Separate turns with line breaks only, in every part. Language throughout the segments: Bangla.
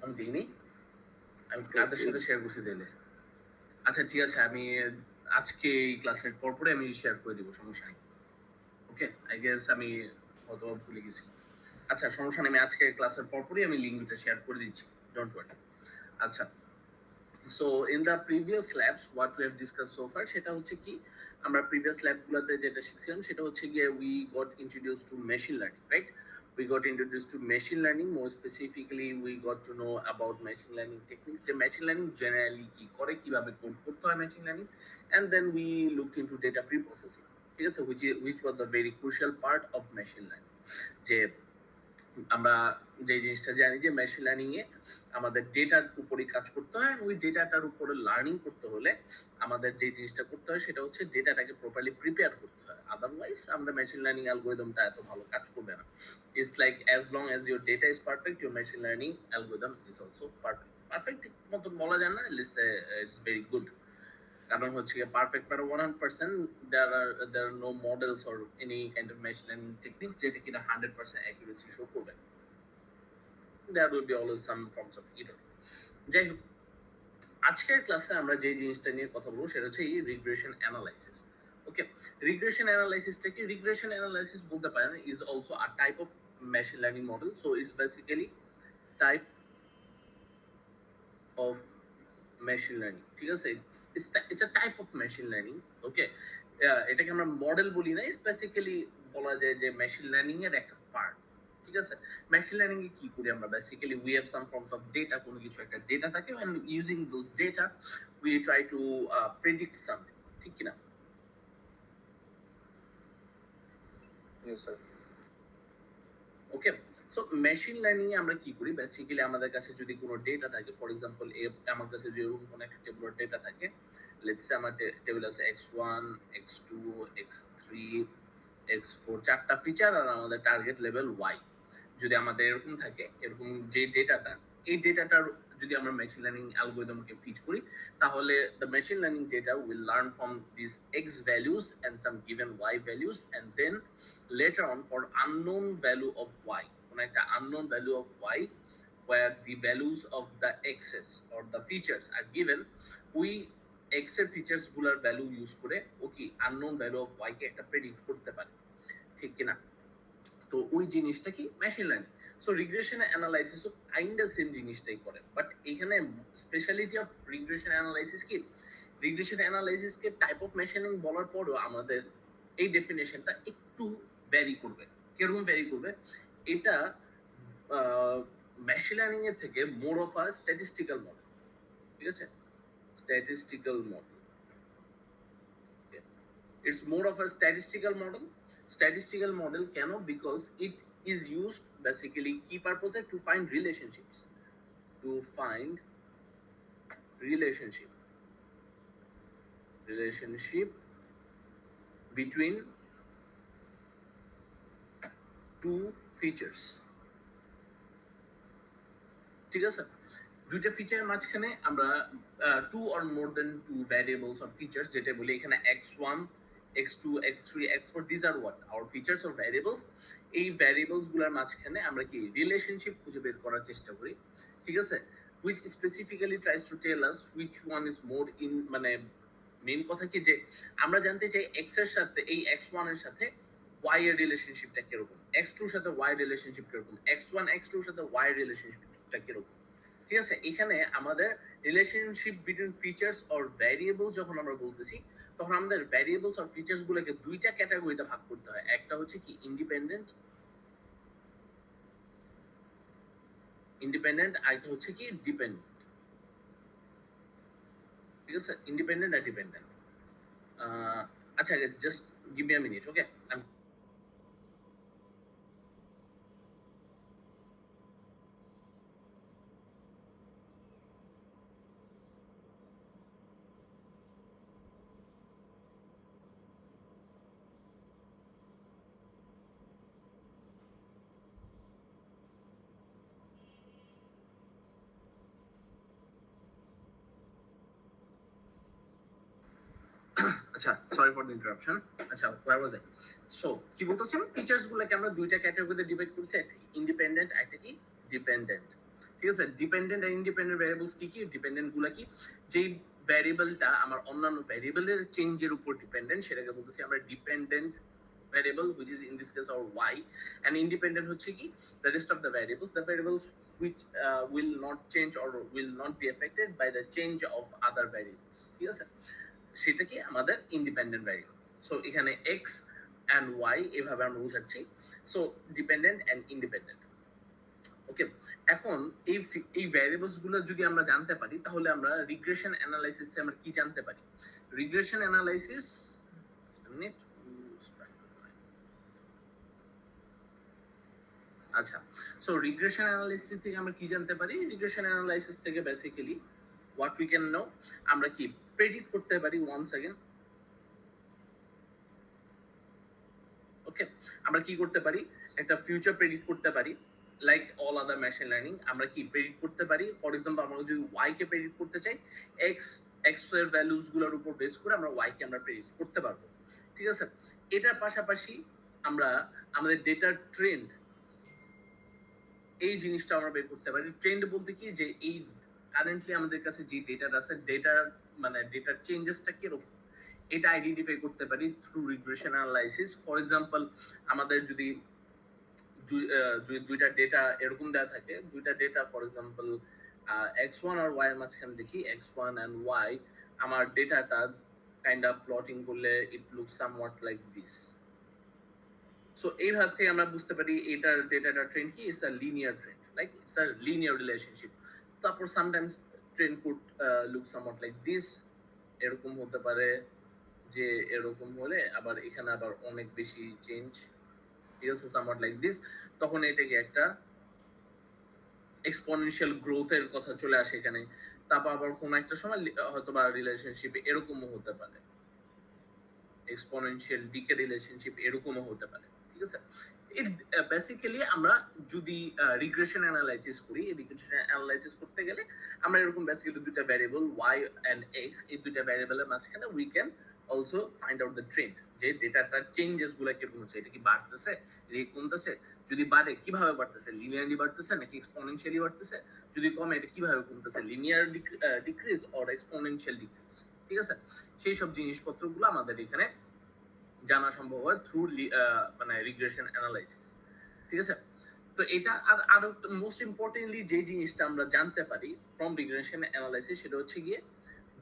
আমি দিইনি, আমি কাদের সাথে শেয়ার করছি দিলে। আচ্ছা ঠিক আছে, আমি আজকে এই ক্লাসের পরপরে আমি শেয়ার করে দিব, সমস্যা নেই। ওকে, আই গেস আমি হয়তো ভুলে গেছি। আচ্ছা সমস্যা নেই, আমি আজকে ক্লাসের পরপরই আমি লিঙ্কটা শেয়ার করে দিচ্ছি, ডোন্ট ওয়ারি। আচ্ছা, so in the previous labs what we have discuss so far, সেটা হচ্ছে কি আমরা প্রিভিয়াস ল্যাবগুলোতে যেটা শিখছিলাম সেটা হচ্ছে গিয়ে we got introduce two machine learning, right? We got introduced to machine learning. More specifically, we got to know about machine learning techniques. যে machine learning generally কি করে, কিভাবে কোড করতে হয় machine learning, and then we looked into data pre-processing. ঠিক আছে, which was a very crucial part of machine learning. যে আমরা যে জিনিসটা জানি যে মেশিন লার্নিং এ আমাদের ডেটার উপরে কাজ করতে হয়, ওই ডেটাটার উপরে লার্নিং করতে হলে আমাদের যে জিনিসটা করতে হয় সেটা হচ্ছে ডেটাটাকে প্রপারলি প্রিপেয়ার করতে হয়, আদারওয়াইজ আমাদের মেশিন লার্নিং অ্যালগরিদমটা এত ভালো কাজ করবে না। It's like as long as your data is perfect, your machine learning algorithm is also perfect. Perfect মতন বলা যায় না, ইটস ভেরি গুড। কারণ হচ্ছে পারফেক্ট মানে 100%, there are no models or any kind of machine learning techniques যেটা কিনা 100% accuracy show করবে। there will be always some forms of error. যাই হোক, আজকের ক্লাসে আমরা যে জিনিসটা নিয়ে কথা বলবো সেটা হচ্ছে এই রিগ্রেশন অ্যানালাইসিস। ওকে, রিগ্রেশন অ্যানালাইসিসটা কি? রিগ্রেশন অ্যানালাইসিস বলতে পারেন is also a type of machine learning model. So it's basically type of machine learning, ঠিক আছে? It's a type of machine learning. Okay, এটাকে আমরা মডেল বলি না, বেসিক্যালি বলা যায় যে মেশিন লার্নিং এর একটা পার্ট। ঠিক আছে, মেশিন লার্নিং এ কি করি আমরা? Basically we have some forms of data, কোনো কিছু একটা ডেটা থাকে, and using those data we try to predict something, ঠিক কি না?
Yes, sir.
Okay, so machine learning এ আমরা কি করি? বেসিক্যালি আমাদের কাছে যদি কোনো ডেটা থাকে, ফর এক্সাম্পল আমার কাছে যদি এরকম কোনো একটা টেবিলের ডেটা থাকে, লেটস সে আমার টেবিল আছে x1 x2 x3 x4, চারটা ফিচার আর আমাদের টার্গেট লেভেল y। যদি আমাদের এরকম থাকে, এরকম যে ডেটাটা, এই ডেটাটার যদি আমরা মেশিন লার্নিং অ্যালগরিদমকে ফিট করি, তাহলে the machine learning data will learn from this X values and some given Y values, and then later on for unknown value of y, কোন একটা unknown value of y where the values of the x's or the features are given, we x এর ফিচার্স গুলার ভ্যালু ইউজ করে ওকে unknown value of y কে একটা প্রেডিক্ট করতে পারি, ঠিক কিনা? তো ওই জিনিসটা কি মেশিন লার্নিং। সো রিগ্রেশন অ্যানালাইসিসও কাইন্ডা সেম জিনিসটাই করে, বাট এখানে স্পেশালিটি অফ রিগ্রেশন অ্যানালাইসিস কি, রিগ্রেশন অ্যানালাইসিসকে টাইপ অফ মেশিনিং বলার পরও আমাদের এই ডেফিনেশনটা একটু ভ্যারি করবে। কিরকম ভ্যারি করবে? এটা মেশিন লার্নিং এর থেকে more of a statistical model, ঠিক আছে? Statistical model, it's more of a statistical model. Statistical model কেন? Because it is used basically key purpose to find relationships, to find relationship between two features, ঠিক আছে? দুইটা ফিচারের মাঝখানে আমরা two or more than two variables or features, যেটা বলি এখানে x1 x2 x3 x4, this are what our features or variables. এই ভ্যারিয়েবলস গুলোর মাঝখানে আমরা কি রিলেশনশিপ খুঁজে বের করার চেষ্টা করি, ঠিক আছে? which specifically tries to tell us which one is more in, মানে মেইন কথা কি যে আমরা জানতে চাই x এর সাথে এই x1 এর সাথে y এর রিলেশনশিপটা কিরকম, x2 এর সাথে y রিলেশনশিপ কিরকম, x1 x2 এর সাথে y রিলেশনশিপটা কিরকম, ঠিক আছে? এখানে আমাদের relationship between features or variable যখন আমরা বলতেছি, তখন আমাদের ভ্যারিয়েবলস আর ফিচার্স গুলোকে দুইটা ক্যাটাগরিতে ভাগ করতে হয়। একটা হচ্ছে কি ইন্ডিপেন্ডেন্ট, আর একটা হচ্ছে কি ডিপেন্ডেন্ট, ঠিক আছে? ইন্ডিপেন্ডেন্ট আর ডিপেন্ডেন্ট। আচ্ছা guys, just give me a minute, okay? আচ্ছা, সরি ফর দ্য ইন্টারাপশন। আচ্ছা, ওয়্যার ওয়াজ আই? সো কি বলতেছিলাম, ফিচার্স গুলোকে আমরা দুইটা ক্যাটাগরিতে ডিভাইড করছি, একটা ইন্ডিপেন্ডেন্ট, একটা কি ডিপেন্ডেন্ট, ঠিক আছে? ডিপেন্ডেন্ট আর ইন্ডিপেন্ডেন্ট ভ্যারিয়েবলস কি কি? ডিপেন্ডেন্ট গুলা কি? যেই ভ্যারিয়েবলটা আমার অন্যান্য ভ্যারিয়েবলের চেঞ্জের উপর ডিপেন্ডেন্ট সেটাকে বলতেছি আমরা dependent variable which is in this case our y, and independent হচ্ছে কি the rest of the variables which will not change or will not be affected by the change of other variables, ঠিক আছে? সেটা কি আমাদের ইন্ডিপেন্ডেন্ট ভ্যারিয়েবল। সো এখানে x and y এভাবে আমরা বুঝাচ্ছি। So dependent and independent. Okay, এখন এই ভ্যারিয়েবলস গুলো যদি আমরা জানতে পারি তাহলে আমরা রিগ্রেশন অ্যানালাইসিসে আমরা কি জানতে পারি? রিগ্রেশন অ্যানালাইসিস আচ্ছা, সো রিগ্রেশন অ্যানালাইসিস থেকে আমরা কি জানতে পারি? রিগ্রেশন অ্যানালাইসিস থেকে basically what we can know, আমরা কি প্রেডিক্ট করতে পারি ওয়ান্স अगेन। ওকে, আমরা কি করতে পারি? একটা ফিউচার প্রেডিক্ট করতে পারি like all other machine learning. আমরা কি প্রেডিক্ট করতে পারি? ফর এক্সাম্পল আমরা যদি y কে প্রেডিক্ট করতে চাই, x এর ভ্যালুস গুলোর উপর বেস করে আমরা y কে আমরা প্রেডিক্ট করতে পারবো, ঠিক আছে? এটার পাশাপাশি আমরা আমাদের ডেটার ট্রেন্ড, এই জিনিসটা আমরা বের করতে পারি। ট্রেন্ড বলতে কি যে এই কারেন্টলি আমাদের কাছে যে ডেটাটা আছে ডেটার মানে ডেটার চেঞ্জেসটা কিরকম এটা আইডেন্টিফাই করতে পারি through regression analysis. For example আমাদের যদি দুইটা ডেটা এরকম দেওয়া থাকে, দুইটা ডেটা ফর এক্সাম্পল x1 আর y এর মাঝখানে দেখি x1 and y, আমার ডেটাটা কাইন্ড অফ প্লটিং করলে it looks somewhat like this. So এইভাবে থেকে আমরা বুঝতে পারি এটার ডেটাটা ট্রেন্ড কি, it's a linear trend, like it's a linear relationship. তারপর sometimes trend could look somewhat like this, এরকম হতে পারে যে এরকম হলে আবার এখানে আবার অনেক বেশি চেঞ্জ, ঠিক আছে, সামওয়াট লাইক দিস। তখন এটাকে একটা এক্সপোনেনশিয়াল গ্রোথের কথা চলে আসে এখানে। তারপর আবার কোনো একটা সময় হয়তো বা রিলেশনশিপ এরকমও হতে পারে, এক্সপোনেনশিয়াল ডিকে রিলেশনশিপ এরকমও হতে পারে, ঠিক আছে? ইট বেসিক্যালি আমরা যদি রিগ্রেশন অ্যানালাইসিস করি, রিগ্রেশন অ্যানালাইসিস করতে গেলে আমরা এরকম বেসিক্যালি দুইটা ভ্যারিয়েবল y and x, এই দুইটা ভ্যারিয়েবলের মাঝখানে we can also find out the trend, যে ডেটাটার চেঞ্জেস গুলো কিরকম হচ্ছে, এটা কি বাড়তেছে, এটা কি কমতেছে, যদি বাড়ে কিভাবে বাড়তেছে, লিনিয়ারলি বাড়তেছে নাকি এক্সপোনেনশিয়ালি বাড়তেছে, যদি কমে এটা কিভাবে কমতেছে, linear decrease or exponential decrease, ঠিক আছে? সেই সব জিনিসপত্রগুলো আমাদের এখানে জানা সম্ভব হয় থ্রু মানে রিগ্রেশন অ্যানালাইসিস, ঠিক আছে? তো এটা আর আরো মোস্ট ইম্পর্টেন্টলি যে জিনিসটা আমরা জানতে পারি ফ্রম রিগ্রেশন অ্যানালাইসিস সেটা হচ্ছে গিয়ে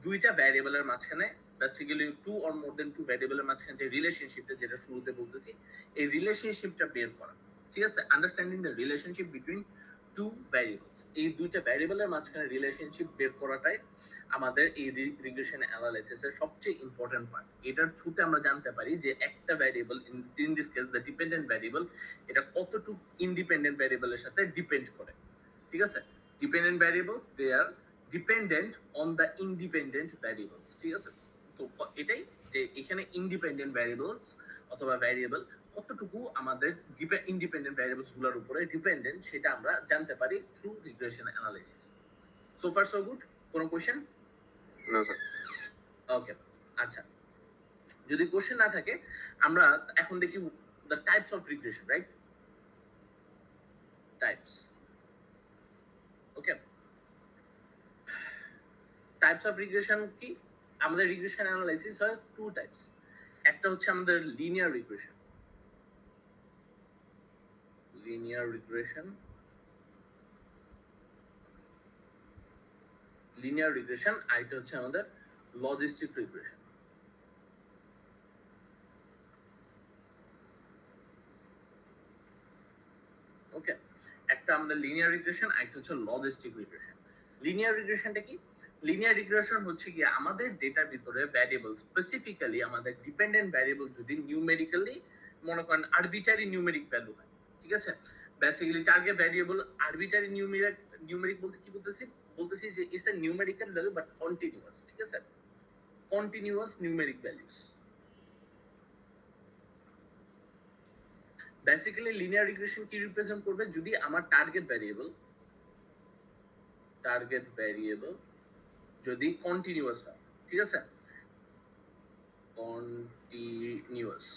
দুইটা ভ্যারিয়েবলের মাঝখানে basically two or more than two ভ্যারিয়েবলের মাঝখানে যে রিলেশনশিপটা, যেটা শুরুতে বলতেছি, এই রিলেশনশিপটা বের করা, ঠিক আছে? Understanding the relationship between two variables, এই দুইটা ভ্যারিয়েবলের মাঝখানে রিলেশনশিপ বের করাটাই আমাদের এই রিগ্রেশন অ্যানালাইসিসের সবচেয়ে ইম্পর্টেন্ট পার্ট। এটার থ্রুতে আমরা জানতে পারি যে একটা variable, in this case the dependent variable, এটা কতটুকু ইন্ডিপেন্ডেন্ট ভ্যারিয়েবলের সাথে ডিপেন্ড করে, ঠিক আছে? Dependent variables they are dependent on the independent variables, ঠিক আছে? তো এটাই যে এখানে ইন্ডিপেন্ডেন্ট ভ্যারিয়েবলস অথবা ভ্যারিয়েবল কতটুকু আমাদের ইন্ডিপেন্ডেন্ট ভ্যারিয়েবলস গুলোর উপরে ডিপেন্ডেন্ট সেটা আমরা জানতে পারি through regression analysis. So far so good? কোনো কোশ্চেন?
No, sir.
ওকে, আচ্ছা, যদি কোশ্চেন না থাকে আমরা এখন দেখি the types of regression, right? Types, okay. Types of regression কি? আমাদের রিগ্রেশন অ্যানালাইসিস হয় টু টাইপস। একটা হচ্ছে আমাদের linear regression, linear regression, linear regression, আর এটা হচ্ছে আমাদের লজিস্টিক রিগ্রেশন। ওকে, একটা আমাদের লিনিয়ার রিগ্রেশন, আর একটা হচ্ছে লজিস্টিক রিগ্রেশন। লিনিয়ার রিগ্রেশনটা কি? লিনিয়ার রিগ্রেশন হচ্ছে কি আমাদের ডেটার ভিতরে ভ্যারিয়েবল, স্পেসিফিক্যালি আমাদের ডিপেন্ডেন্ট ভ্যারিয়েবল যদি নিউমেরিক্যালি মনে করেন আরবিটারি নিউমেরিক ভ্যালু হয়, ঠিক আছে? Basically target variable arbitrary numeric বলতে কি বলতেছি? বলতেছি যে it's a numerical value but continuous, ঠিক আছে? Continuous numeric values. Basically linear regression কি রিপ্রেজেন্ট করবে? যদি আমার টার্গেট ভ্যারিয়েবল যদি কন্টিনিউয়াস হয়, ঠিক আছে? কন্টিনিউয়াস,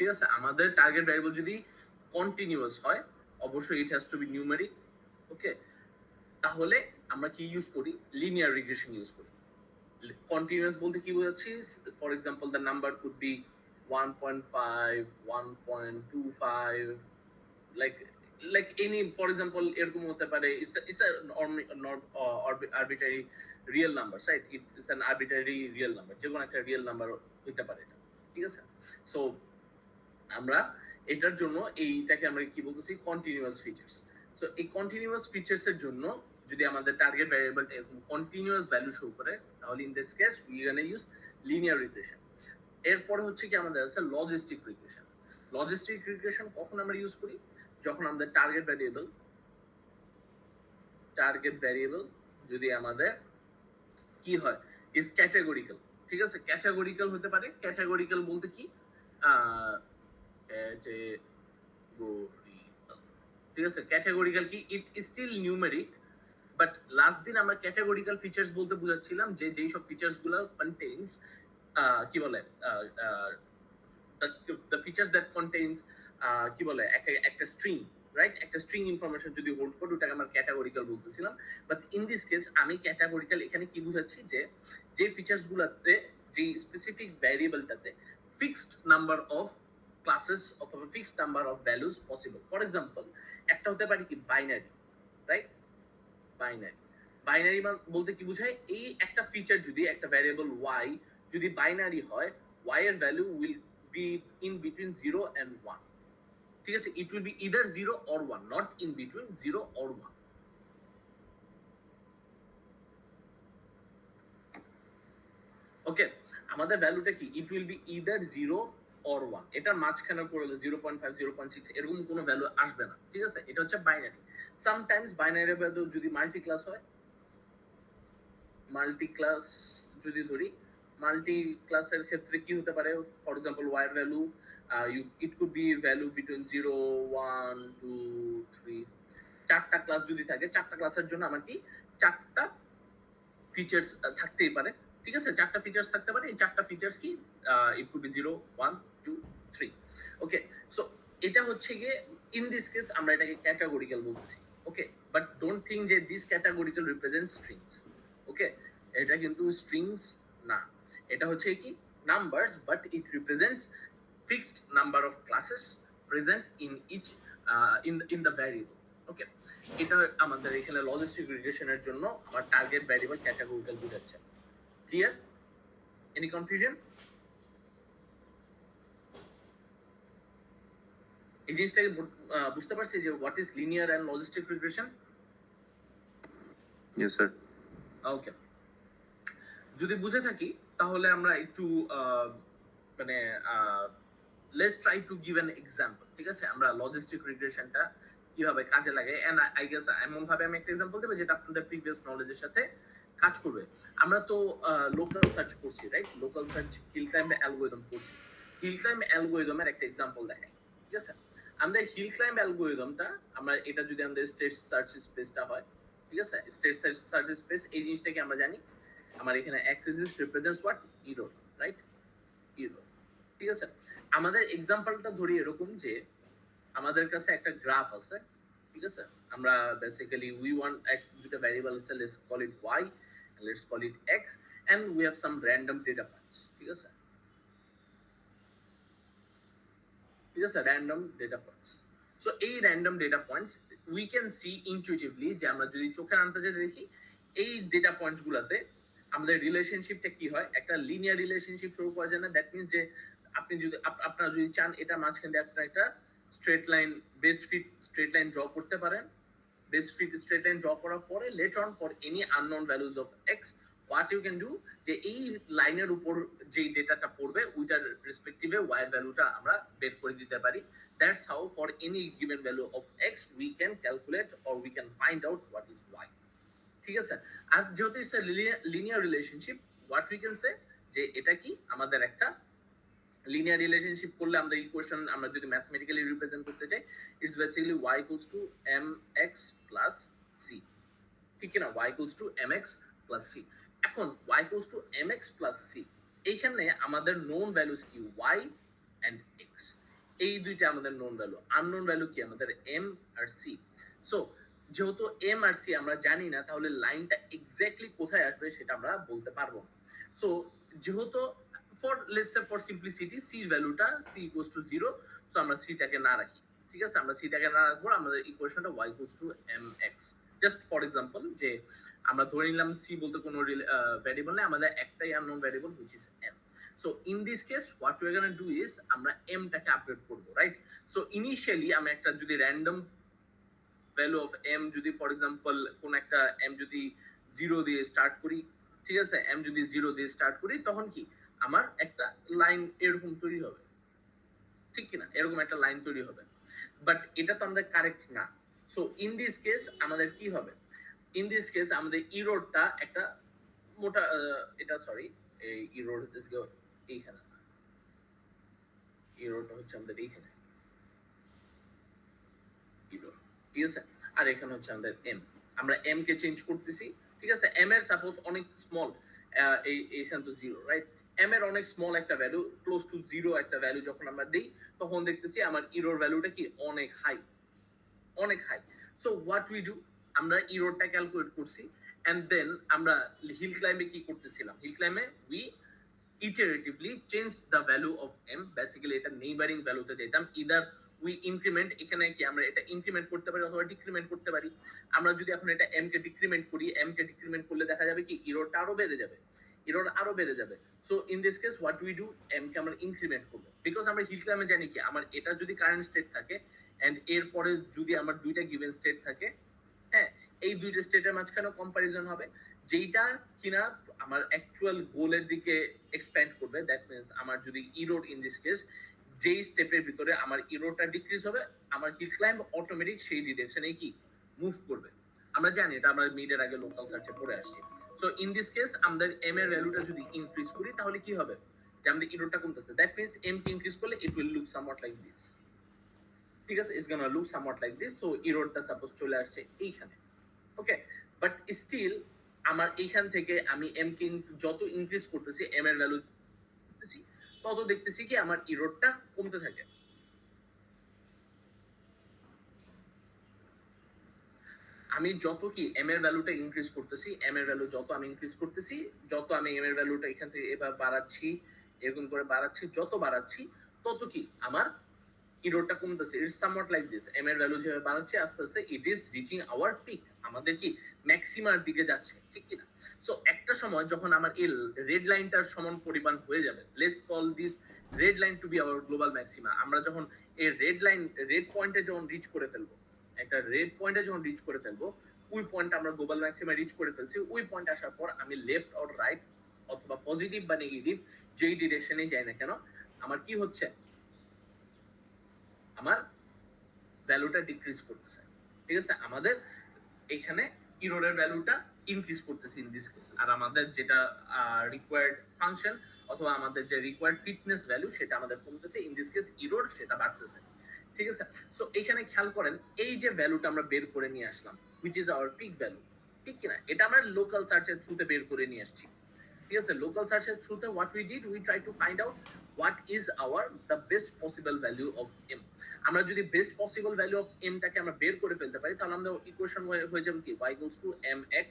ঠিক আছে, আমাদের টার্গেট ভ্যারিয়েবল যদি কন্টিনিউয়াস হয়, অবশ্যই it has to be numeric. Okay, তাহলে আমরা কি ইউজ করি? লিনিয়ার রিগ্রেশন ইউজ করি। কন্টিনিউয়াস বলতে কি বোঝাচ্ছি? For example the number could be 1.5, 1.25, like like any, for example, এরকম হতে পারে, it's a not arbitrary real number, right? It's an arbitrary real number, যে কোনো একটা রিয়েল নাম্বার হতে পারে এটা, ঠিক আছে? সো আমরা এটার জন্য এইটাকে আমরা কি বলতেছি? Continuous features. সো এই কন্টিনিউয়াস ফিচার্স এর জন্য যদি আমাদের টার্গেট ভ্যারিয়েবলটা এরকম কন্টিনিউয়াস ভ্যালু শো করে, তাহলে in this case we gonna use linear regression. এরপরে হচ্ছে কি আমাদের আছে লজিস্টিক রিগ্রেশন। লজিস্টিক রিগ্রেশন কখন আমরা ইউজ করি? যখন আমাদের টার্গেট ভ্যারিয়েবল যদি আমাদের কি হয়, ইজ ক্যাটাগরিক্যাল। ঠিক আছে, ক্যাটাগরিক্যাল হতে পারে। ক্যাটাগরিক্যাল বলতে কি? ঠিক আছে, ক্যাটাগরিক্যাল কি? It is still numeric, but last দিন আমরা ক্যাটাগরিক্যাল ফিচার্স বলতে বুঝাচ্ছিলাম যে যেই সব ফিচার্স গুলো কন্টেইনস কি বলে the features that contains কি বলে একটা স্ট্রিং, রাইট? একটা স্ট্রিং ইনফরমেশন যদি হোল্ড করে, ওটাকে আমরা ক্যাটাগরিক্যাল বলতেছিলাম। বাট ইন দিস কেস আমি ক্যাটাগরিক্যাল এখানে কি বুঝাচ্ছি? যে ফিচার্স গুলাতে, যে স্পেসিফিক ভ্যারিয়েবলটাতে ফিক্সড নাম্বার অফ ক্লাসেস অথবা fixed number of values possible. For example, একটা হতে পারে কি বাইনারি, রাইট? বাইনারি বলতে কি বুঝায়? এই একটা ফিচার যদি একটা ভ্যারিয়েবল y যদি বাইনারি হয়, y এর value will be in between 0 and 1. ঠিক আছে, it will be either 0 or 1, not in between 0 or 1. ওকে, আমাদের ভ্যালুটা কি? it will be either 0 or 1। এটার মাঝখানে পড়লে 0.5, 0.6 এরকম কোনো ভ্যালু আসবে না। ঠিক আছে, এটা হচ্ছে বাইনারি। সামটাইমস বাইনারি ভ্যালু যদি মাল্টি ক্লাস হয়, মাল্টি ক্লাস যদি ধরি, মাল্টি ক্লাসের ক্ষেত্রে কি হতে পারে? ফর এক্সাম্পল, y এর value it could be value between 0, 1, 2, 3, চারটা ক্লাস যদি থাকে, চারটা ক্লাসের জন্য আমার কি চারটা ফিচার্স থাকতেই পারে। ঠিক আছে, চারটা ফিচার্স থাকতে পারে। এই চারটা ফিচার্স কি? it could be 0, 1, 2, 3। Okay, so এটা হচ্ছে গিয়ে ইন দিস কেস আমরা এটাকে ক্যাটাগরিক্যাল বলতেছি। ওকে, বাট ডোন্ট থিঙ্ক যে this categorical represent strings. Okay, এটা কিন্তু স্ট্রিংস না, এটা হচ্ছে কি numbers, but it represents fixed number of classes present in each in the variable. Okay, এটা আমাদের এখানে লজিস্টিক রিগ্রেশনের জন্য আমার টার্গেট ভ্যারিয়েবল ক্যাটাগরিক্যাল বুঝাচ্ছে। ক্লিয়ার? Any confusion? এই জিনিসটাকে বুঝতে পারছি যে what is linear and logistic regression?
Yes, sir.
Okay, যদি বুঝে থাকি তাহলে আমরা একটু মানে let's try to give an example. ঠিক আছে, আমরা লজিস্টিক রিগ্রেশনটা কিভাবে কাজে লাগে, এন্ড আই গেস এমন ভাবে আমি একটা এক্সাম্পল দেব যেটা আপনাদের প্রিভিয়াস নলেজের সাথে কাজ করবে। আমরা তো লোকাল সার্চ করছি, right? Local search hill climb algorithm করছি। হিল ক্লাইম্ব অ্যালগরিদমের একটা এক্সাম্পল দেখাই। ঠিক আছে, আমরা হিল ক্লাইম্ব অ্যালগরিদমটা, আমরা এটা যদি আমাদের স্টেট সার্চ স্পেসটা হয়, ঠিক আছে, স্টেট সার্চ স্পেস, এই জিনিসটাকে আমরা জানি আমার এখানে x axis represents what? error, right? error। ঠিক আছে, আমাদের এক্সাম্পলটা ধরি এরকম যে আমাদের কাছে একটা গ্রাফ আছে। ঠিক আছে, আমরা বেসিক্যালি উই ওয়ান্ট দুটো ভ্যারিয়েবল আছে, let's call it y and let's call it x, and we have some random data points। ঠিক আছে, random data points। সো এই random data points we can see intuitively, যে আমরা যদি চোখের আন্দাজে দেখি এই ডেটা পয়েন্টস গুলাতে আমাদের রিলেশনশিপটা কি হয়? একটা লিনিয়ার রিলেশনশিপ শুরু করা যায় না। দ্যাট মিনস যে আপনি যদি আপনারা যদি চান এটা মাঝখান দিয়ে আপনারা একটা straight line, best fit straight line draw করতে পারেন। Best fit straight line draw করার পরে later on for any unknown values of X, what you can do, যে এই লাইনের উপর যেই ডেটাটা পড়বে ওইটার রেসপেক্টিভে ওয়াই এর ভ্যালুটা আমরা বের করে দিতে পারি। That's how for any given value of x we can calculate or we can find out what is y। ঠিক আছে, আর যেহেতু it's linear relationship, what we can say, যে এটা কি আমাদের একটা লিনিয়ার রিলেশনশিপ করলে আমরা ইকুয়েশন আমরা যদি ম্যাথমেটিক্যালি রিপ্রেজেন্ট করতে চাই, it's basically y equals to mx plus c। ঠিক না? y equals to mx plus c। এখন y equals to mx plus c, এইখানে আমাদের নোন ভ্যালুস কি? y and x। এই দুইটা আমাদের নোন ভ্যালু। আননোন ভ্যালু কি আমাদের এম আর সি। সো যেহেতু এম আর সি আমরা জানি না, তাহলে লাইনটা এক্স্যাক্টলি কোথায় আসবে সেটা আমরা বলতে পারবো না। সো যেহেতু for let's say for simplicity C ভ্যালুটা সি ইকুয়ালস টু 0, সো আমরা সিটাকে না রাখি। ঠিক আছে, আমরা সিটাকে না রাখবো, আমাদের ইকুয়েশনটা y equals to mx। Just for example, যে আমরা ধরে নিলাম সি বলতে কোনো ভ্যারিয়েবল নেই, আমাদের একটাই unknown variable which is m. So in this case what we're going to do is আমরা m টাকে আপডেট করব, রাইট? সো ইনিশিয়ালি আমি একটা যদি র্যান্ডম ভ্যালু অফ m যদি ফর এক্সাম্পল কোন একটা m যদি 0 দিয়ে স্টার্ট করি, ঠিক আছে, m যদি 0 দিয়ে স্টার্ট করি, তখন কি আমার একটা লাইন এরকম তৈরি হবে, ঠিক কি না? এরকম একটা লাইন তৈরি হবে, বাট এটা তো আমাদের কারেক্ট না। সো ইন দিস কেস আমাদের কি হবে? ইন দিস কেস আমাদের ইরোডটা একটা মোটা এটা সরি, এই ইরোড ইজ এইখানে, ইরোডটা হচ্ছে আমাদের এইখানে ইরোড, ঠিক আছে, আর এখানে হচ্ছে আমাদের এম। আমরা এম কে চেঞ্জ করতেছি, ঠিক আছে। এম এর সাপোজ অনেক স্মল, এইখানে তো 0, রাইট? এম এর অনেক স্মল একটা ভ্যালু, ক্লোজ টু 0 একটা ভ্যালু যখন আমরা দেই, তখন দেখতেছি আমার ইরোর ভ্যালুটা কি অনেক হাই, অনেক high. So what we do, আমরা ইরোরটা ক্যালকুলেট করছি, এন্ড দেন আমরা হিল ক্লাইম্বে কি করতেছিলাম, হিল ক্লাইম্বে we iteratively changed the value of m, basically এটা নেইবারিং ভ্যালুতে যেতাম, ইদার উই ইনক্রিমেন্ট, এখানে কি আমরা এটা ইনক্রিমেন্ট করতে পারি অথবা ডিক্রিমেন্ট করতে পারি। আমরা যদি এখন এটা m কে ডিক্রিমেন্ট করি, m কে ডিক্রিমেন্ট করলে দেখা যাবে কি ইরোরটা আরো বেড়ে যাবে, ইরোর আরো বেড়ে যাবে। So in this case what we do, m কে আমরা ইনক্রিমেন্ট করব, বিকজ আমরা হিল ক্লাইম্বে জানি কি আমার এটা যদি কারেন্ট স্টেট থাকে এন্ড এরপরে যদি আমার দুইটা গিভেন স্টেট থাকে, হ্যাঁ, এই দুইটা স্টেটের মাঝখানে কম্পারিজন হবে, যেইটা কিনা আমার অ্যাকচুয়াল গোলের দিকে এক্সপ্যান্ড করবে। দ্যাট মিন্স আমার যদি ইরোড ইন দিস কেস যেই স্টেপের ভিতরে আমার ইরোডটা ডিক্রিজ হবে, আমার হিল ক্লাইম্ব অটোমেটিক সেই ডিরেকশনে কি মুভ করবে। আমরা জানি এটা, আমরা মিডের আগে লোকাল সার্চে পড়ে আসছি। সো ইন দিস কেস আমাদের এম এর ভ্যালুটা যদি ইনক্রিজ করি, তাহলে কি হবে, যে আমাদের ইরোডটা কমতেছে, দ্যাট মিন্স এম কে ইনক্রিজ করলে it will look somewhat like this, ঠিক আছে, it's gonna look somewhat like this. So ইরোডটা সাপোজ চলে আসছে এইখানে, ওকে, বাট স্টিল আমার এইখান থেকে আমি এম কে যত ইনক্রিজ করতেছি, এম এর ভ্যালু তত দেখতেছি কি আমার ইরোডটা কমতে থাকে। আমি যত কি এম এর ভ্যালুটা ইনক্রিজ করতেছি, এম এর ভ্যালু যত আমি ইনক্রিজ করতেছি, যত আমি এম এর ভ্যালুটা এখান থেকে এবার বাড়াচ্ছি, এরকম করে বাড়াচ্ছি, যত বাড়াচ্ছি তত কি আমার ইরোডটা কমতেছে। It's somewhat like this, M এর ভ্যালু যেভাবে বাড়াচ্ছে আস্তে আস্তে it is reaching our peak, আমাদের কি ম্যাক্সিমার দিকে যাচ্ছে, ঠিক কি না? সো একটা সময় যখন আমার এই রেড লাইনটার সমান পরিমাণ হয়ে যাবে, let's call this red line to be our global maxima, আমরা যখন এই রেড লাইন, রেড পয়েন্টে যখন রিচ করে ফেলবো, একটা রেড পয়েন্টে যখন রিচ করে ফেলবো, ওই পয়েন্ট আমরা গ্লোবাল ম্যাক্সিমা রিচ করে ফেলছি, ওই পয়েন্ট আসার পর আমি লেফট অর রাইট অথবা পজিটিভ বা নেগেটিভ যেই ডিরেকশনে যাই না কেন, আমার কি হচ্ছে, আমার ভ্যালুটা ডিক্রিজ করতেছে, ঠিক আছে, আমাদের এখানে ইরোরের ভ্যালুটা ইনক্রিজ করতেছে ইন দিস কেস, আর আমাদের যেটা রিকোয়ার্ড ফাংশন অথবা আমাদের যে রিকোয়ার্ড ফিটনেস ভ্যালু সেটা আমাদের কমতেছে, ইন দিস কেস ইরোর সেটা বাড়তেছে, ঠিক আছে। সো এখানে খেয়াল করেন, এই যে ভ্যালুটা আমরা বের করে নিয়ে আসলাম which is our peak value, ঠিক কিনা, এটা আমরা লোকাল সার্চের থ্রুতে বের করে নিয়ে আসছি, ঠিক আছে। লোকাল সার্চের থ্রুতে what we did, we try to find out what is our the best possible value of M. আমরা যদি best possible value of M টাকে আমরা বের করে ফেলতে পারি, তাহলে আমাদের ইকুয়েশন হয়ে যাবে কি y equals to mx,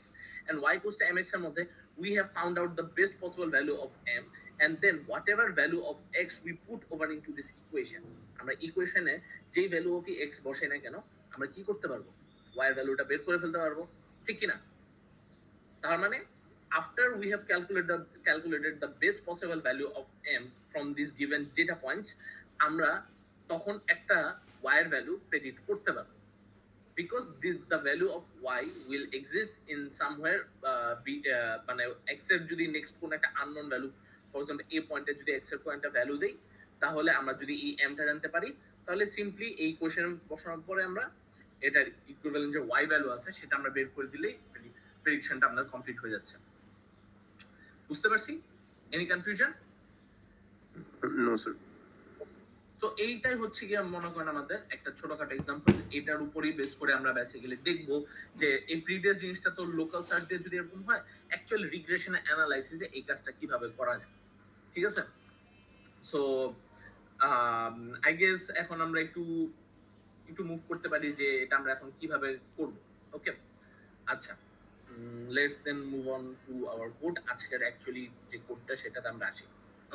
and y equals to mx এর মধ্যে we have found out the best possible value of m, and then whatever value of x we put over into this equation, আমরা ইকুয়েশনে যেই ভ্যালু অফ x বসাই না কেন, আমরা কি করতে পারবো, y এর ভ্যালুটা বের করে ফেলতে পারবো, ঠিক কি না? তার মানে after we have calculated the best possible value of m from these given data points, আমরা তখন একটা y এর ভ্যালু প্রেডিক্ট করতে পারবো, because the value of y will exist in somewhere, মানে x এর যদি নেক্সট কোন একটা unknown value, for example a পয়েন্টে যদি x এর কোন একটা ভ্যালু দেই, তাহলে আমরা যদি এই m টা জানতে পারি, তাহলে সিম্পলি এই কোশ্চেন বসানোর পরে আমরা এটার ইকুইভ্যালেন্ট যে y ভ্যালু আছে সেটা আমরা বের করে দিলেই প্রেডিকশনটা আমাদের কমপ্লিট হয়ে যাচ্ছে। বুঝতে পারছি? Any confusion?
No sir.
তো এইটাই হচ্ছে কি মনে করেন আমাদের একটা ছোটখাটো এক্সাম্পল, এটার উপরই বেস করে আমরা বেসিক্যালি দেখবো যে এই প্রিভিয়াস জিনিসটা তো লোকাল সার্চ দিয়ে যদি এরকম হয়, অ্যাকচুয়াল রিগ্রেশন অ্যানালাইসিসে এই কাজটা কিভাবে করা যায়, ঠিক আছে। সো আই গেস এখন আমরা একটু একটু মুভ করতে পারি যে এটা আমরা এখন কিভাবে করব। ওকে, আচ্ছা, let's then move on to our code. আজকের অ্যাকচুয়ালি যে কোডটা সেটাতে আমরা আসি।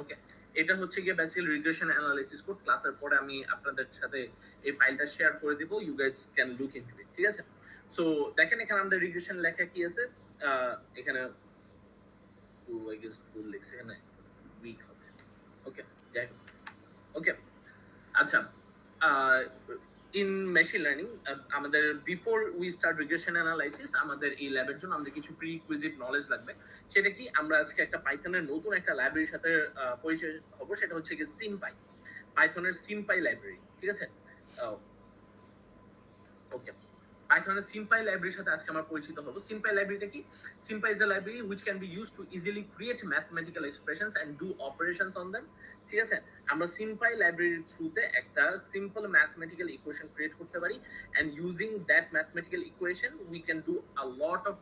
ওকে, এটা হচ্ছে গিয়ে বেসিক্যাল রিগ্রেশন অ্যানালাইসিস কোড। ক্লাসের পরে আমি আপনাদের সাথে এই ফাইলটা শেয়ার করে দিব, you guys can look into it. ঠিক আছে, সো দেখেন এখানে আমাদের রিগ্রেশন লেখা কি আছে। এখানে আই গেস ভুল লিখছে, এখানে উইক হবে। ওকে, যাই হোক। ওকে, আচ্ছা, ইন মেশিন লার্নিং আমাদের before we start regression analysis আমাদের এই ল্যাবের জন্য আমাদের কিছু প্রিরিকুইজিট নলেজ লাগবে। সেটা কি, আমরা আজকে একটা পাইথনের নতুন একটা লাইব্রেরির সাথে পরিচয় হব, সেটা হচ্ছে কি সিমপাই, পাইথনের সিমপাই লাইব্রেরি। ঠিক আছে, ওকে, পাইথনের সিম্পাই লাইব্রেরির সাথে আজকে আমরা পরিচিত হব। সিম্পাই লাইব্রেরিটা কি? SymPy is a library which can be used to easily create mathematical expressions and do operations on them. ঠিক আছে, আমরা সিম্পাই লাইব্রেরির থ্রুতে একটা সিম্পল ম্যাথমেটিক্যাল ইকুয়েশন ক্রিয়েট করতে পারি, and using that mathematical equation we can do a lot of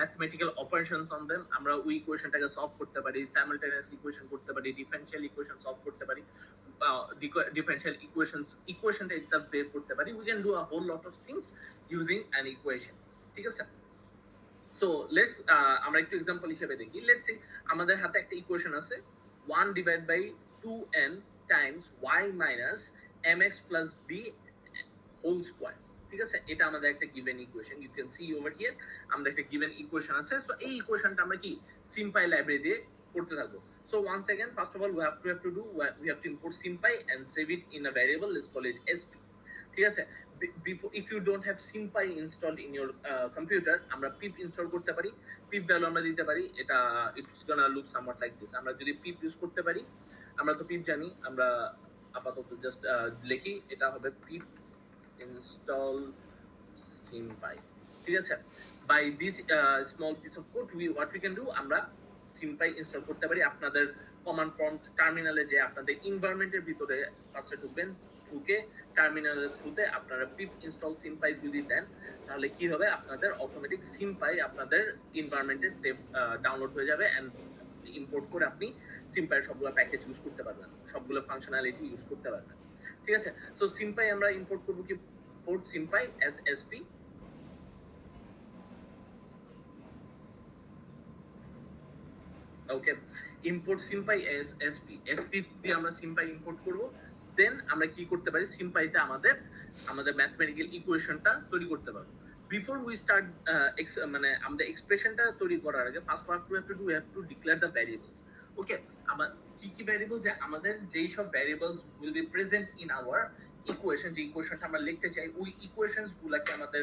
mathematical operations on them. আমরা ওই ইকুয়েশনটাকে সলভ করতে পারি, সাইমালটেনিয়াস ইকুয়েশন করতে পারি, ডিফারেনশিয়াল ইকুয়েশন সলভ করতে পারি, differential equationটা itself বের করতে পারি। we can do a whole lot of things using an equation। ঠিক আছে, সো লেটস আমরা একটু एग्जांपल হিসেবে দেখি। লেটস সি আমাদের হাতে একটা ইকুয়েশন আছে 1 divide by 2n times y minus mx plus b whole square. ঠিক আছে, এটা আমাদের একটা given equation, you can see over here আমাদের একটা গিভেন ইকুয়েশন আছে। সো এই ইকুয়েশনটা আমরা কি সিম্পাই লাইব্রেরি দিয়ে করতে থাকবো। So once again, first of all, we have to import SymPy and save it in a variable. Let's call it sp. ঠিক আছে, before if you don't have SymPy installed in your computer, আমরা pip install করতে পারি, pip ভ্যালু আমরা দিতে পারি। এটা it's gonna look somewhat like this। আমরা যদি pip ইউজ করতে পারি, আমরা তো pip জানি, আমরা আপাতত জাস্ট লিখি, এটা হবে pip install SymPy। ঠিক আছে, by this small piece of code what we can do, আমরা সিম্পাই ইনস্টল করতে পারি। আপনাদের কমান্ড প্রম্পট টার্মিনালে যে আপনাদের এনভায়রনমেন্টের ভিতরে ফার্স্টে ঢুকবেন, ঢুকে টার্মিনালের থ্রুতে আপনারা পিপ ইনস্টল সিম্পাই যদি দেন, তাহলে কি হবে, আপনাদের অটোমেটিক সিম্পাই আপনাদের এনভায়রনমেন্টে সেভ ডাউনলোড হয়ে যাবে, এন্ড ইম্পোর্ট করে আপনি সিম্পাইয়ের সবগুলো প্যাকেজ ইউজ করতে পারবেন, সবগুলো ফাংশনালিটি ইউজ করতে পারবেন। ঠিক আছে, সো সিম্পাই আমরা ইম্পোর্ট করব কি, পোর্ট সিম্পাই এস এসপি। ওকে, ইম্পোর্ট সিম্পাই এস এসপি, এসপি দিয়ে আমরা সিম্পাই ইম্পোর্ট করব। দেন আমরা কি করতে পারি, সিম্পাইতে আমাদের ম্যাথমেটিক্যাল ইকুয়েশনটা তৈরি করতে পারবো। বিফোর উই স্টার্ট মানে আমাদের এক্সপ্রেশনটা তৈরি করার আগে first what we have to do, we have to declare the variables. Okay, আমার কি কি ভ্যারিয়েবল, যে আমাদের যেই সব variables will be present in our equation, যে ইকুয়েশনটা আমরা লিখতে চাই, ওই ইকুয়েশনস গুলাকে আমাদের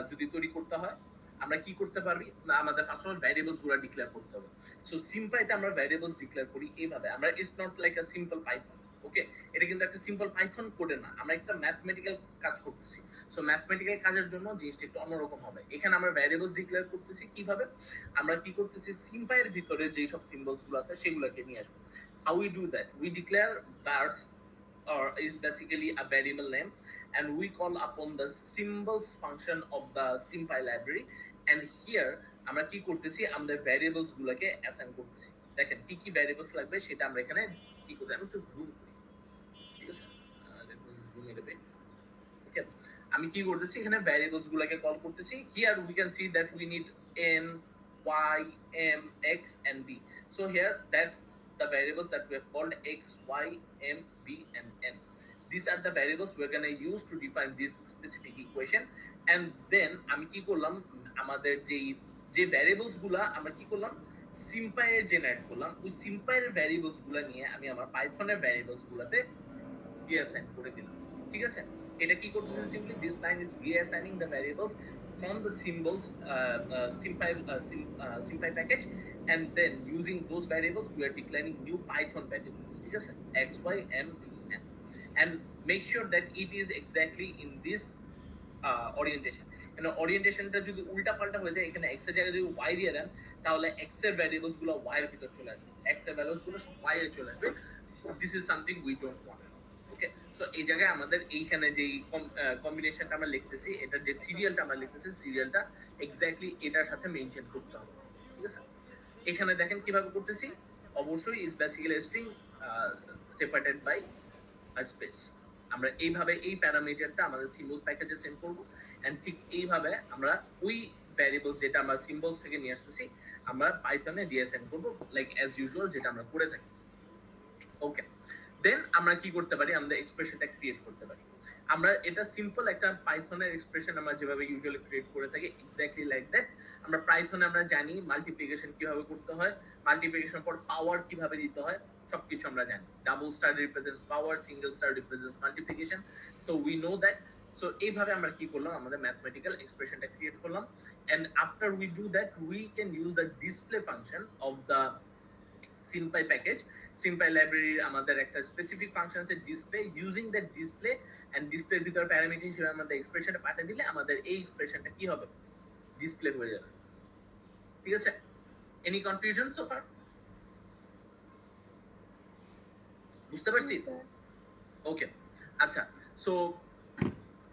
যদি তৈরি করতে হয়, আমরা কি করতে পারবি না, আমাদের ফার্স্ট অফ অল ভ্যারিয়েবলস গুলো ডিক্লেয়ার করতে হবে। সো সিম্পাইতে আমরা ভ্যারিয়েবলস ডিক্লেয়ার করি এইভাবে, আমরা it's not like a simple Python. Okay, এটা কিন্তু একটা সিম্পল পাইথন কোডে না, আমরা একটা ম্যাথমেটিক্যাল কাজ করতেছি। সো ম্যাথমেটিক্যাল কাজের জন্য জিনিসটা একটু অন্যরকম হবে। এখানে আমরা ভ্যারিয়েবলস ডিক্লেয়ার করতেছি কিভাবে, আমরা কি করতেছি, সিম্পাইয়ের ভিতরে যেই সব সিম্বলস গুলো আছে সেগুলোকে নিয়ে আসবো। How we do that, we declare vars or is basically a variable name, and we call upon the symbols function of the SymPy library, and here আমরা কি করতেছি, আমাদের ভ্যারিয়েবলস গুলোকে অ্যাসাইন করতেছি। দেখেন কি কি ভ্যারিয়েবলস লাগবে সেটা আমরা এখানে কি করতে, আমি একটু জুম করি। ঠিক আছে, let me zoom it a bit. Okay, আমি কি করতেছি, এখানে ভ্যারিয়েবলস গুলোকে কল করতেছি। Here we can see that we need n y m x and b, so here that's the variables that we have called x y m b and n. These are the variables we're going to use to define this specific equation, and then আমি কি করলাম, আমাদের যে ভ্যারিয়েবলস গুলা আমরা কি করলাম, সিম্পাই এ জেনারেট করলাম, ওই সিম্পাই এর ভ্যারিয়েবলস গুলা নিয়ে আমি আমার পাইথনের ভ্যারিয়েবলস গুলাতে রিঅ্যাসাইন করে দিলাম। ঠিক আছে, এটা কি করতেছে, simply this line is reassigning the variables from the symbols SymPy package, and then using those variables we are declaring new Python variables. ঠিক আছে, x y m b n, and make sure that it is exactly in this orientation. ওরিয়েন্টেশনটা যদি উল্টা পাল্টা হয়ে যায়, এখানে x এর জায়গায় যদি y দিয়ে দেন, তাহলে x এর ভ্যারিয়েবলস গুলো y এর ভিতর চলে আসবে, x এর ভ্যালুস গুলো সব y এ চলে আসবে। This is something we don't want. Okay, so এই জায়গায় আমাদের এইখানে যে কম্বিনেশনটা আমরা লিখতেছি, এটার যে সিরিয়ালটা আমরা লিখতেছি, সিরিয়ালটা এক্স্যাক্টলি এটার সাথে মেইনটেইন করতে হবে। ঠিক আছে, এখানে দেখেন কিভাবে করতেছি, অবশ্যই is basically string separated by space. আমরা এইভাবে এই প্যারামিটারটা আমাদের সিম্বলস প্যাকেজে সেন্ড করব, এন্ড ঠিক এইভাবে আমরা ওই ভ্যারিয়েবলস যেটা আমরা সিম্বলস থেকে নিয়ে আসতেছি আমরা পাইথনে দিয়ে সেন্ড করব, লাইক অ্যাজ ইউজুয়াল যেটা আমরা করে থাকি। ওকে, দেন আমরা কি করতে পারি, আমরা এক্সপ্রেশনটা ক্রিয়েট করতে পারি। আমরা এটা সিম্পল একটা পাইথনের এক্সপ্রেশন আমরা যেভাবে ইউজুয়ালি ক্রিয়েট করে থাকি এক্স্যাক্টলি লাইক দ্যাট। আমরা পাইথনে আমরা জানি মাল্টিপ্লিকেশন কিভাবে করতে হয়, মাল্টিপ্লিকেশন পর পাওয়ার কিভাবে দিতে হয়, সবকিছু আমরা জানি। Double star represents power, single star represents multiplication, so we know that. So এইভাবে আমরা কি করলাম, আমাদের ম্যাথমেটিক্যাল এক্সপ্রেশনটা ক্রিয়েট করলাম, and after we do that we can use the display function of the SymPy package. SymPy লাইব্রেরির আমাদের একটা স্পেসিফিক ফাংশন আছে display, using that display and ডিসপ্লের ভিতর প্যারামিটার হিসেবে আমাদের এক্সপ্রেশনটা পাঠিয়ে দিলে আমাদের এই এক্সপ্রেশনটা কি হবে, ডিসপ্লে হয়ে যাবে। ঠিক আছে, এনি কনফিউশন সো ফার? বুঝতে পারছি? ওকে, আচ্ছা। সো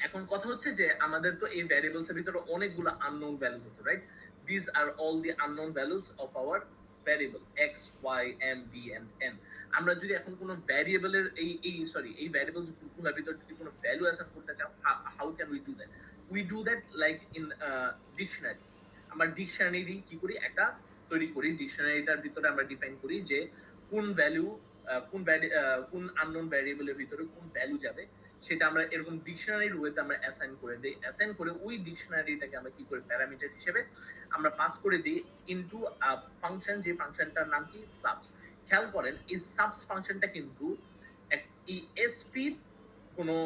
এখন কথা হচ্ছে যে আমাদের তো এই ভ্যারিয়েবলস এর ভিতরে অনেকগুলো আননোন ভ্যালুস আছে, right? This are all the unknown values of our variable x y m b and n। আমরা যদি এখন কোনো ভ্যারিয়েবলের এই ভ্যারিয়েবলস গুলোর ভিতর যদি কোনো ভ্যালু অ্যাসাইন করতে চাও, how can we do that? We do that like in dictionary. আমরা ডিকশনারি কি করি, একটা তৈরি করি, ডিকশনারিটার ভিতরে আমরা ডিফাইন করি যে কোন ভ্যালু কোন আননোন ভ্যারিয়েবলের ভিতরে কোন ভ্যালু যাবে, সেটা আমরা এরকম ডিকশনারির ওয়েতে আমরা অ্যাসাইন করে দেই। অ্যাসাইন করে ওই ডিকশনারিটাকে আমরা কি করি, প্যারামিটার হিসেবে আমরা পাস করে দিই ইনটু আ ফাংশন, যে ফাংশনটার নাম কি, সাবস। খেয়াল করেন এই সাবস ফাংশনটা কিন্তু এই এসপির কোনো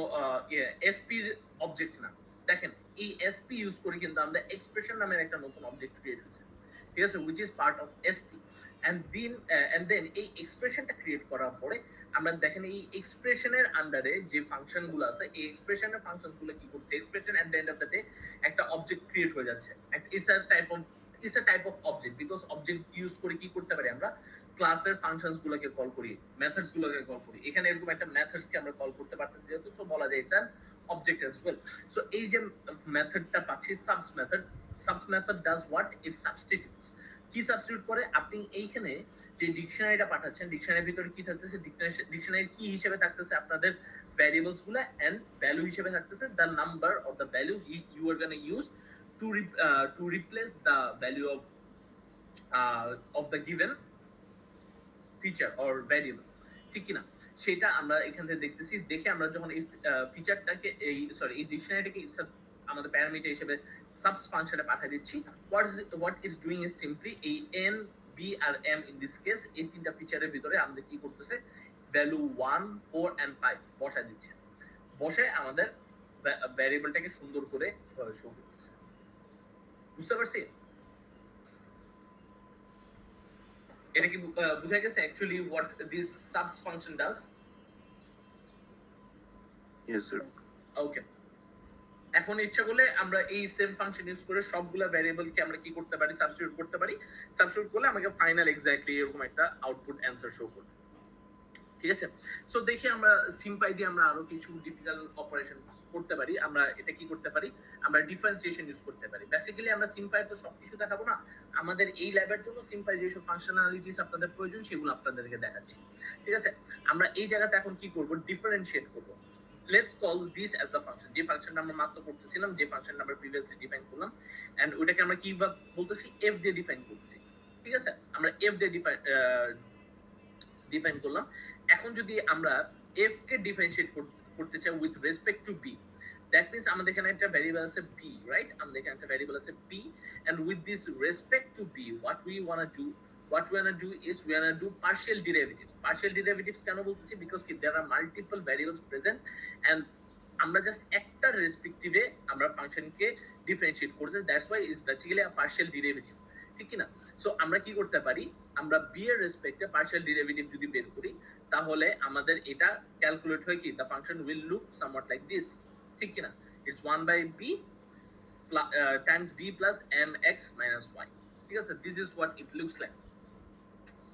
এসপির অবজেক্ট না। দেখেন এই এসপি ইউজ করে কিন্তু আমরা এক্সপ্রেশন নামের একটা নতুন অবজেক্ট ক্রিয়েট হয়েছে, ঠিক আছে, which is part of SP। and then এই এক্সপ্রেশনটা ক্রিয়েট করার পরে আমরা দেখেন এই এক্সপ্রেশনের আন্ডারে যে ফাংশন গুলো আছে, এই এক্সপ্রেশনের ফাংশন গুলো কি করছে, expression at the end of the day একটা অবজেক্ট ক্রিয়েট হয়ে যাচ্ছে। It's a type of object, because object use করে কি করতে পারি, আমরা ক্লাসের ফাংশনস গুলোকে কল করি, মেথডস গুলোকে কল করি। এখানে এরকম একটা মেথডস কে আমরা কল করতে পারতেছি যেহেতু, সো বলা যায় it's an object as well. So এই যে মেথডটা পাচ্ছি subs method, subs method does what, it substitutes. কি সাবস্টিটিউট করে, আপনি এইখানে যে ডিকশনারিটা পাঠাচ্ছেন, ডিকশনারির ভিতরে কি থাকতেছে, ডিকশনারি কি হিসেবে থাকতেছে, আপনাদের ভ্যারিয়েবলস গুলো, এন্ড ভ্যালু হিসেবে থাকতেছে the number of the value you are gonna use to replace the value of the given feature or variable, ঠিক কিনা? সেটা আমরা এখান থেকে দেখতেছি। দেখে আমরা যখন এই ফিচারটাকে এই ডিকশনারিটাকে আমাদের প্যারামিটার হিসেবে সাবস ফাংশনে পাঠিয়ে দিচ্ছি, what it's doing is simply এই n b R m in this case এই তিনটা ফিচারের ভিতরে আমাদের কি করতেছে, ভ্যালু 1 4 and 5 বসায় দিচ্ছে। বসে আমাদের ভ্যারিয়েবলটাকে সুন্দর করে শো করতেছে। বুঝতে পারছি? এটা কি বুঝা গেছে actually what this subs function does?
Yes, sir.
ওকে, এখন ইচ্ছা করলে আমরা এই সেম ফাংশন ইউজ করে সবগুলা ভ্যারিয়েবলকে আমরা কি করতে পারি, সাবস্টিটিউট করতে পারি। সাবস্টিটিউট করলে আমাকে ফাইনাল এক্স্যাক্টলি এরকম একটা আউটপুট অ্যানসার শো করবে। ঠিক আছে, সো দেখি আমরা সিম্পাই দিয়ে আমরা আরো কিছু ডিফিকাল্ট অপারেশন করতে পারি। আমরা এটা কি করতে পারি, আমরা ডিফারেন্সিয়েশন ইউজ করতে পারি। বেসিক্যালি আমরা সিম্পাই তো সবকিছু দেখাবো না, আমাদের এই ল্যাবের জন্য সিম্পাই যেসব ফাংশনালিটিস আপনাদের প্রয়োজন সেগুলো আপনাদেরকে দেখাচ্ছি। ঠিক আছে, আমরা এই জায়গাতে এখন কি করব, ডিফারেন্সিয়েট করব। Let's call this as the function, যে ফাংশনটা আমরা মাত্র করতেছিলাম, যে ফাংশনটা আমরা প্রিভিয়াসলি ডিফাইন করলাম, এন্ড ওটাকে আমরা কি বলতেছি, এফ দিয়ে ডিফাইন করতেছি। ঠিক আছে, আমরা এফ দিয়ে ডিফাইন করলাম। এখন যদি আমরা f কে ডিফারেন্সিয়েট করতে চাই with respect to b, that means আমাদের এখানে একটা ভ্যারিয়েবল আছে b, রাইট? আমাদের এখানে একটা ভ্যারিয়েবল আছে b, and with this respect to b what we want to do is we want to do partial derivatives কেন বলতেছি, বিকজ কি there are multiple variables present and আমরা জাস্ট একটা রেসপেক্টিভে আমরা ফাংশনকে ডিফারেন্সিয়েট করতে, that's why is basically a partial derivative. ঠিক কি না? সো আমরা কি করতে পারি, আমরা বি এর রেসপেক্টে পার্শিয়াল ডেরিভেটিভ যদি বের করি তাহলে আমাদের এটা ক্যালকুলেট হয় কি, the function will look somewhat like this. ঠিক কি না? It's 1/b times b plus mx minus y। ঠিক আছে, this is what it looks like.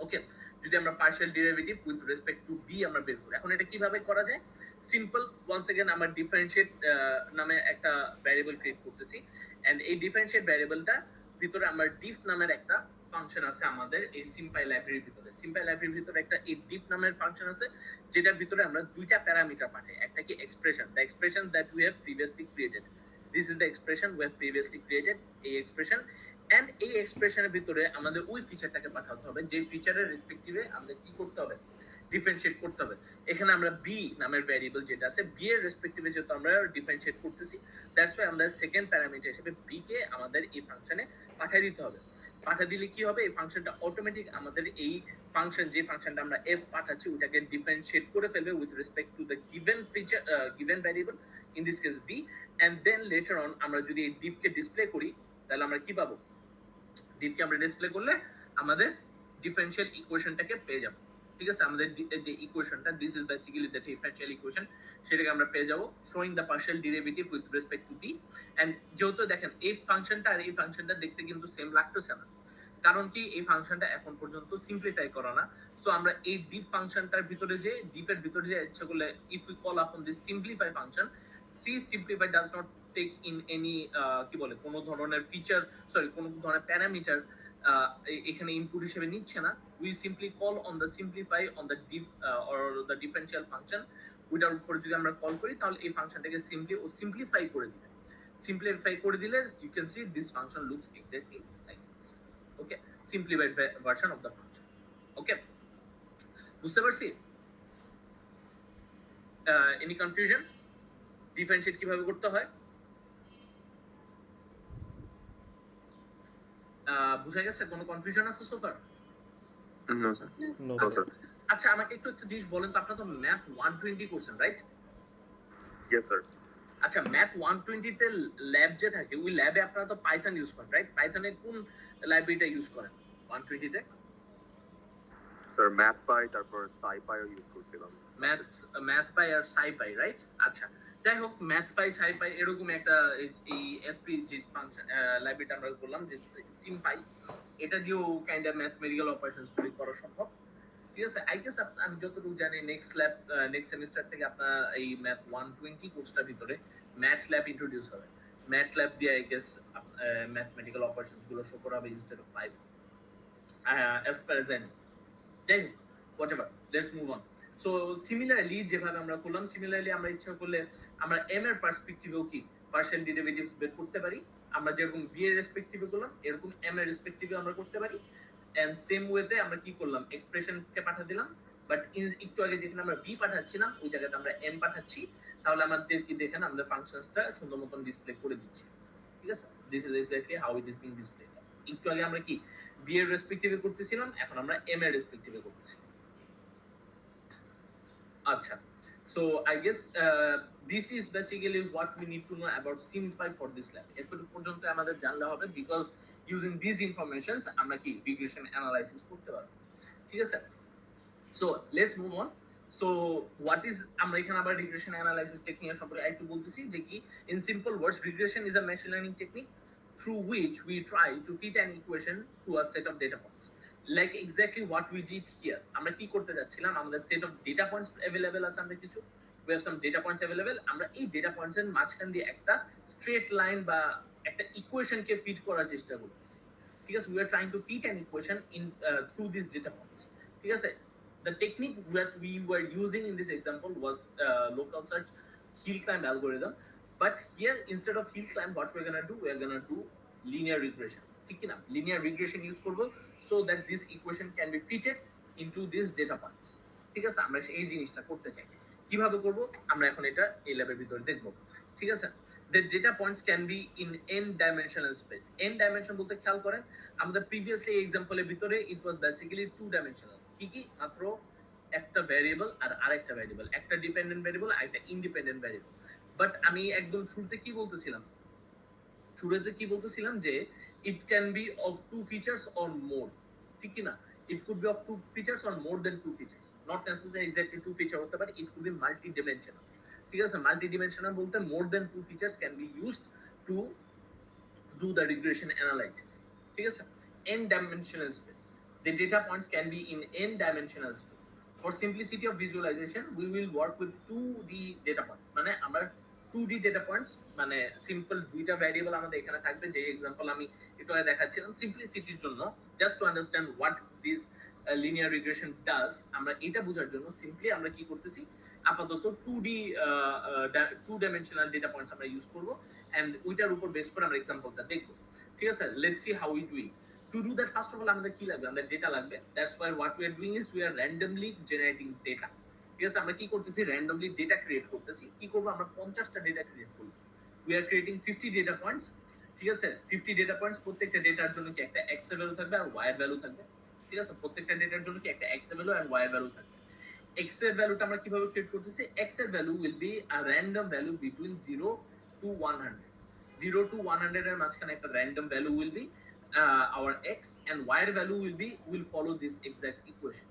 Okay, যদি আমরা partial derivative with respect to b আমরা বের করি, এখন এটা কিভাবে করা যায়, সিম্পল। ওয়ান্স अगेन আমরা ডিফারেন্সিয়েট নামে একটা ভ্যারিয়েবল ক্রিয়েট করতেছি, এন্ড এই ডিফারেন্সিয়েট ভ্যারিয়েবলটা ভিতরে আমরা ডিফ নামের একটা ফাংশন আছে আমাদের এই সিম্পাই লাইব্রেরির ভিতরে। সিম্পাই লাইব্রেরির ভিতরে একটা এই diff নামের ফাংশন আছে, যেটার ভিতরে আমরা দুইটা প্যারামিটার পাঠাই। একটা কি expression, the expression that we have previously created. This is the expression we have previously created, এই এক্সপ্রেশন। এন্ড এই এক্সপ্রেশনের ভিতরে আমাদের ওই ফিচারটাকে পাঠাতে হবে, যে ফিচারের রেসপেক্টিভে আমাদের কি করতে হবে, ডিফারেন্সিয়েট করতে হবে। এখানে আমরা বি নামের ভ্যারিয়েবল যেটা আছে, বি এর রেসপেক্টিভে যেহেতু আমরা ডিফারেন্সিয়েট করতেছি, দ্যাটস ওয়াই আমরা সেকেন্ড প্যারামিটার হিসেবে বি কে আমাদের এই ফাংশনে পাঠিয়ে দিতে হবে। পাঠিয়ে দিলে কি হবে, এই ফাংশনটা অটোমেটিক আমাদের এই ফাংশন, যে ফাংশনটা আমরা এফ পাঠাচ্ছি ওটাকে ডিফারেন্সিয়েট করে ফেলবে with respect to the given feature, given variable, in this case B. And then later on আমরা যদি এই diff কে ডিসপ্লে করি, তাহলে আমরা কি পাবো, diff কে আমরা ডিসপ্লে করলে আমাদের ডিফারেনশিয়াল ইকুয়েশনটাকে পেয়ে যাব। ঠিক আছে, আমাদের যে ইকুয়েশনটা, this is basically the differential equation, সেটাকে আমরা পেয়ে যাব showing the partial derivative with respect to D. And যেহেতু দেখেন এই ফাংশনটা আর এই ফাংশনটা দেখতে কিন্তু সেম লাগতেছে না, কারণ কি এই ফাংশনটা এখন পর্যন্ত সিম্পলিফাই করা না। সো আমরা এই diff ফাংশনটার ভিতরে যে diff এর ভিতরে যে ইচ্ছা করলে if we call upon this simplify function, see simplify does not take in any কি বলে কোনো ধরনের ফিচার, সরি কোনো ধরনের প্যারামিটার এখানে ইনপুট হিসেবে নিচ্ছে না। We simply call on the simplify on the diff or the differential function, ওইটার উপরে যদি আমরা কল করি তাহলে এই ফাংশনটাকে সিম্পলি ও সিম্পলিফাই করে দিবে। সিম্পলিফাই করে দিলে you can see this function looks exactly like this. Okay, simplified version of the function. Okay, বুঝতে পারছি? এনি কনফিউশন ডিফারেন্সিয়েট কিভাবে করতে হয়? বুঝা গেছে? কোনো কনফিউশন আছে সোফার?
No, sir.
No,
No,
sir.
sir.
আচ্ছা আমাকে একটু একটা জিনিস বলেন তো, আপনারা তো ম্যাথ 120 করছেন রাইট?
Yes, sir.
আচ্ছা ম্যাথ 120 তে ল্যাব যে থাকে, ওই ল্যাবে আপনারা তো পাইথন ইউজ করেন রাইট? পাইথনের কোন লাইব্রেরিটা ইউজ করেন 120 তে?
Sir, MathPy তারপর SciPy ইউজ করছিলাম।
ম্যাথ পাই আর সাইপাই রাইট? আচ্ছা যাই হোক, ম্যাথ পাই সাইপাই এরকম একটা এই এসপি যে ফাংশন লাইব্রেরিটা আমরা বললাম যে সিম্পাই, এটা দিয়েও কাইন্ড অফ ম্যাথমেটিক্যাল অপারেশনস গুলি করা সম্ভব। ঠিক আছে, আই গেস আমি যতটুকু জানি নেক্সট সেমিস্টার থেকে আপনার এই ম্যাথ 120 কোর্সটার ভিতরে ম্যাথ ল্যাব ইন্ট্রোডিউস হবে। ম্যাথ ল্যাব দিয়ে আই গেস ম্যাথমেটিক্যাল অপারেশনস গুলো শো করা হবে instead of Python, as far as I know. যাই হোক, whatever, let's move on. So similarly যেভাবে আমরা করলাম, সিমিলারলি আমরা ইচ্ছা করলে আমরা এম এর পার্সপেক্টিভেও কি পার্শিয়াল ডেরিভেটিভস বের করতে পারি। আমরা যেরকম বি এর রেসপেক্টিভে করলাম এরকম এম এর রেসপেক্টিভে আমরা করতে পারি। এন্ড সেম ওয়েতে আমরা কি করলাম, এক্সপ্রেশনকে পাঠিয়ে দিলাম, বাট একটু আগে যেখানে আমরা বি পাঠাচ্ছিলাম ওই জায়গাতে আমরা এম পাঠাচ্ছি। তাহলে আমাদের কি দেখেন, আমাদের ফাংশনসটা সুন্দর মতন ডিসপ্লে করে দিচ্ছি। ঠিক আছে, this is exactly how it is being display. একটু আগে আমরা কি বি এর রেসপেক্টিভে করতেছিলাম, এখন আমরা এম এর রেসপেক্টিভে করতেছি। আচ্ছা, so I guess this is basically what we need to know about SimPy for this lab. এতটুকু পর্যন্ত আমাদের জানলে হবে, because using these informations আমরা কি regression analysis করতে পারবো। ঠিক আছে, so let's move on. So what is, আমরা এখানে আবার regression analysis technique এর সম্পর্কে একটু বলতেছি যে কি, in simple words regression is a machine learning technique through which we try to fit an equation to a set of data points. Like exactly what we did here. আমরা কি করতে যাচ্ছিলাম, আমাদের set of data points available আছে, আমাদের কিছু we have some data points available, আমরা এই ডেটা পয়েন্টস এর মাঝখান দিয়ে একটা স্ট্রেট লাইন বা একটা ইকুয়েশন কে ফিট করার চেষ্টা করতেছি। ঠিক আছে, we are trying to fit an equation in through these data points. ঠিক আছে, the technique that we were using in this example was local search hill climb algorithm, but here instead of hill climb what we're going to do, we're going to do linear regression. ঠিক না, linear regression ইউজ করব so that this equation can be fitted into these data points. ঠিক আছে, আমরা এই জিনিসটা করতে চাই। কিভাবে করব আমরা এখন এটা এই ল্যাবের ভিতরে দেখব। ঠিক আছে, the data points can be in n dimensional space. n dimension বলতে খেয়াল করেন, আমাদের প্রিভিয়াসলি এক্সাম্পলের ভিতরে it was basically two dimensional। কি কি, মাত্র একটা ভ্যারিয়েবল আর আরেকটা ভ্যারিয়েবল, একটা ডিপেন্ডেন্ট ভ্যারিয়েবল আর একটা ইন্ডিপেন্ডেন্ট ভ্যারিয়েবল। বাট আমি একদম শুরুতে কি বলতেছিলাম যে it can be of two features or more, ঠিক কি না, it could be of two features or more than two features, not necessarily exactly two feature হতে পারে, it could be multi-dimensional। ঠিক আছে, multi-dimensional বলতে more than two features can be used to do the regression analysis। ঠিক আছে, n dimensional space, the data points can be in n dimensional space. For simplicity of visualization we will work with 2D data points, মানে আমরা 2D ডেটা পয়েন্টস, মানে সিম্পল দুইটা ভ্যারিয়েবল আমাদের এখানে থাকবে, যে এক্সাম্পল আমি একটু আগে দেখাচ্ছিলাম সিম্পলিসিটির জন্য, just to understand what this linear regression does. আমরা এটা বোঝার জন্য সিম্পলি আমরা কি করতেছি, আপাতত 2D 2 ডাইমেনশনাল ডেটা পয়েন্টস আমরা ইউজ করব, এন্ড ওইটার উপর বেস করে আমরা এক্সাম্পলটা দেখব। ঠিক আছে, let's see how we do it. To do that, first of all, আমাদের কি লাগবে? আমাদের ডেটা লাগবে। That's why what we are doing is we are randomly generating data. ঠিক আছে, আমরা কি করতেছি? randomly ডেটা ক্রিয়েট করতেছি। কি করব? আমরা 50টা ডেটা ক্রিয়েট করব। We are creating 50 data points. ঠিক আছে, 50 ডেটা পয়েন্টস, প্রত্যেকটা ডেটার জন্য কি একটা x এর ভ্যালু থাকবে আর y এর ভ্যালু থাকবে। ঠিক আছে, প্রত্যেকটা ডেটার জন্য কি একটা x এর ভ্যালু আর y এর ভ্যালু থাকবে। x এর ভ্যালুটা আমরা কিভাবে ক্রিয়েট করতেছি? x এর value will be a random value between 0 to 100. 0 to 100 এর মাঝখানে একটা random value will be our x, and y value will follow this exact equation.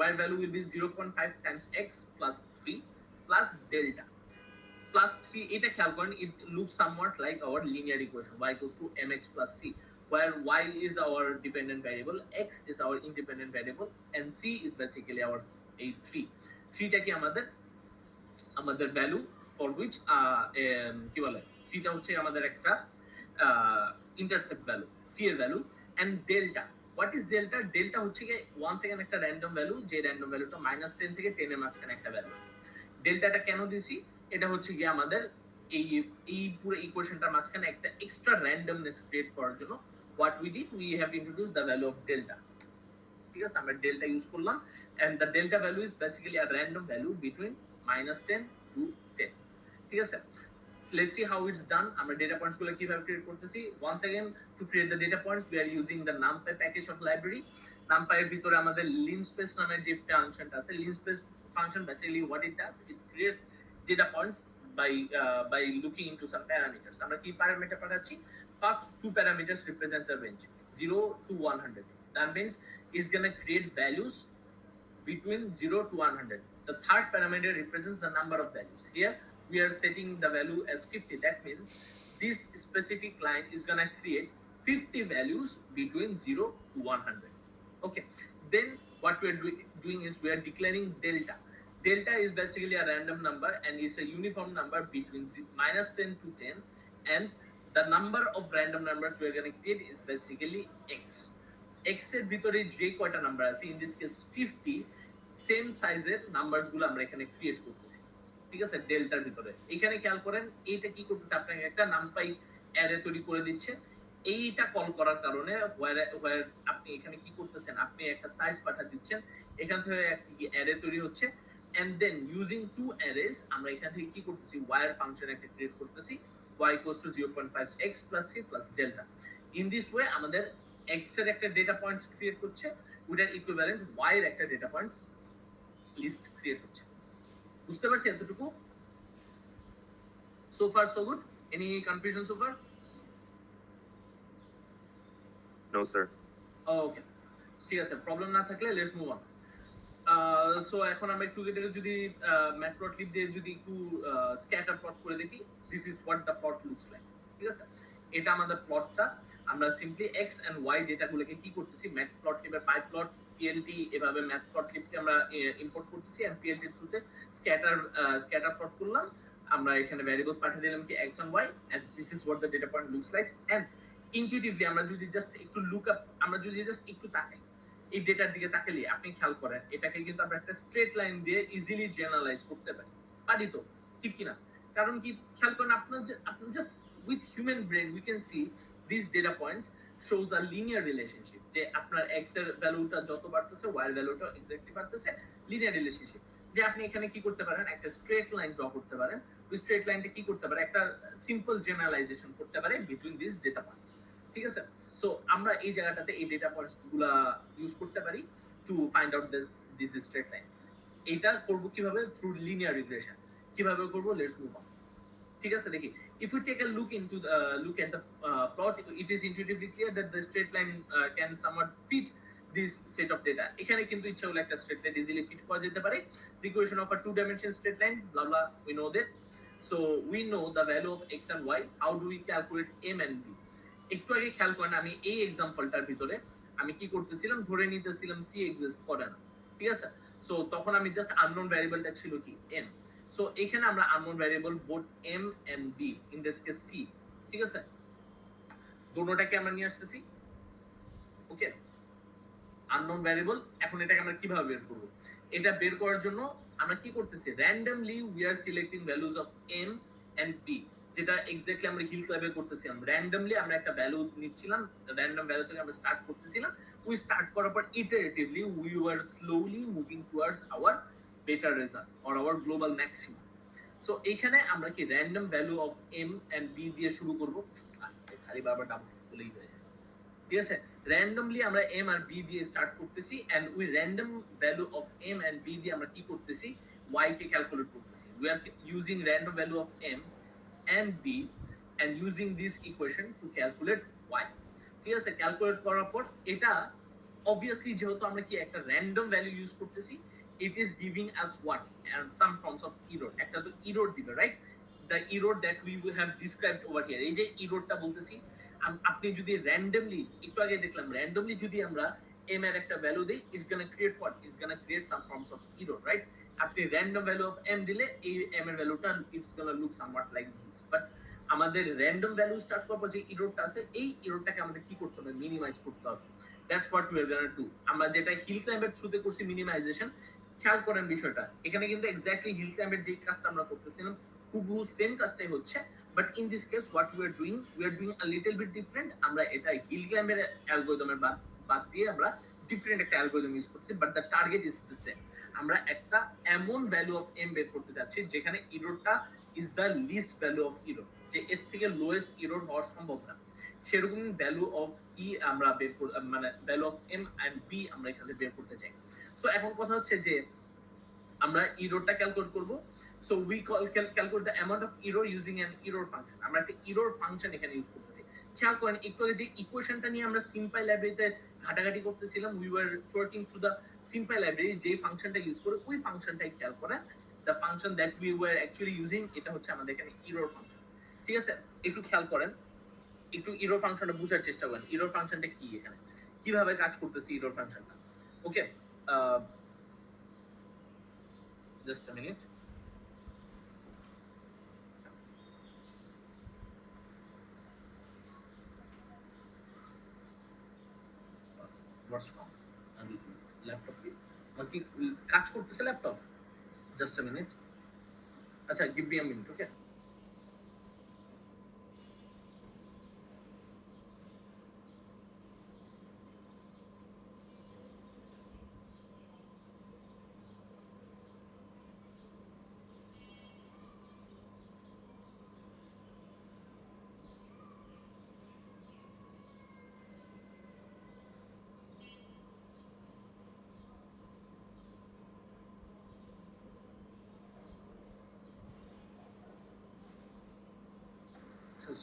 Y value will be 0.5 times x plus 3 plus delta plus 3. এটা খেয়াল করেন, it looks somewhat like our linear equation, y equals to mx plus c, where y is our dependent variable, x is our independent variable, and c is basically our 3. 3টা কি আমাদের ভ্যালু ফর হুইচ কি বলে, 3টা হচ্ছে আমাদের একটা ইন্টারসেপ্ট ভ্যালু, সি এর value. And delta, what is delta? Delta হচ্ছে কি ওয়ান সেকেন্ড একটা র্যান্ডম ভ্যালু, যে র্যান্ডম ভ্যালুটা -10 থেকে 10 এর মাঝখানে একটা ভ্যালু। ডেল্টাটা কেন দিছি? এটা হচ্ছে কি আমাদের এই পুরো ইকুয়েশনটার মাঝখানে একটা এক্সট্রা র্যান্ডমনেস ক্রিয়েট করার জন্য what we did, we have introduced the value of delta. ঠিক আছে, আমরা ডেল্টা ইউজ করলাম, and the delta value is basically a random value between -10 to 10। ঠিক আছে, let's see how it's done. আমরা ডেটা পয়েন্টস গুলো কিভাবে ক্রিয়েট করতেছি। once again, to create the data points we are using the numpy package of library. numpy এর ভিতরে আমাদের linspace নামের যে ফাংশনটা আছে, linspace function basically what it does, it creates data points by looking into some parameters. আমরা কি প্যারামিটার পাঠাচ্ছি? first two parameters represents the range 0 to 100. that means it's going to create values between 0 to 100. The third parameter represents the number of values. Here we are setting the value as 50. That means this specific line is going to create 50 values between 0 to 100. Okay, then what we are doing is we are declaring delta. Delta is basically a random number, and it's a uniform number between -10 to 10, and the number of random numbers we are going to create is basically x. x এর ভিতরে যে কয়টা নাম্বার আছে, ইন দিস কেস 50, সেম সাইজের নাম্বারস গুলো আমরা এখানে ক্রিয়েট করতেছি। ঠিক আছে, ডেল্টার ভিতরে এখানে খেয়াল করেন, এইটা কি করতেছে, আপনাকে একটা নামপাই অ্যারে তৈরি করে দিচ্ছে। এইটা কল করার কারণে where আপনি এখানে কি করতেছেন, আপনি একটা সাইজ পাঠা দিচ্ছেন, এখান থেকে একটা কি অ্যারে তৈরি হচ্ছে, and then using two arrays আমরা এখান থেকে কি করতেছি, y এর ফাংশন একটা ক্রিয়েট করতেছি, y equals to 0.5 x plus 3 plus delta. In this way আমাদের x এর একটা ডেটা পয়েন্টস ক্রিয়েট করছে, ওটার ইকুইভ্যালেন্ট y এর একটা ডেটা পয়েন্টস লিস্ট ক্রিয়েট হচ্ছে। বুঝতে পারছি এতটুকু? So far so good? Any confusion so far?
No, sir.
Okay, ঠিক আছে, প্রবলেম না থাকলে লেটস মুভ অন। সো এখন আমরা একটু যদি ম্যাটপ্লটলিব দিয়ে যদি একটু স্ক্যাটার প্লট করে দেখি, this is what the plot looks like. ঠিক আছে, এটা আমাদের প্লটটা। আমরা সিম্পলি এক্স এন্ড ওয়াই ডেটাগুলোকে কি করতেছি, ম্যাটপ্লটলিবের পাইপ্লট, পিএলটি, এভাবে ম্যাটপ্লটলিবকে আমরা ইম্পোর্ট করতেছি, এন্ড পিএলটি থ্রুতে স্ক্যাটার প্লট করলাম। আমরা এখানে ভ্যারিয়েবলস পাঠিয়ে দিলাম কি X and Y, and this is what the data point looks like. And intuitively আমরা যদি জাস্ট একটু লুক আপ, আমরা যদি জাস্ট একটু তাকাই এই ডেটার দিকে, তাকালে আপনি খেয়াল করেন এটাকে কিন্তু আমরা একটা স্ট্রেট লাইন দিয়ে ইজিলি জেনারেলাইজ করতে পারি তো, ঠিক কিনা? কারণ কি, খেয়াল করেন আপনি just with human brain we can see this data points shows a linear relationship, যে আপনার এক্স এর ভ্যালুটা যত বাড়তেছে ওয়াই এর ভ্যালুটা এক্স্যাক্টলি বাড়তেছে, লিনিয়ার রিলেশনশিপ। যে আপনি এখানে কি করতে পারেন, একটা স্ট্রেট লাইন ড্র করতে পারেন, ওই স্ট্রেট লাইনটা কি করতে পারে, একটা সিম্পল জেনারেলাইজেশন করতে পারে বিটুইন দিস ডেটা পয়েন্টস। ঠিক আছে, সো আমরা এই জায়গাটাতে এই ডেটা পয়েন্টস গুলা ইউজ করতে পারি two find out this straight line. এটা করব কিভাবে? Through linear regression. কিভাবে করব? Let's move on. ঠিক আছে, দেখি, if we take a look at the plot, it is intuitively clear that the straight line can somewhat fit this set of data. এখানে কিন্তু ইচ্ছা হলে একটা স্ট্রেট লাইন ইজিলি ফিট করা যেতে পারে। The equation of a two-dimensional straight line, blah blah, we know that. So we know the value of x and y. How do we calculate m and b? একটু আগে খেয়াল করেন, আমি এই এক্সাম্পলটার ভিতরে আমি কি করতেছিলাম, ধরে নিতেছিলাম সি এক্সিস্ট করে না। ঠিক আছে, সো তখন আমি জাস্ট আননোন ভ্যারিয়েবলটা ছিল কি এম। সো এখানে আমরা unknown variable both M and B in this case C, ঠিক আছে, দুটোটাকে আমরা নিয়ে আসতেছি। ওকে, আননোন ভ্যারিয়েবল, এখন এটাকে আমরা কিভাবে বের করব? এটা বের করার জন্য আমরা কি করতেছি, randomly we are selecting values of M and B, যেটা এক্স্যাক্টলি আমরা হিল ক্লাবে করতেছিলাম। র্যান্ডমলি আমরা একটা ভ্যালু নিচ্ছিলাম, র্যান্ডম ভ্যালু থেকে আমরা স্টার্ট করতেছিলাম। উই স্টার্ট করার পর iteratively we were slowly moving towards our better result or our global maximum. So এখানে আমরা কি random value of M and B দিয়ে শুরু করব, খালি বারবার ডাবল বলেই হয়ে যায়, ঠিক আছে। র্যান্ডমলি আমরা এম আর বি দিয়ে স্টার্ট করতেছি and we random value of M and B দিয়ে আমরা কি করতেছি, ওয়াই কে ক্যালকুলেট করতেছি। We are using random value of M and B and using this equation to calculate Y, ঠিক আছে। ক্যালকুলেট করার পর এটা অবভিয়াসলি যেহেতু আমরা কি একটা র্যান্ডম ভ্যালু ইউজ করতেছি, it is giving us what and some forms of error, একটা তো error দিবে, right, the error that we will have described over here। এই যে errorটা বলতেছি, আপনি যদি র্যান্ডমলি, একটু আগে দেখলাম র্যান্ডমলি যদি আমরা m এর একটা ভ্যালু দেই, it's gonna create what, it's gonna create some forms of error, right? আপনি র্যান্ডম ভ্যালু অফ m দিলে এই m এর ভ্যালুটা it's gonna look somewhat like this, but আমাদের র্যান্ডম ভ্যালু স্টার্ট করব যে এররটা আছে, এই এররটাকে আমাদের কি করতে হবে, মিনিমাইজ করতে হবে। That's what we R gonna do. আমরা যেটা হিল ক্লাইম্বের থ্রুতে করছি মিনিমাইজেশন, খেয়াল করেন বিষয়টা, এখানে কিন্তু এক্স্যাক্টলি হিল ক্লাইম্বের যে কাজটা আমরা করতেছিলাম হুবহু সেম কাজটাই হচ্ছে, but in this case what we are doing a little bit different. আমরা এটা হিল ক্লাইম্বের অ্যালগরিদমের বাদ দিয়ে আমরা ডিফারেন্ট একটা অ্যালগরিদম ইউজ করছি, but the target is the same. আমরা একটা এমন ভ্যালু অফ এম বের করতে যাচ্ছি যেখানে এররটা is the least value of error, যে এর থেকে লোয়েস্ট এরর হওয়া সম্ভব না, সেরকম ভ্যালু অফ ই আমরা বের মানে value of M and B আমরা এখানে বের করতে চাই। সো এখন কথা হচ্ছে যে আমরা এররটা ক্যালকুলেট করব। So we calculate the amount of error using an error function. আমরা একটা এরর ফাংশন এখানে ইউজ করতেছি। খেয়াল করেন একটু আগে যে ইকুয়েশনটা নিয়ে আমরা সিম্পল লাইব্রেরিতে ঘাটাঘাটি করতেছিলাম, we were working through the simple library, যে ফাংশনটা ইউজ করে ওই ফাংশনটাই খেয়াল করেন, the function that we were actually using, এটা হচ্ছে আমাদের এখানে এরর ফাংশন, ঠিক আছে। একটু খেয়াল করেন, একটু এরর ফাংশনটা বোঝার চেষ্টা করেন, এরর ফাংশনটা কি, এখানে কিভাবে কাজ করতেছে এরর ফাংশনটা। ওকে, just a minute. What's wrong? Laptop কি কাজ করতেছে ল্যাপটপ? Just a minute. আচ্ছা, give me a minute, okay?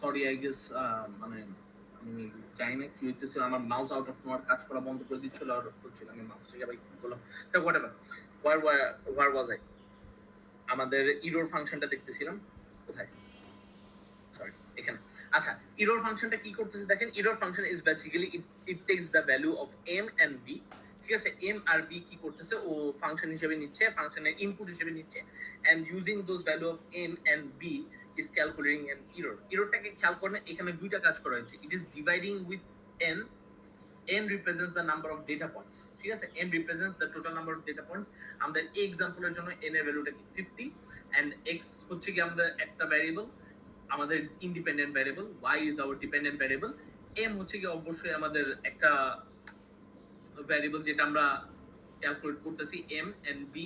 Sorry, I guess মানে আমি জানি না কি হইতেছিল, আমার মাউস আউট অফ নোয়ার কাজ করা বন্ধ করে দিচ্ছিল আর হচ্ছিল, আমি মাউস থেকে আবার কি করলাম, তা হোয়াটএভার। Where was I? আমাদের এরর ফাংশনটা দেখতেছিলাম, কোথায়, সরি এখানে। আচ্ছা, এরর ফাংশনটা কি করতেছে দেখেন, error function is basically it takes the value of M and B, ঠিক আছে। এম আর বি কি করতেছে, ও ফাংশন হিসেবে নিচ্ছে, ফাংশনের ইনপুট হিসেবে নিচ্ছে, and using those value of M and B is calculating an error। এররটাকে খেয়াল করেন, এখানে দুইটা কাজ করা হয়েছে, it is dividing with n, n represents the number of data points, ঠিক আছে, n represents the total number of data points। আমাদের এই एग्जांपलेর জন্য n এর ভ্যালুটা কি 50 and x হচ্ছে কি আমাদের একটা ভ্যারিয়েবল, আমাদের independent variable, y is our dependent variable, m হচ্ছে কি অবশ্যই আমাদের একটা ভ্যারিয়েবল যেটা আমরা ক্যালকুলেট করতেছি, m and b।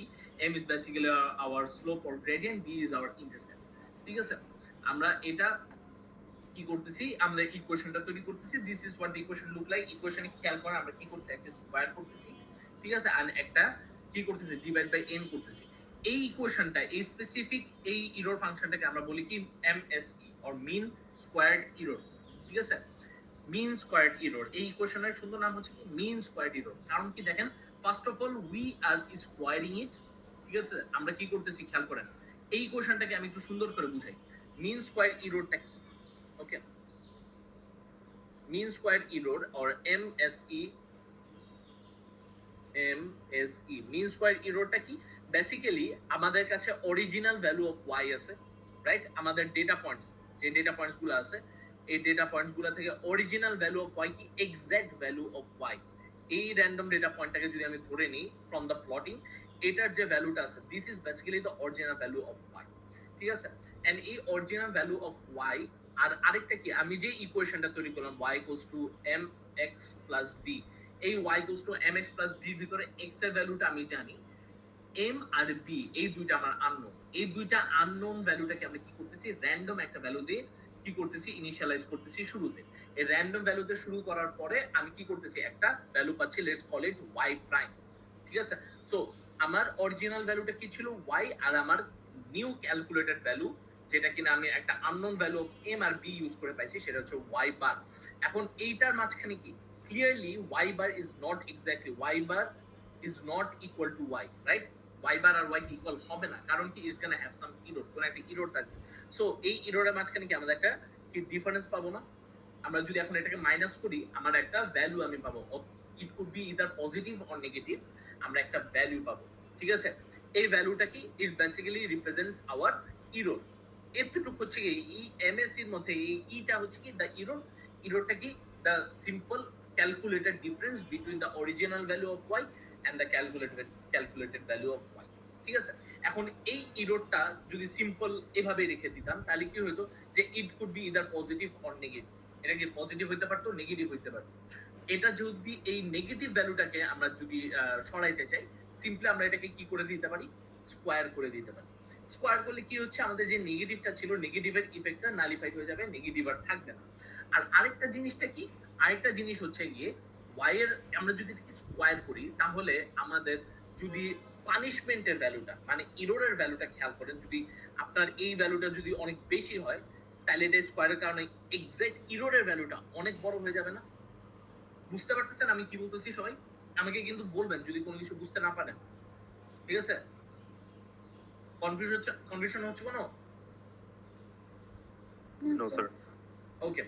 m is basically our slope or gradient, b is our intercept, ঠিক আছে। আমরা এটা কি করতেছি, আমরা ইকুয়েশনটা তৈরি করতেছি, this is what the equation look like. ইকুয়েশনে খেয়াল করেন আমরা কি করছি, একটা স্কয়ার করতেছি, ঠিক আছে, আর একটা কি করতেছি, ডিভাইড বাই n করতেছি। এই ইকুয়েশনটা, এই স্পেসিফিক এই এরর ফাংশনটাকে আমরা বলি কি MSE or mean squared error, ঠিক আছে। মিন স্কয়ার্ড এরর, এই ইকুয়েশনের সুন্দর নাম হচ্ছে কি মিন স্কয়ার্ড এরর। কারণ কি দেখেন, first of all we are squaring it, ঠিক আছে। আমরা কি করতেছি খেয়াল করেন, এই ইকুয়েশনটাকে আমি একটু সুন্দর করে বুঝাই। মিন স্কয়ার্ড এররটা কি, ওকে, mean squared error or MSE, mean squared errorটা কি, বেসিক্যালি আমাদের কাছে অরিজিনাল ভ্যালু অফ ওয়াই আছে, রাইট? আমাদের ডেটা পয়েন্টস, যে ডেটা পয়েন্টস গুলো আছে, এই ডেটা পয়েন্টস গুলো থেকে অরিজিনাল ভ্যালু অফ ওয়াই কি এক্সাক্ট ভ্যালু অফ ওয়াই, এই র্যান্ডম ডেটা পয়েন্টটাকে যদি আমি ধরে নিই ফ্রম দ্য প্লটিং, এটার যে ভ্যালুটা আছে, this is basically the original value of Y. ঠিক আছে? এন্ড এই অরিজিনাল ভ্যালু অফ ওয়াই, আর আরেকটা কি, আমি যে ইকুয়েশনটা তৈরি করলাম y equals to mx plus b, এই y equals to mx plus b এর ভিতরে x এর ভ্যালুটা আমি জানি, m আর b এই দুইটা আমার আননোন, এই দুইটা আননোন ভ্যালুটাকে আমরা কি করতেছি, র্যান্ডম একটা ভ্যালু দিয়ে কি করতেছি, ইনিশিয়ালাইজ করতেছি শুরুতে। এই র্যান্ডম ভ্যালুতে শুরু করার পরে আমি কি করতেছি, একটা ভ্যালু পাচ্ছি, let's call it y prime. ঠিক আছে? সো আমার অরিজিনাল ভ্যালুটা কি ছিল y, আর আমার নিউ ক্যালকুলেটেড ভ্যালু, যেটা কিনা আমি একটা আননোন ভ্যালু অফ m আর b ইউজ করে পাইছি, সেটা হচ্ছে y বার। এখন এইটার মাঝখানে কি, clearly y bar is not exactly, y bar is not equal to y, right? y bar আর y কি ইকুয়াল হবে না, কারণ কি, is gonna have some error, কোন একটা ইরর থাকবে। সো এই ইররের মাঝখানে কি আমাদের একটা কি ডিফারেন্স পাবো না? আমরা যদি এখন এটাকে মাইনাস করি, আমার একটা ভ্যালু আমি পাবো, it could be either positive or negative, আমরা একটা ভ্যালু পাবো। ঠিক আছে? এই ভ্যালুটা কি, ইট বেসিক্যালি রিপ্রেজেন্টস আওয়ার ইরর। এতটুকু হচ্ছে কি, এই এমএসসি এর মধ্যে এই ইটা হচ্ছে কি দ্য ইরর, ইররটা কি, the simple calculated difference between the original value of Y and the calculated value of Y. ঠিক আছে? এখন এই ইররটা যদি সিম্পল এভাবে রেখে দিতাম, তাহলে কি হতো, যে it could be either positive or negative, এটা কি পজিটিভ হইতে পারতো, নেগেটিভ হইতে পারতো। এটা যদি এই নেগেটিভ ভ্যালুটাকে আমরা যদি সরাইতে চাই, সিম্পলি আমরা এটাকে কি করে দিতে পারি, স্কোয়ার করে দিতে পারি। স্কোয়ার করলে কি হচ্ছে, আমাদের যে নেগেটিভটা ছিল, নেগেটিভের ইফেক্টটা নালিফাইড হয়ে যাবে, নেগেটিভ আর থাকবে না। আর আরেকটা জিনিসটা কি, আরেকটা জিনিস হচ্ছে গিয়ে, ওয়াই এর আমরা যদি স্কোয়ার করি, তাহলে আমাদের যদি পানিশমেন্টের ভ্যালুটা, মানে ইররের ভ্যালুটা খেয়াল করেন, যদি আপনার এই ভ্যালুটা যদি অনেক বেশি হয়, তাহলে এটা স্কোয়ারের কারণে এক্সাক্ট ইররের ভ্যালুটা অনেক বড় হয়ে যাবে না? বুঝতে পারতেছেন আমি কি বলতেছি সবাই? আমাকে কিন্তু বলবেন যদি কোনো কিছু বুঝতে না পারেন। ঠিক আছে? কনফিউশন হচ্ছে কোনো?
No sir.
ওকে,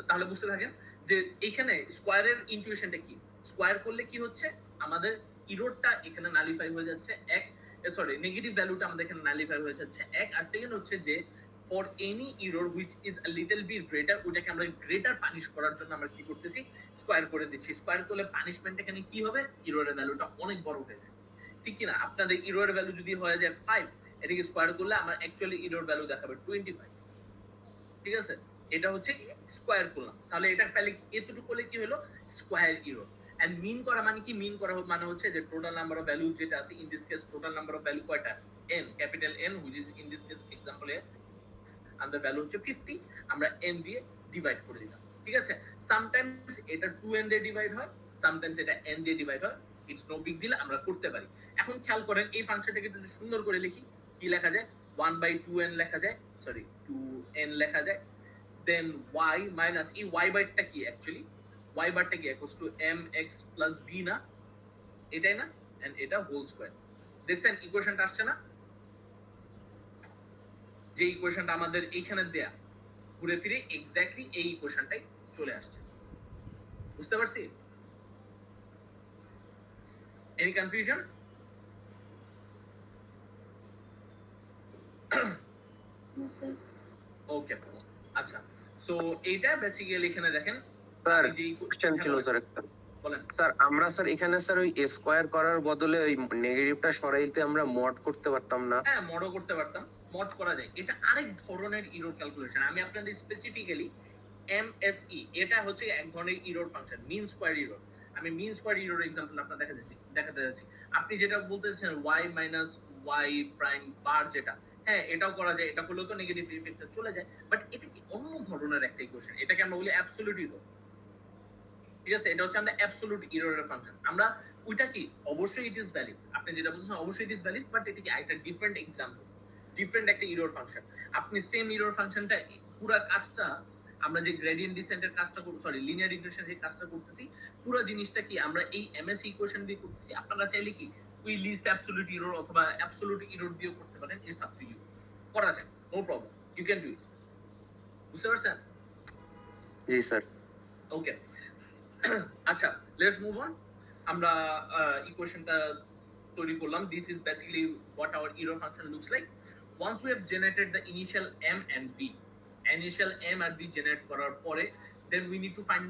তাহলে বুঝতে থাকেন যে এইখানে স্কোয়ারের ইনটিউশনটা কি, স্কোয়ার করলে কি হচ্ছে, আমাদের ইররটা এখানে নালিফাই হয়ে যাচ্ছে এক, সরি নেগেটিভ ভ্যালুটা আমাদের এখানে নালিফাই হয়ে যাচ্ছে এক, আর সেকেন্ড হচ্ছে যে for any error which is a little bit greater, ওটাকে আমরা গ্রেটার পানিশ করার জন্য আমরা কি করতেছি, স্কোয়ার করে দিচ্ছি। স্কোয়ার করলে পানিশমেন্ট এখানে কি হবে, ইররের ভ্যালুটা অনেক বড় হয়ে যায়। ঠিক কি না? আপনাদের ইররের ভ্যালু যদি হয়ে যায় 5, এটাকে স্কোয়ার করলে আমার অ্যাকচুয়ালি ইরর ভ্যালু দেখাবে 25। ঠিক আছে? এটা হচ্ছে স্কোয়ার করলাম, তাহলে এটা পেলে এতটুকু করলে কি হলো, স্কোয়ার ইরর। এন্ড মিন করা মানে কি, মিন করা মানে হচ্ছে যে টোটাল নাম্বার অফ ভ্যালু যেটা আছে, in this case total number of value কয়টা, n, capital N, which is in this case example এ আমাদের ভ্যালু হচ্ছে 50, আমরা n দিয়ে ডিভাইড করে দিলাম। ঠিক আছে? সামটাইমস এটা 2n দিয়ে ডিভাইড হয়, সামটাইমস এটা n দিয়ে ডিভাইড হয়, ইটস নো বিগ ডিল, আমরা করতে পারি। এখন খেয়াল করেন এই ফাংশনটাকে যদি সুন্দর করে লিখি, কি লেখা যায়, 1/2n লেখা যায়, সরি 2n লেখা যায়, দেন y মাইনাস এই y বারটা কি, অ্যাকচুয়ালি y বারটা কি equals to mx plus b না, এটাই না, এন্ড এটা হোল স্কয়ার। দেখছেন ইকুয়েশনটা আসছে না, যে ইকুয়েশনটা আমাদের এইখানে দেয়া, ঘুরে ফিরে এক্স্যাক্টলি এই ইকুয়েশনটাই চলে আসছে। বুঝতে পারছি? Any confusion? ওকে, আচ্ছা। সো এইটা বেসিক্যালি এখানে দেখেন,
স্যার
যে
কোশ্চেন ছিল স্যার একটা।
বলেন।
স্যার আমরা স্যার এখানে স্যার ওই স্কোয়ার করার বদলে ওই নেগেটিভটা সরাইতে আমরা মড করতে পারতাম না?
হ্যাঁ, মডও করতে পারতাম, মড করা যায়। এটা আরেক ধরনের ইরর ক্যালকুলেশন। আমি আপনাদের স্পেসিফিক্যালি এমএসই, এটা হচ্ছে এক ধরনের ইরর ফাংশন, মিন স্কয়ার ইরর। আমি মিন স্কয়ার ইরর एग्जांपल আপনাদের দেখাতে যাচ্ছি। আপনি যেটা বলতেছেন y মাইনাস y প্রাইম বার, যেটা, হ্যাঁ এটাও করা যায়, এটা করলেও তো নেগেটিভ ইফেক্টটা চলে যায়, বাট এটা কি অন্য ধরনের একটা ইকুয়েশন, এটাকে আমরা বলি অ্যাবসলিউট ইরর। ঠিক আছে? এটা হচ্ছে আমরা অ্যাবসলিউট ইররের ফাংশন। আমরা ওইটা কি, অবশ্যই ইট ইজ ভ্যালিড, আপনি যেটা বলছেন অবশ্যই ইট ইজ ভ্যালিড, বাট এটা কি একটা ডিফারেন্ট एग्जांपल, ডিফারেন্ট একটা ইরর ফাংশন। আপনি সেম ইরর ফাংশনটা পুরো কাজটা, আমরা যে গ্রেডিয়েন্ট ডিসেন্টের কাজটা করব, সরি লিনিয়ার রিগ্রেশন যে কাজটা করতেছি, পুরো জিনিসটা কি আমরা এই এমএস ইকুয়েশন দিয়ে করতেছি। আপনারা চাইলে কি ওই লিস্ট অ্যাবসলিউট ইরর অথবা অ্যাবসলিউট ইরর দিয়েও করতে পারেন, ইটস আপ টু ইউ, করা যায়, no problem, you can do it. বুঝতে পারছেন?
জি স্যার।
ওকে, আচ্ছা লেটস মুভ অন। আমরা ইকুয়েশনটা তৈরি করলাম, this is basically what our error function looks like. Once we have generated the initial M and B, initial M আর বি জেনারেট করার পরে then we need to find,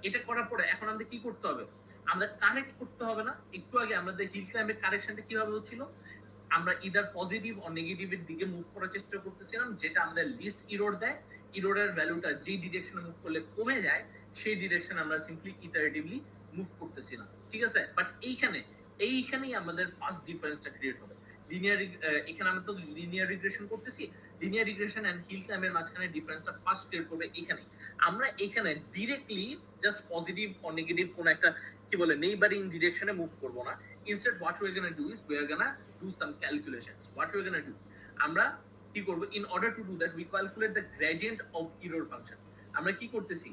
এটা করার পরে এখন আমাদের কি করতে হবে, আমরা কারেক্ট করতে হবে না? একটু আগে আমাদের হিল ক্লাইম্বের কারেকশনটা কিভাবে হচ্ছিল, আমরা ইদার পজিটিভ অর নেগেটিভের দিকে মুভ করার চেষ্টা করতেছিলাম, যেটা আমাদের লিস্ট ইরর দেয়। ইররের ভ্যালুটা যে ডিরেকশনে মুভ করলে কমে যায় সেই ডিরেকশন আমরা সিম্পলি ইটারেটিভলি মুভ করতেছিলাম, ঠিক আছে? বাট এইখানেই আমাদের ফার্স্ট ডিফারেন্সটা ক্রিয়েট হবে। লিনিয়ার, এখানে আমরা তো লিনিয়ার রিগ্রেশন করতেছি, লিনিয়ার রিগ্রেশন এন্ড হিল ক্লাইম্বের মাঝখানে ডিফারেন্সটা ফার্স্ট ক্রিয়েট করবে এখানে। আমরা এখানে directly just positive or negative কোন একটা কি বলে নেইবারিং ডিরেকশনে মুভ করব না। Instead what we R gonna do is we are gonna do some calculations. What we R gonna do, আমরা কি করব, in order to do that we calculate the gradient of error function. আমরা কি করতেছি,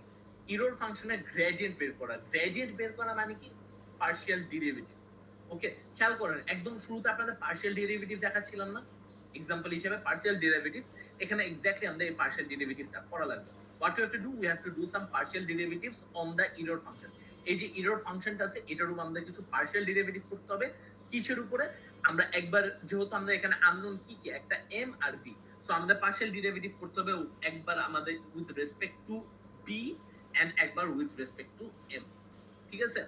ইরর ফাংশনের গ্রেডিয়েন্ট বের করা। গ্রেডিয়েন্ট বের করা মানে কি, পার্শিয়াল ডেরিভেটিভ। ওকে, খেয়াল করেন একদম শুরুতে আপনাদের পার্শিয়াল ডেরিভেটিভ দেখাচ্ছিলাম না এক্সাম্পল হিসেবে, পার্শিয়াল ডেরিভেটিভ। এখানে এক্স্যাক্টলি আমাদের এই পার্শিয়াল ডেরিভেটিভটা করা লাগবে। What you have to do, we have to do some partial derivatives on the error function. এই যে ইরর ফাংশনটা আছে এটার উপর আমাদের কিছু পার্শিয়াল ডেরিভেটিভ করতে হবে। কিসের উপরে, আমরা একবার যেহেতু আমরা এখানে আননোন কি কি, একটা এম আর বি, সো আমাদের পার্শিয়াল ডেরিভেটিভ করতে হবে একবার আমাদের with respect to B and একবার উইথ রেসপেক্ট টু এম, ঠিক আছে?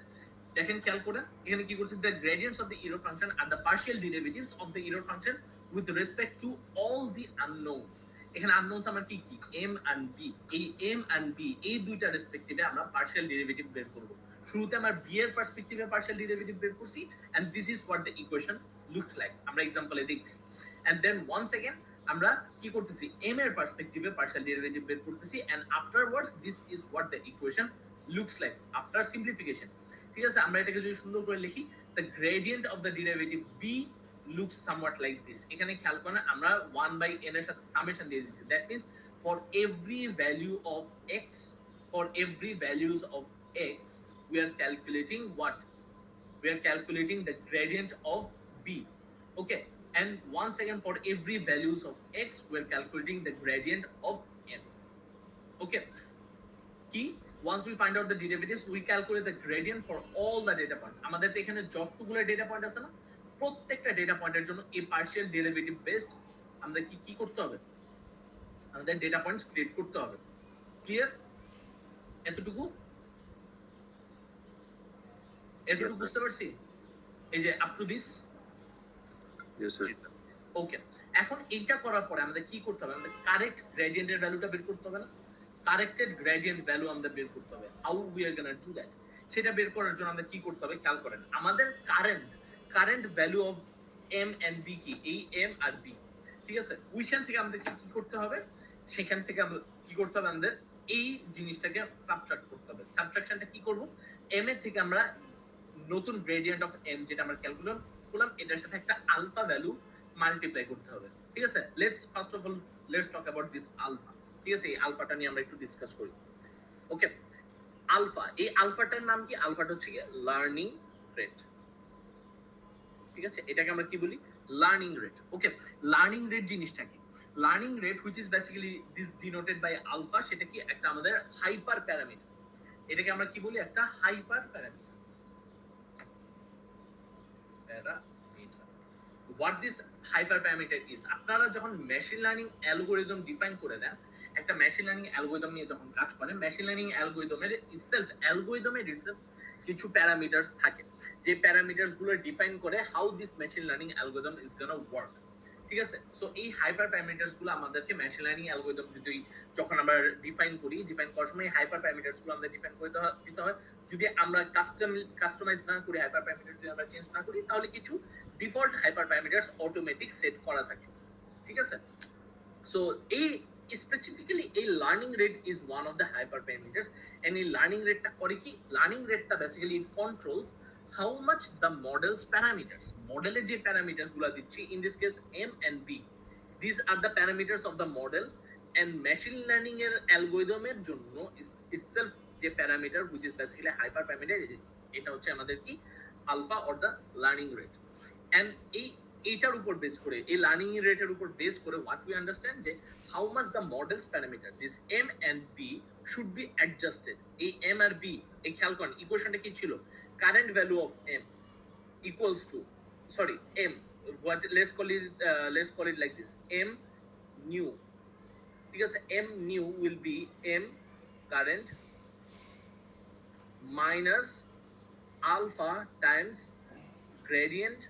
দেখেন খেয়াল করে এখানে কি করছে, the gradients of the error function are the partial derivatives of the error function with respect to all the unknowns. এখানে unknowns আমরা কি কি, m and b, এই m and b এই দুইটা রেসপেক্টিভে আমরা পার্শিয়াল ডেরিভেটিভ বের করব। শুরুতে আমরা b এর পার্সপেক্টিভে পার্শিয়াল ডেরিভেটিভ বের করছি and this is what the equation looks like, আমরা एग्जांपले দেখছি। and then once again আমরা কি করতেছি, m এর পার্সপেক্টিভে পার্শিয়াল ডেরিভেটিভ বের করতেছি and afterwards this is what the equation looks like after simplification, ঠিক আছে? আমরা এটাকে যদি সুন্দর করে লিখি, the gradient of the derivative b looks somewhat like this. এখানে খেয়াল করেন আমরা 1/n এর সাথে সামেশন দিয়ে দিয়েছি, that means for every value of x, for every values of x we are calculating what, we are calculating the gradient of b. Okay, and once again for every values of x we are calculating the gradient of n. Okay, কি, once we find out the derivatives we calculate the gradient for all the data points. আমাদের তো এখানে যতগুলো ডেটা পয়েন্ট আছে না, প্রত্যেকটা ডেটা পয়েন্টের জন্য এই পার্শিয়াল ডেরিভেটিভ বেসড আমাদের কি কি করতে হবে, আমাদের ডেটা পয়েন্টস ক্রিয়েট করতে হবে। ক্লিয়ার? এতটুকু বুঝতে পারছি? এই যে up to this,
Yes, sir.
ওকে। এখন এইটা করার পরে আমাদের কি করতে হবে, আমাদের কারেক্ট গ্রেডিয়েন্টের ভ্যালুটা বের করতে হবে না? কারেক্টেড গ্রেডিয়েন্ট ভ্যালু আমাদের বের করতে হবে। How we are gonna do that, সেটা বের করার জন্য আমাদের কি করতে হবে, খেয়াল করেন আমাদের current value of M and B কি, এই এম আর বি, ঠিক আছে? ওইখান থেকে আমাদের কি করতে হবে, সেখান থেকে আমরা কি করতে হবে, আমাদের এই জিনিসটাকে সাবট্রাক্ট করতে হবে। সাবট্রাকশনটা কি করব, এম এর থেকে আমরা নতুন গ্রেডিয়েন্ট অফ এম যেটা আমরা ক্যালকুলেট করলাম এটার সাথে একটা আলফা ভ্যালু মাল্টিপ্লাই করতে হবে, ঠিক আছে? Let's first of all let's talk about this alpha, ঠিক আছে? এই আলফাটা নিয়ে আমরা একটু ডিসকাস করি। ওকে, আলফা, এই আলফাটার নাম কি, আলফাটা হচ্ছে কি লার্নিং রেট, ঠিক আছে? এটাকে আমরা কি বলি, learning rate. Okay, learning rate জিনিসটা কি, learning rate which is basically this denoted by alpha, সেটা কি একটা আমাদের হাইপার প্যারামিটার। এটাকে আমরা কি বলি, একটা hyper parameter. What this hyperparameter is, আপনারা যখন মেশিন লার্নিং অ্যালগরিদম ডিফাইন করে দেন, একটা মেশিন লার্নিং অ্যালগরিদম নিয়ে যখন কাজ করেন, মেশিন লার্নিং অ্যালগরিদমের ইটসেলফ কিছু প্যারামিটারস থাকে, যে প্যারামিটারস গুলো ডিফাইন করে how this machine learning algorithm is gonna work, ঠিক আছে? সো এই হাইপার প্যারামিটারস গুলো আমাদেরকে মেশিন লার্নিং অ্যালগরিদম যখন আমরা ডিফাইন করার সময় হাইপার প্যারামিটারস গুলো আমাদের ডিফাইন করে দিতে হয়। যদি আমরা কাস্টমাইজ না করি, হাইপার প্যারামিটার যদি আমরা চেঞ্জ না করি, তাহলে কিছু default hyper parameters automatic set করা থাকে, ঠিক আছে? সো এই স্পেসিফিক্যালি এই learning rate is one of the hyper parameters. And এই লার্নিং রেটটা করে কি, লার্নিং রেটটা basically it controls how much the model's parameters, মডেলের যে প্যারামিটারস গুলো দিচ্ছি, in this case m and b, these are the parameters of the model, and machine learning এর অ্যালগরিদমের জন্য itself যে parameter which is basically hyper parameter, এটা হচ্ছে আমাদের কি alpha or the learning rate। and এইটার উপর বেস করে, এই লার্নিং রেটের উপর বেস করে what we understand যে how much the model's parameter, this m and b should be adjusted। এই m আর b, এই খেয়াল করেন ইকুয়েশনটা কি ছিল, current value of m equals to sorry, m, what, let's call it like this, m new, ঠিক আছে, m new will be m current minus alpha times gradient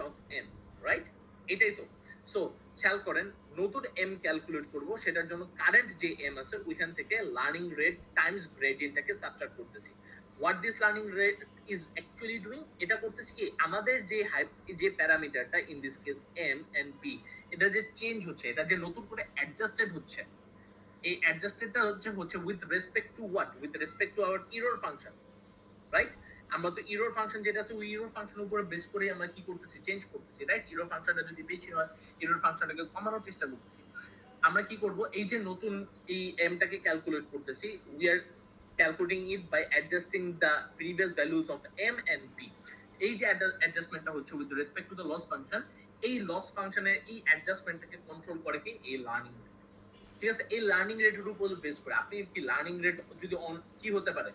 of m, right? এটাই তো। সো খেয়াল করেন, নতুন m ক্যালকুলেট করব, সেটার জন্য কারেন্ট যে m আছে ওইখান থেকে লার্নিং রেট টাইমস গ্রেডিয়েন্টটাকে সাবট্রাক্ট করতেছি। What this learning rate is actually doing, এটা করতেছি কি, আমাদের যে প্যারামিটারটা in this case m and b, এটা যে চেঞ্জ হচ্ছে, এটা যে নতুন করে অ্যাডজাস্টেড হচ্ছে, এই অ্যাডজাস্টেডটা হচ্ছে with respect two what, with respect to our error function, right? আমরা তো ইরর ফাংশন যেটা আছে ওই ইরর ফাংশনের উপরে বেস করে আমরা কি করতেছি, চেঞ্জ করতেছি, রাইট? ইরর ফাংশনটা যদি বেশি হয়, ইরর ফাংশনটাকে কমানোর চেষ্টা করতেছি। আমরা কি করব, এই যে নতুন এই এমটাকে ক্যালকুলেট করতেছি, we are calculating it by adjusting the previous values of M and b. এই যে অ্যাডজাস্টমেন্টটা হচ্ছে with respect to the loss function, এই লস ফাংশনের এই অ্যাডজাস্টমেন্টটাকে কন্ট্রোল করে কি, এই লার্নিং রেট, ঠিক আছে? এই লার্নিং রেটের উপর বেস করে আপনি কি লার্নিং রেট যদি কি হতে পারে,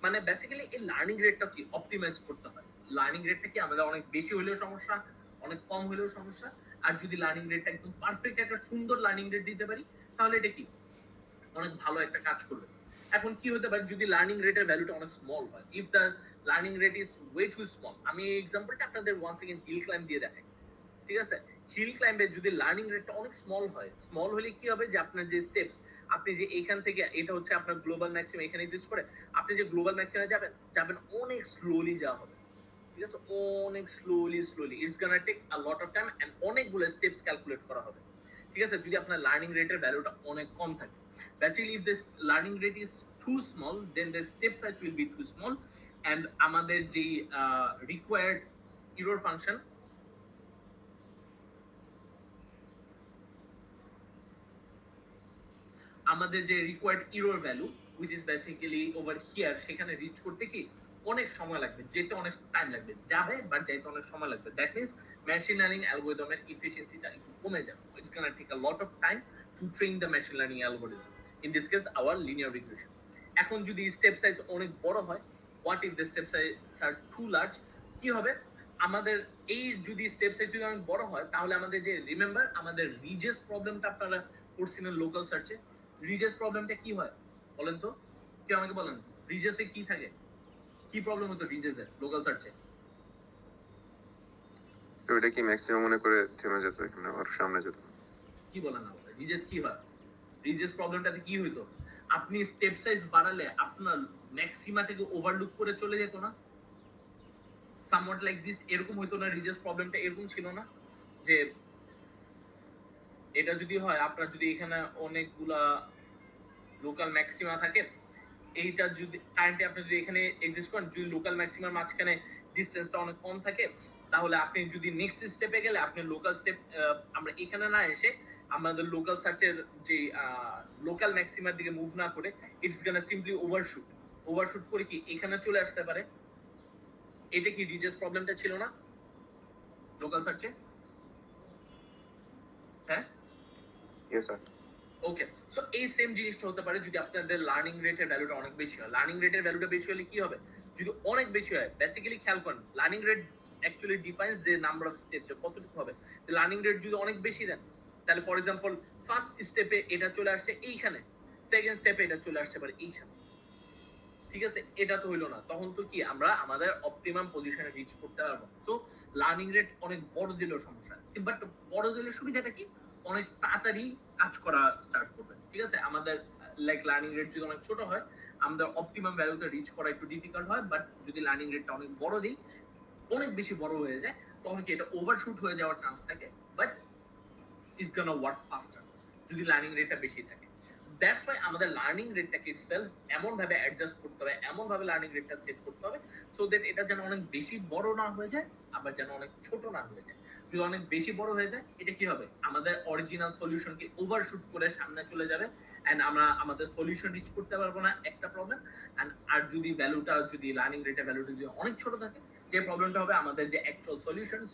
মানে বেসিক্যালি এই লার্নিং রেটটা কি অপটিমাইজ করতে হয়। লার্নিং রেটটা কি আমাদের অনেক বেশি হলেও সমস্যা, অনেক কম হলেও সমস্যা। আর যদি লার্নিং রেটটা একদম পারফেক্ট একটা সুন্দর লার্নিং রেট দিতে পারি, তাহলে এটা কি অনেক ভালো একটা কাজ করবে। এখন কি হতে পারে, যদি লার্নিং রেটের ভ্যালুটা অনেক স্মল হয়, if the learning rate is way to small, আমি এই এক্সাম্পলটা আপনাদের ওয়ান্স এগেইন হিল ক্লাইম্ব দিয়ে দেখাই, ঠিক আছে? হিল ক্লাইম্বে যদি লার্নিং রেটটা অনেক স্মল হয়, স্মল হলে কি হবে, যে আপনার যে স্টেপস, আপনি যে এখান থেকে, এটা হচ্ছে আপনার গ্লোবাল ম্যাক্সিমাম এখানে এক্সিস্ট করে, আপনি যে গ্লোবাল ম্যাক্সিমামে যাবেন অনেক স্লোলি যাওয়া হবে, ঠিক আছে? অনেক slowly, it's gonna take a lot of time and অনেকগুলো স্টেপস ক্যালকুলেট করা হবে, ঠিক আছে? যদি আপনার লার্নিং রেটের ভ্যালুটা অনেক কম থাকে, basically if this learning rate is too small, then the step size will be too small, and আমাদের যে required error function, আমাদের যে required error value which is basically over here, সেখানে রিচ করতে কি অনেক সময় লাগবে, যেতে অনেক টাইম লাগবে, যাবে বাট যাইতে অনেক সময় লাগবে। দ্যাট মিন্স মেশিন লার্নিং অ্যালগরিদমের এফিসিয়েন্সিটা একটু কমে যাবে। It's gonna take a lot of time to train the machine learning algorithm, in this case our linear regression. এখন যদি স্টেপ সাইজ অনেক বড় হয়, what if the step size are too large, কি হবে, আমাদের এই যদি স্টেপ সাইজ যদি অনেক বড় হয়, তাহলে আমাদের যে, রিমেম্বার আমাদের রিজেস প্রবলেমটা আপনারা পড়ছিলেন লোকাল সার্চে, রিজেস প্রবলেমটা কি হয় বলেন তো, কেউ আমাকে বলেন, রিজেসে কি থাকে, কি প্রবলেম হতো রিজেসে লোকাল সার্চে?
ওইটা কি ম্যাক্সিমাম মনে করে থেমে যেত, এখানে আর সামনে যেত না।
কি বলেন না, রিজেস কি হয়, রিজেস প্রবলেমটাতে কি হইতো, আপনি স্টেপ সাইজ বাড়ালে আপনার ম্যাক্সিমাটাকে ওভারলুক করে চলে যেত না, সামওয়াট লাইক দিস, এরকম হইতো না? রিজেস প্রবলেমটা এরকম ছিল না যে, এটা যদি হয়, আপনার যদি এখানে অনেকগুলা লোকাল ম্যাক্সিমা থাকে, এইটা যদি কারেন্টলি আপনি যদি এখানে এক্সিস্ট করেন, যদি লোকাল ম্যাক্সিমার মাঝখানে ডিসটেন্সটা অনেক কম থাকে, তাহলে আপনি যদি নেক্সট স্টেপে গেলে আপনি লোকাল স্টেপ, আমরা এখানে না এসে আমাদের লোকাল সার্চের যে লোকাল ম্যাক্সিমার দিকে মুভ না করে, ইটস গোনা সিম্পলি ওভারশুট করে কি এখানে চলে আসতে পারে। এটা কি রিজেস প্রবলেমটা ছিল না লোকাল সার্চে? হ্যাঁ,
ইয়েস স্যার।
ওকে, সো এই সেম জিনিসটা হতে পারে যদি আপনাদের লার্নিং রেটের ভ্যালুটা অনেক বেশি হয়। লার্নিং রেটের ভ্যালুটা বেশি হলে কি হবে, যদি অনেক বেশি হয়, বেসিক্যালি খেয়াল করেন, লার্নিং রেট অ্যাকচুয়ালি ডিফাইন্স যে নাম্বার অফ স্টেপস কতটুকু হবে। লার্নিং রেট যদি অনেক বেশি দেন, তাহলে ফর এক্সাম্পল ফার্স্ট স্টেপে এটা চলে আসছে এইখানে, সেকেন্ড স্টেপে এটা চলে আসছে পারে এইখানে, ঠিক আছে? এটা তো হইলো না, তখন তো কি আমরা আমাদের অপটিমাম পজিশনে রিচ করতে পারবো। সো লার্নিং রেট অনেক বড় দিলেও সমস্যা, বাট বড় দিলে সুবিধাটা কি, অনেক তাড়াতাড়ি কাজ করা স্টার্ট করবে, ঠিক আছে? আমাদের লাইক লার্নিং রেট যদি অনেক ছোট হয়, আমাদের অপটিমাম ভ্যালুতে রিচ করা একটু ডিফিকাল্ট হয়, বাট যদি লার্নিং রেটটা অনেক বড় দিই, অনেক বেশি বড় হয়ে যায়, তখন কি এটা ওভারশুট হয়ে যাওয়ার চান্স থাকে, বাট ইটস গোনা ওয়ার্ক ফাস্টার যদি লার্নিং রেটটা বেশি থাকে। দ্যাটস ওয়াই আমাদের লার্নিং রেটটাকে ইটসেলফ এমন ভাবে অ্যাডজাস্ট করতে হবে, এমন ভাবে লার্নিং রেটটা সেট করতে হবে, সো দ্যাট এটা যেন অনেক বেশি বড় না হয়ে যায়, আবার যেন অনেক ছোট না হয়ে যায়। যদি অনেক বেশি বড় হয়ে যায়, এটা কি হবে, আমাদের অরিজিনাল সলিউশনকে ওভারশুট করে সামনে চলে যাবে, এন্ড আমরা আমাদের সলিউশন রিচ করতে পারবো না, একটা প্রবলেম। আর যদি ভ্যালুটা, যদি লার্নিং রেটের ভ্যালুটা যদি অনেক ছোট থাকে, যে প্রবলেমটা হবে, আমাদের যে অ্যাকচুয়াল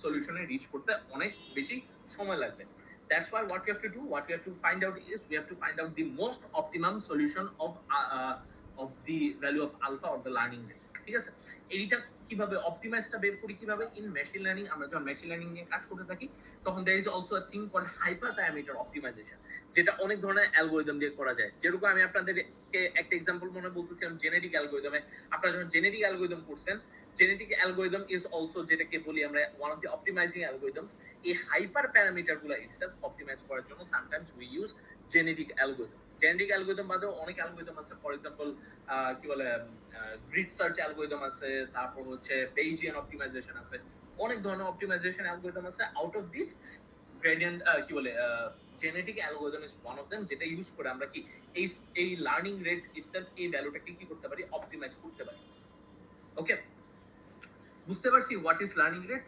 সলিউশনে রিচ করতে অনেক বেশি সময় লাগবে। That's why what we have to do, what we have to find out is, we have to find out the most optimum solution of the value of alpha or the learning rate. ঠিক আছে? এইটা কিভাবে অপটিমাইজটা বের করি কিভাবে ইন মেশিন লার্নিং। আমরা যখন মেশিন লার্নিং নিয়ে কাজ করতে থাকি তখন there is also a thing called hyper parameter optimization, যেটা অনেক ধরনের অ্যালগরিদম দিয়ে করা যায়। যেরকম আমি আপনাদেরকে একটা এক্সাম্পল মনে বলতেছি, জেনেটিক অ্যালগরিদমে আপনারা যখন জেনেটিক অ্যালগরিদম করছেন, জেনেটিক অ্যালগরিদম ইজ অলসো যেটাকে বলি আমরা one of the optimising algorithms. এই হাইপার প্যারামিটার গুলো ইটসেলফ অপটিমাইজ করার জন্য sometimes we use genetic algorithm. Genetic algorithm বাদেও অনেক অ্যালগরিদম আছে, ফর এক্সাম্পল কি বলে গ্রিড সার্চ অ্যালগরিদম আছে, তারপর হচ্ছে বেইজিয়ান অপটিমাইজেশন আছে, অনেক ধরনের অপটিমাইজেশন অ্যালগরিদম আছে। আউট অফ দিস গ্রেডিয়েন্ট কি বলে genetic algorithm is one of them, যেটা ইউজ করে আমরা কি এই লার্নিং রেট ইটসেলফ এই ভ্যালুটাকে কি করতে পারি, অপটিমাইজ করতে পারি। ওকে, বুঝতে পারছি what is learning rate?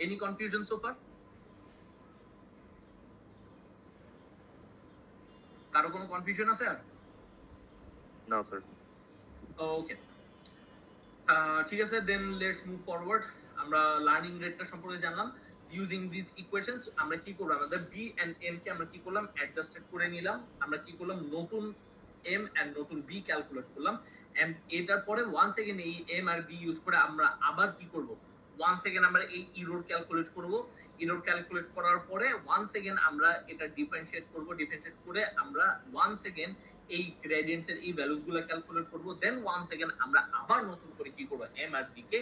Any confusion so far? কারো কোনো কনফিউশন আছে আর?
No, sir.
ওকে, ঠিক আছে, দেন লেটস মুভ ফরওয়ার্ড। আমরা লার্নিং রেটটা সম্পর্কে জানলাম। ইউজিং দিস ইকুয়েশনস আমরা কি করব, আমাদের বি এন্ড এম কে আমরা কি করলাম, অ্যাডজাস্টেড করে নিলাম। আমরা কি করলাম, নতুন এম এন্ড নতুন বি ক্যালকুলেট করলাম। এন্ড এটার পরে ওয়ান্স এগেন এই এম আর বি ইউজ করে আমরা আবার কি করব, ওয়ান্স এগেন আমরা এই ইরোর ক্যালকুলেট করব। ইরোর ক্যালকুলেট করার পরে ওয়ান্স এগেন আমরা এটা ডিফারেন্সিয়েট করব। ডিফারেন্সিয়েট করে আমরা ওয়ান্স এগেন এই গ্রেডিয়েন্টস এর এই ভ্যালুস গুলো ক্যালকুলেট করব। দেন ওয়ান্স এগেন আমরা আবার নতুন করে কি করব, এম আর বি কে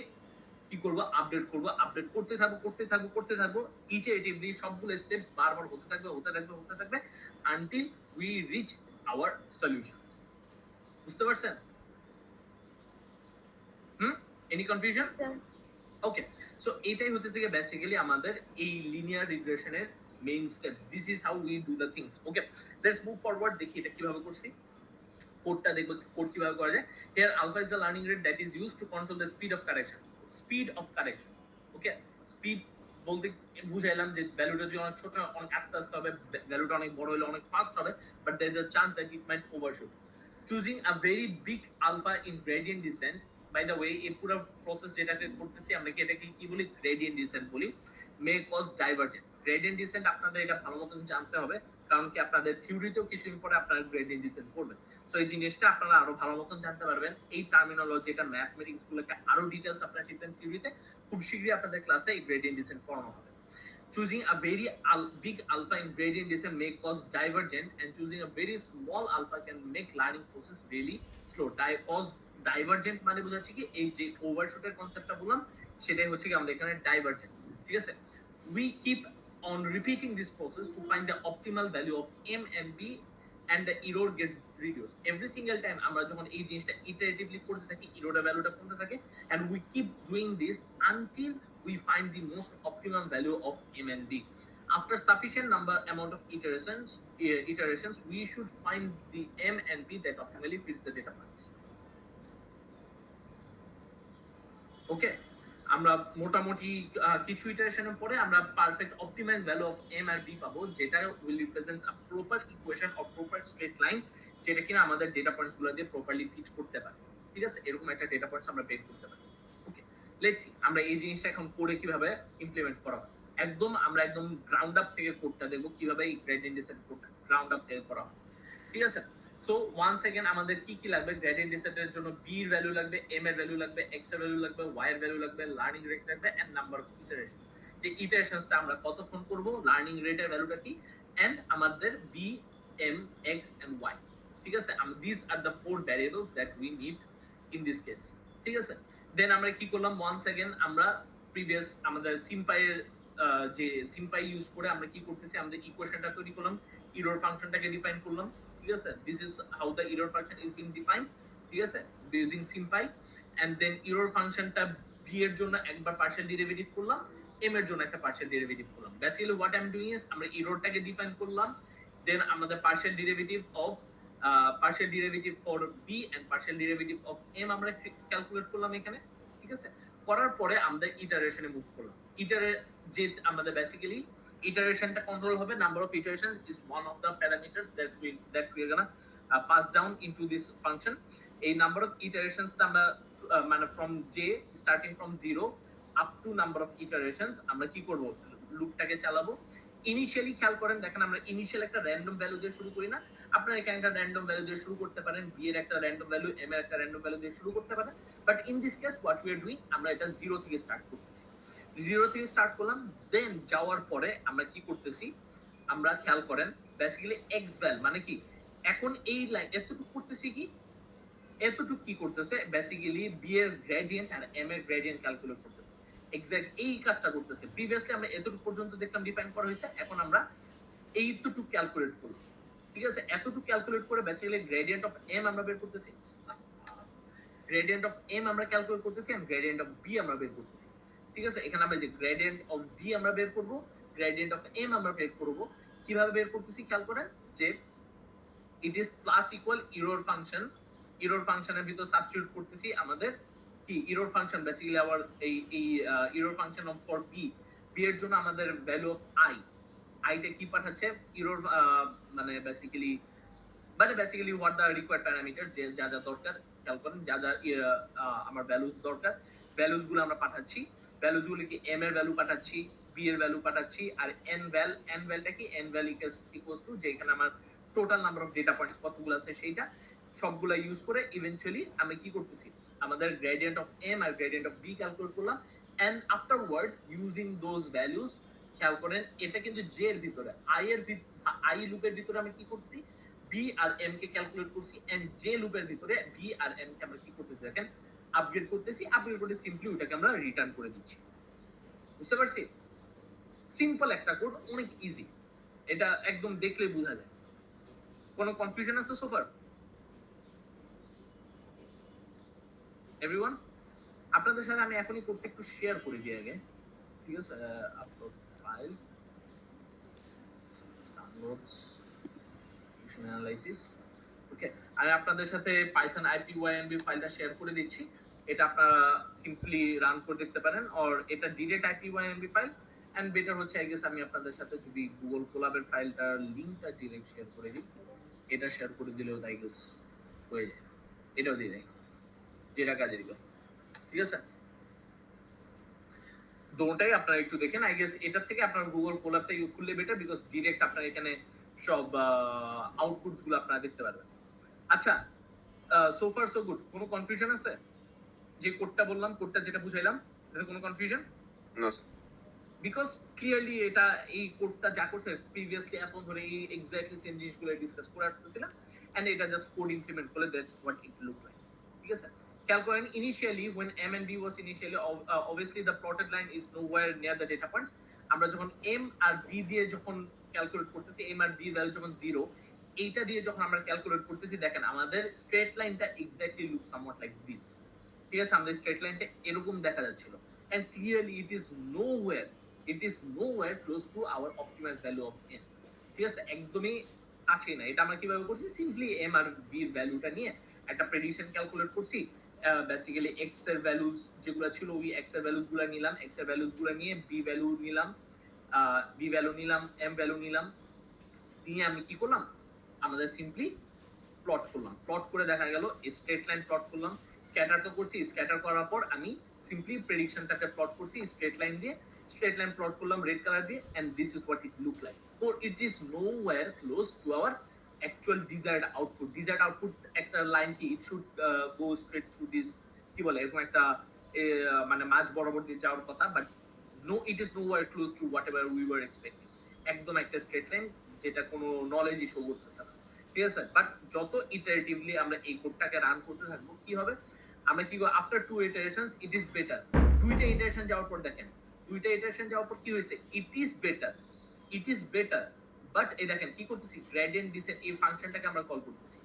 কি করব, আপডেট করব। আপডেট করতে থাকবো ইটারেটিভলি, সবগুলো স্টেপস বারবার হতে থাকবে until we reach our solution. বুঝতে পারছেন? Any confusion? ওকে, সো এটাই হতেছে কি বেসিক্যালি আমাদের এই লিনিয়ার রিগ্রেশনের main step. This is how we do the things. Okay, let's move forward. দেখি এটা কিভাবে করছি, কোডটা দেখবো কোড কিভাবে করা যায়। Here alpha is the learning rate that is used to control the speed of correction. Okay, speed বলতে বুঝাইলাম যে ভ্যালুটা যদি অনেক ছোট অনেক আস্তে আস্তে হবে, ভ্যালুটা অনেক বড় হলে অনেক ফাস্ট হবে, but there is a chance that it might overshoot. Choosing a very big alpha in gradient descent. By the way, এই পুরো প্রসেস যেটাকে করতেছি আমরা কি এটাকে কি বলি, গ্রেডিয়েন্ট ডিসেন্ট বলি। May cause divergent. Gradient descent আপনাদের এটা ভালো মতন জানতে হবে, কারণ কি আপনাদের থিওরিতেও কিছুদিন পরে আপনারা গ্রেডিয়েন্ট ডিসেন্ট করবেন। সো এই জিনিসটা আপনারা আরো ভালো মতন জানতে পারবেন। এই টার্মিনোলজি, এটা ম্যাথমেটিক্স গুলোকে আরো ডিটেইলস আপনারা শিখবেন থিওরিতে। খুব শীঘ্রই আপনাদের ক্লাসে এই গ্রেডিয়েন্ট ডিসেন্ট পড়ানো হবে। Choosing a very big alpha in gradient descent may cause divergent, and choosing a very small alpha can make learning process really slow. Cause divergent মানে বোঝাচ্ছে কি, এই যে ওভারশুটের কনসেপ্টটা বললাম সেটাই হচ্ছে কি আমাদের এখানে ডাইভারজেন্ট। ঠিক আছে, we keep on repeating this process to find the optimal value of m and b, and the error gets reduced every single time আমরা যখন এই জিনিসটা ইটারেটিভলি করতে থাকি, এররের ভ্যালুটা কমতে থাকে, and we keep doing this until we find the most optimum value of m and b. After sufficient amount of iterations, we should find the m and b that optimally fits the data points. Okay, আমরা মোটামুটি কিছু ইটারেশনের পরে আমরা perfect optimize value of M আর বি পাবো, যেটা will represents a proper equation or proper straight line, যেটা কিনা আমাদের ডেটা পয়েন্টস গুলো দিয়ে প্রপারলি ফিট করতে পারে। ঠিক আছে, এরকম একটা ডেটা পয়েন্টস আমরা বের করতে পারি। ওকে, লেটস সি আমরা এই জিনিসটা এখন কোডে কিভাবে ইমপ্লিমেন্ট করা হয়। আমরা একদম গ্রাউন্ড আপ থেকে কোডটা দেখবো কিভাবে এই গ্রেডিয়েন্ট ডিসেন্ট কোডটা গ্রাউন্ড আপ থেকে করা হয়। ঠিক আছে, সো ওয়ান্স এগেন আমাদের কি কি লাগবে, গ্রেডিয়েন্ট ডিসেন্টের জন্য বি এর ভ্যালু লাগবে, এম এর ভ্যালু লাগবে, এক্স এর ভ্যালু লাগবে, ওয়াই এর ভ্যালু লাগবে, লার্নিং রেট লাগবে, এন্ড নাম্বার অফ ইটারেশনস। যে ইটারেশনসটা আমরা কতক্ষণ করব, লার্নিং রেটের ভ্যালুটা কি, এন্ড আমাদের b, m, x and y. ঠিক আছে, this are the four variables that we need in this case. ঠিক আছে, দেন আমরা কি করলাম, ওয়ান্স এগেন আমরা প্রিভিয়াস আমাদের সিম্পাইয়ের যে সিম্পাই ইউজ করে আমরা কি করতেছি, আমাদের ইকুয়েশনটা তৈরি করলাম, এরর ফাংশনটাকে ডিফাইন করলাম। ঠিক আছে, this is how the error function is being defined. ঠিক আছে, ইউজিং সিম্পাই, এন্ড দেন এরর ফাংশনটা বি এর জন্য একবার পার্শিয়াল ডেরিভেটিভ করলাম, এম এর জন্য একটা পার্শিয়াল ডেরিভেটিভ করলাম। Basically what I am doing is আমরা এররটাকে ডিফাইন করলাম, দেন আমাদের partial derivative for b and partial derivative of M আমরা ক্যালকুলেট করলাম এখানে। ঠিক আছে, করার পরে আমরা ইটারেশনে মুভ করলাম। যে আমাদের বেসিক্যালি ইটারেশনটা কন্ট্রোল হবে, number of iterations is one of the parameters that we are gonna pass down into this function. এই নাম্বার অফ ইটারেশনসটা আমরা মানে from j starting from 0 up to number of iterations আমরা কি করব, লুপটাকে চালাবো, ইনিশিয়ালি খেয়াল করেন, দেখেন আমরা ইনিশিয়াল একটা র্যান্ডম ভ্যালু দিয়ে শুরু করি না, আপনারা এখানে একটা র্যান্ডম ভ্যালু দিয়ে শুরু করতে পারেন, বি এর একটা র্যান্ডম ভ্যালু, এম এর একটা র্যান্ডম ভ্যালু দিয়ে শুরু করতে পারেন, but in this case what we are doing, আমরা এটা জিরো থেকে স্টার্ট করতেছি। জিরো থেকে স্টার্ট করলাম, দেন যাওয়ার পরে আমরা কি করতেছি, আমরা খেয়াল করেন বেসিক্যালি এক্স ভ্যাল মানে কি, এখন এই লাইন এতটুকু করতেছি কি, এতটুকু কি করতেছে বেসিক্যালি বি এর গ্রেডিয়েন্ট আর এম এর গ্রেডিয়েন্ট ক্যালকুলেট করতেছে, এক্স্যাক্ট এই কাজটা করতেছে। প্রিভিয়াসলি আমরা এতটুকু পর্যন্ত দেখলাম ডিফাইন করা হয়েছে, এখন আমরা এইটুকু ক্যালকুলেট করব, ঠিক আছে? এতটুকু ক্যালকুলেট করে বেসিক্যালি গ্রেডিয়েন্ট অফ এম আমরা বের করতেছি, গ্রেডিয়েন্ট অফ এম আমরা ক্যালকুলেট করতেছি এন্ড গ্রেডিয়েন্ট অফ বি আমরা বের করতেছি, ঠিক আছে? এখানে আমরা যে গ্রেডিয়েন্ট অফ বি আমরা বের করব, গ্রেডিয়েন্ট অফ এম আমরা বের করব, কিভাবে বের করতেছি খেয়াল করেন, যে it is plus equal error function, error ফাংশনের ভিতর সাবস্টিটিউট করতেছি আমাদের কি ইরর ফাংশন, বেসিক্যালি আবার এই error function of for b, b এর জন্য আমাদের ভ্যালু অফ আই, আইটা কি পাঠাচ্ছে ইরর, মানে basically what the required parameter, যে যা যা দরকার খেয়াল করেন, যা যা আমার ভ্যালুস দরকার, ভ্যালুস গুলো আমরা পাঠাচ্ছি, ভ্যালুস গুলো কি এম এর ভ্যালু পাঠাচ্ছি, বি এর ভ্যালু পাঠাচ্ছি, আর এন ভ্যালটা কি, এন ভ্যাল ইকুয়ালস টু যে এখানে আমার total number of data points কতগুলো আছে সেইটা, সবগুলা ইউজ করে ইভেন্চুয়ালি আমি কি করতেছি, আমাদের গ্রেডিয়েন্ট অফ এম আর গ্রেডিয়েন্ট অফ বি ক্যালকুলেট করলাম, and afterwards using those values, খেয়াল করেন এটা কিন্তু জে এর ভিতরে, আই লুপের ভিতরে আমি কি করছি, বি আর এম কে ক্যালকুলেট করছি, এন্ড জে লুপের ভিতরে বি আর এম কে আমরা কি করতেছি দেখেন আপগ্রেড করতেছি, আপগ্রেড করে সিম্পলি ওটাকে আমরা রিটার্ন করে দিচ্ছি। বুঝতে পারছি? সিম্পল একটা কোড, অনেক ইজি, এটা একদম দেখলে বোঝা যায়। কোনো কনফিউশন আছে সোফার এভরিওয়ান? আপনাদের সাথে আমি এখনই কোডটা একটু শেয়ার করে দিই আগে, ঠিক আছে? Upload file, downloads, function analysis, okay. আমি আপনাদের সাথে পাইথন আইপিওয়াইএনবি ফাইলটা শেয়ার করে দিচ্ছি, এটা আপনারা সিম্পলি রান করে দেখতে পারেন, আর এটা ডিরেক্ট আইপিওয়াইএনবি ফাইল, এন্ড বেটার হচ্ছে আই গেস আমি আপনাদের সাথে যদি গুগল কোলাবের ফাইলটার লিংকটা ডিরেক্ট শেয়ার করে দিই, এটা শেয়ার করে দিলেও আই গেস হয়ে যায়, এটাও দিয়ে দেয়, যেটা কাজে দিল, ঠিক আছে? দুটোটাই আপনারা একটু দেখেন, আই গেস এটার থেকে আপনার গুগল কোলাবটা খুললে বেটার, বিকজ ডিরেক্ট আপনার এখানে সব আউটপুটস গুলো আপনারা দেখতে পারবেন। আচ্ছা, সো ফার সো গুড, কোনো কনফিউশন আছে? যে কোডটা বললাম, কোডটা যেটা বুঝাইলাম, এতে কোনো কনফিউশন?
না
বিকজ ক্লিয়ারলি এটা এই কোডটা যা করছে প্রিভিয়াসলি এত ধরে এই এক্স্যাক্টলি সেম জিনিসগুলো ডিসকাস করে আসতেছিলাম, এন্ড এটা জাস্ট কোড ইমপ্লিমেন্ট করলে that's what it look like, ঠিক আছে? খেয়াল করেন initially when m and b was initially obviously the plotted line is nowhere near the data points, আমরা যখন m আর b দিয়ে যখন ক্যালকুলেট করতেছি, m আর b ভ্যালু যখন 0, এইটা দিয়ে যখন আমরা ক্যালকুলেট করতেছি, দেখেন আমাদের স্ট্রেট লাইনটা exactly look somewhat like this, ঠিক আছে? আমাদের স্ট্রেট লাইনটা এরকম দেখা যাচ্ছিল, and clearly it is nowhere close to our optimized value of n, ঠিক আছে? একদমই কাছে না। এটা আমরা কিভাবে করছি, সিম্পলি m আর b এর ভ্যালুটা নিয়ে একটা প্রেডিকশন ক্যালকুলেট করছি, বেসিক্যালি x এর ভ্যালুস যেগুলো ছিল ওই x এর ভ্যালুস গুলো নিলাম, x এর ভ্যালুস গুলো নিয়ে b ভ্যালু নিলাম, m ভ্যালু নিলাম, নিয়ে আমি কি করলাম, আমাদের সিম্পলি প্লট করলাম, প্লট করে দেখা গেল স্ট্রেট লাইন প্লট করলাম, স্ক্যাটার তো করছি, স্ক্যাটার করার পর আমি সিম্পলি প্রেডিকশনটাকে প্লট করছি স্ট্রেট লাইন দিয়ে, স্ট্রেট লাইন প্লট করলাম রেড কালার দিয়ে, and this is what it look like. তো it is nowhere close to our actual desired output. Desired output একটা লাইন কি, it should go straight through this, কি বলে, এরকম একটা মানে মাঝ বরাবর দিয়ে যাওয়ার কথা, but no, it is nowhere close to whatever we were expecting, একদম একটা স্ট্রেট লাইন যেটা কোনো নলেজই শো করতেছে না, ঠিক আছে? বাট যত ইটারেটিভলি আমরা এই কোডটাকে রান করতে থাকবো কি হবে, আমরা কি আফটার 2 ইটারেশনস ইট ইজ বেটার, দুইটা ইটারেশন যাওয়ার পর দেখেন, দুইটা ইটারেশন যাওয়ার পর কি হয়েছে, ইট ইজ বেটার, বাট এই দেখেন কি করতেছি, গ্রেডিয়েন্ট ডিসেন্ট এই ফাংশনটাকে আমরা কল করতেছি,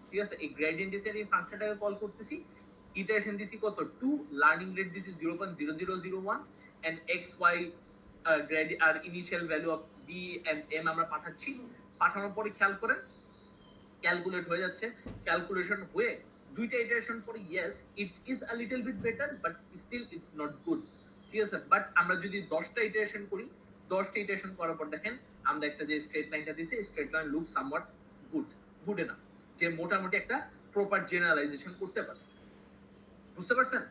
ঠিক আছে? এই গ্রেডিয়েন্ট ডিসেন্ট এই ফাংশনটাকে কল করতেছি, ইটারেশন দিছি কত 2, লার্নিং রেট দিছি 0.0001, এন্ড এক্স ওয়াই গ্রেড আর initial value of b and m আমরা পাঠাচ্ছি, পাঠানোর পরে খেয়াল করেন ক্যালকুলেট হয়ে যাচ্ছে, ক্যালকুলেশন হয়ে দুইটা ইটারেশন পরে yes it is a little bit better, but still it's not good, ঠিক আছে? বাট আমরা যদি 10টা ইটারেশন করি, 10টা ইটারেশন করার পর দেখেন আমরা একটা যে স্ট্রেট লাইনটা দিছি, straight line look somewhat good enough, যে মোটামুটি একটা প্রপার জেনারেলাইজেশন করতে পারছে। বুঝতে পারছেন